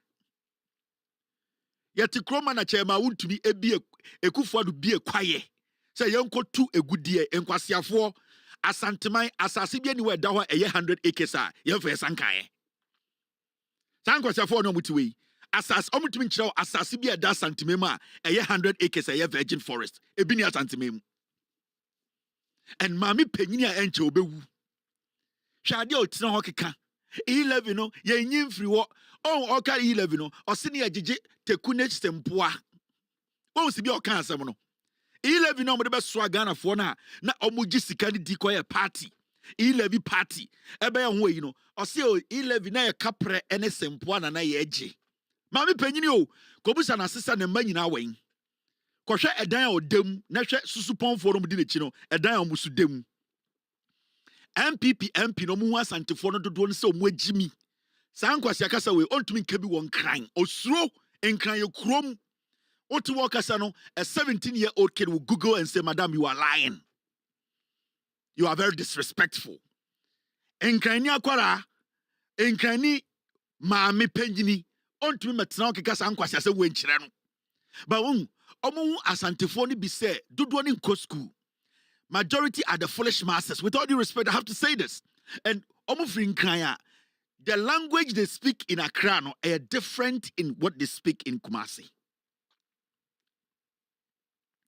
S1: Yet Kroma na chema want to be a kufa to be a quiet. Say yonko tu a good dear and kwasiafo asantemai asasibi anywhere dawa 100 acres a yefe sankae. Sankwasiafo no mutiwe. Asas omutumi nkyerɛ asase bi da santimem a 100 acres a virgin forest ebini asantimem and mami panyini a enche obewu hwade otina ho keka 11 no yenyin firi wo oka 11 no ɔse ne agege tekunech sempoa si bi ɔka asɛm no 11 no mo de beso Ghana fo na omugi sika ni di koye party 11 party ebe ya ho yi no ɔse 11 na ye kapre ene sempoa na ye age. Mami penyini o kobusa na sisa ne mma nyina wen kohwe edan a odam na hwe susupon fo no mudi nechi no edan a omusu dem MP no mu asantefo no dodo no se omu agimi sankwasi akasa we ontumi nka bi won kran osuro enkran ye krom otu wo kasa no a 17-year-old kid will Google and say madam you are lying, you are very disrespectful. Enkran ni akwara enkran ni maami penyini ontumi metena okeka sankwasi ase we nkyere no ba won omo asantefo ni bi say dodo ni nko school. Majority are the foolish masses. With all due respect, I have to say this. And the language they speak in Accra no, are different in what they speak in Kumasi.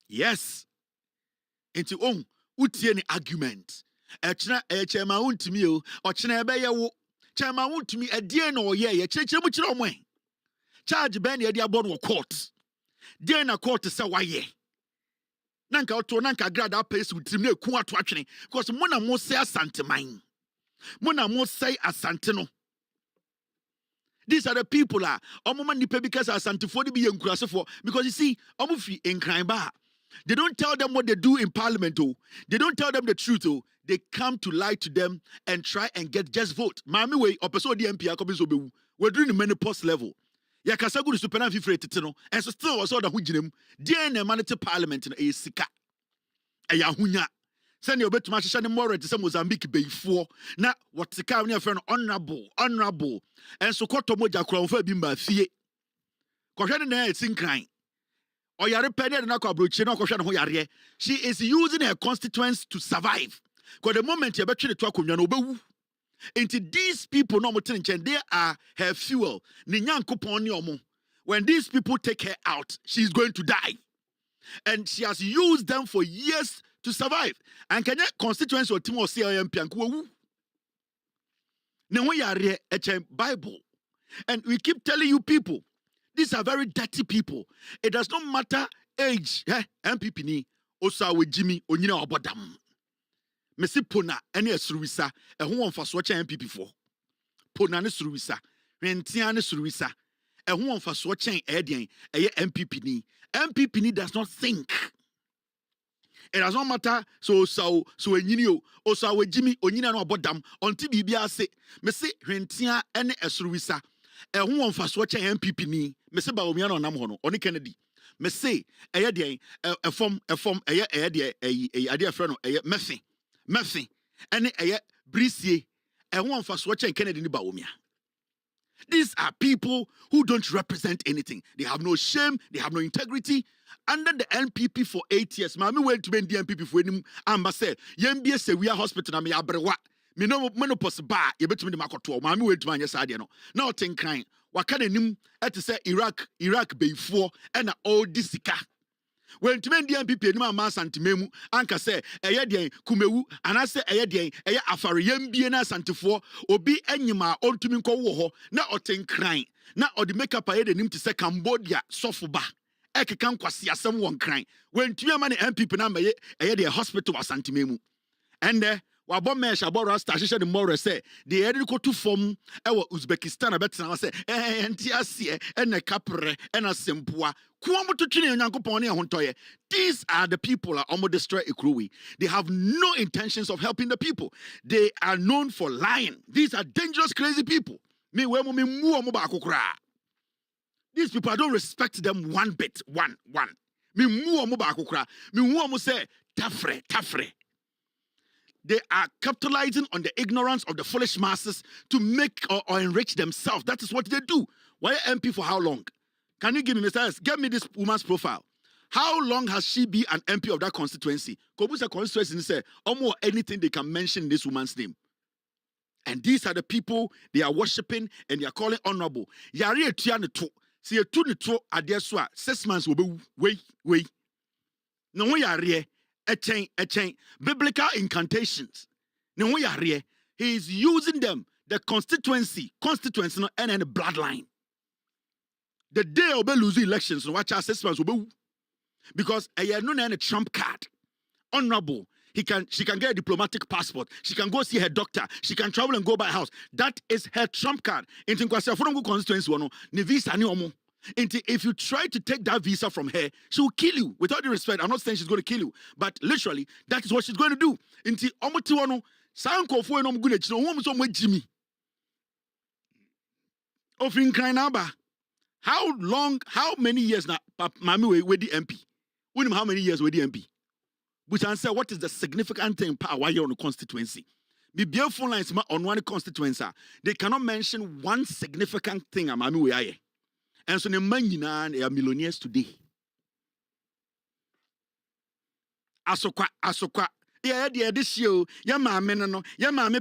S1: Yes. Into utie ni argument. Echna echema untimi o, ochna ebe ye wo. Chema untimi edie na oye ye chire mu chire omwe. Charge ben ye dia board wo court. Die na court se waye. Nanka oto nanka grada pace with him na eku ato atwene because mona mo say asanteman mona mo say asante no. These are the people omoma nipa because asantefo de bi yenkurasefo because you see omo fi enkran ba they don't tell them what they do in parliament they don't tell them the truth they come to lie to them and try and get just vote mami we opeso di MP akobiso bewu we're doing the menopause level. Ya kasa gudu supena fifre tete no and so still was all the hujinem die na manite parliament no e sika e ya hunya se ne obetuma hye ne more te se Mozambique beifo na wotika ne afre no honorable and so koto moja kura mfa bi mba fie kohwe ne na etinkran oyare pede na kwa brochi na kohwe ne ho yare. She is using her constituents to survive because the moment you betwe to akonwa no obewu Into these people, no they are her fuel. When these people take her out, she's going to die. And she has used them for years to survive. And can you constituency or Timo CIMP and Kuwu? Now we are a Bible. And we keep telling you people, these are very dirty people. It does not matter age. MPP ni osa we Jimmy onyina obodam. Mesi pona ene esuruwisa ehun wonfa so che MPP for. Pona ne suruwisa, rentia ne suruwisa. Ehun wonfa so che edien eye MPP ni. MPP ni does not think. It does not matter so enyini o so we Jimmy onyina no obodam until bibia se mesi rentia ene esuruwisa. Ehun wonfa so che MPP ni. Mesi ba omia no nam ho no oni Kennedy. Me say eye de efom eye de ade afre no eye mefe ene eye brisie ehun amfa so chen Kennedy ni ba omia. These are people who don't represent anything. They have no shame, they have no integrity. Under the NPP for 8 years, mami went to be the NPP for any ambassador. Yembie se we are hospital na me abrewa. Me no menopause ba ye betumi de makoto. Mami went to man yesade no. Now think crying. Waka nim et say Iraq before and all this sika. When to men the MPP ni ma santimemu anka say eye den kumewu and I say eye den eye afare yambie na santifo obi anyima ontumi nko wo ho na oten kran na odi makeup aye de nim to say Cambodia sofoba ekeka nkwase asem won kran when to man MPP na ma eye de hospital asantimemu and wabo mesh abo rasta hye de more say de ere ko to form e Uzbekistan abetena say enti ase e na kapre e na sempoa kuomo to twene Nyankopon ne hontoye. These are the people are almost destroy Ikruwi. They have no intentions of helping the people. They are known for lying. These are dangerous crazy people. Me we mo me mu omo ba akokra. These people I don't respect them one bit. One. Me mu omo ba akokra. Me mu omo say tafre. They are capitalizing on the ignorance of the foolish masses to make or enrich themselves. That is what they do. Why MP for how long? Can you give me, Mr. S? Give me this woman's profile. How long has she been an MP of that constituency? Kobusa constituency say almost anything they can mention this woman's name. And these are the people they are worshiping and they are calling honorable. Yari etuane to. See a two to adeswa 6 months will be wait. No yari a chain biblical incantations. No yari he is using them the constituency no and the bloodline. The day of losing elections, watch our assessments will be because a no a Trump card. Honorable. She can get a diplomatic passport. She can go see her doctor. She can travel and go by house. That is her Trump card. Into constituency visa ni omo. If you try to take that visa from her, she will kill you. With all due respect, I'm not saying she's going to kill you, but literally, that is what she's going to do. Into omo tiwano, sanko fo enom gune chino, omo so Jimmy. Ofin Krainaba. How many years now, Mami, we the MP? How many years we the MP? But answer, what is the significant thing why you're on the constituency? Be beautiful lines on one constituency. They cannot mention one significant thing. Mami, we are. And so the money now are millionaires today. Asokwa. Yeah, this year, ya mama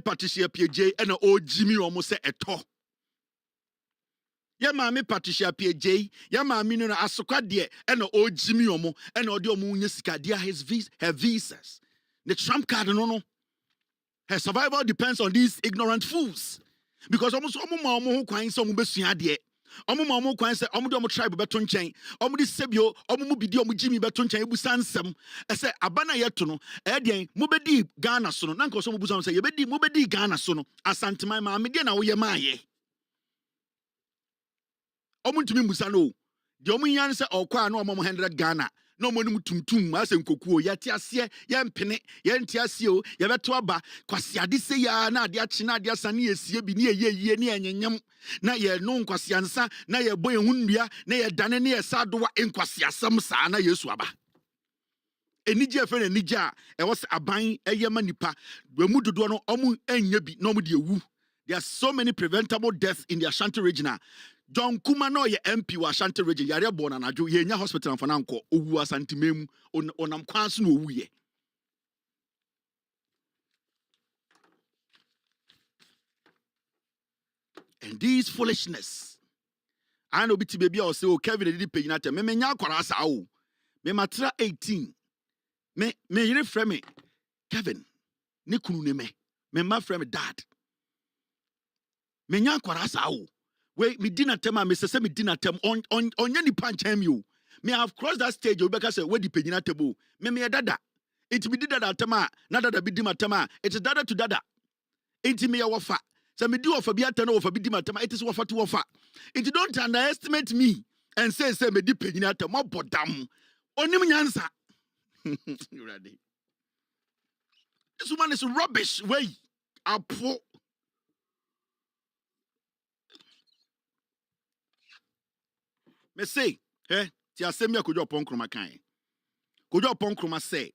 S1: Patricia PJ and old Jimmy almost said a talk. Ya mami Patricia PJ, ya mami no asokwa de and o Jimmy omo and odi omo nyesika dia her visas. The Trump card no. Her survival depends on these ignorant fools. Because almost omo kwan so omo besua de. Omo kwan say omo tribe beto nchen. Omo di sebio omo bidi omo Jimmy beto nchen ebusa nsem. E say abana yeto no e de mo bedi Ghana so no. Na nko so mo busa say ye bedi mo bedi Ghana so no. Asanteman ma me de na wo ye maaye. Omuntumi musa no de omunyan se okwa na omom 100 Ghana na omonum tumtum asem kokuo yate ase ye mpene ye ntia ase o ye beto aba kwase ade se ya na ade ache na ade asane esie bi ne ye ne enyenyem na ye no nkwase ansa na ye boy ehunua na ye dane ne ye sadowa enkwase asem sa na Yesu aba enije efe na enije a e wo se aban eye manipa wemu dodo no omu enya bi na omu de ewu. There are so many preventable deaths in the Ashanti region. John Kuma no ye MP wa Ashanti region yare born anadwo ye nya hospital for nanko owu Asante memu onam kwanso no owu ye. And this foolishness. I know biti baby or say, oh, Kevin did pay na me nya kwara sa o. Me matra 18. Me yire frame me. Kevin, ne kunu ne me. Me ma frame dad. Me nya kwara sa o. We me dinner tema me say me dinner tem on ni panchem you. Me have crossed that stage you because say we di pay na table. Me dada. It me did that tema na dada bi di matema. It is dada to dada. It me ya wafa. So me do offer be atano offer be di matema. It is wafa to wafa. It don't underestimate me and say me di pay na tem bodam. Onim nyansa. You ready? This woman is rubbish. Way. Apo. Me say, ti asemi akojo pon kroma kan. Kojo pon kroma say,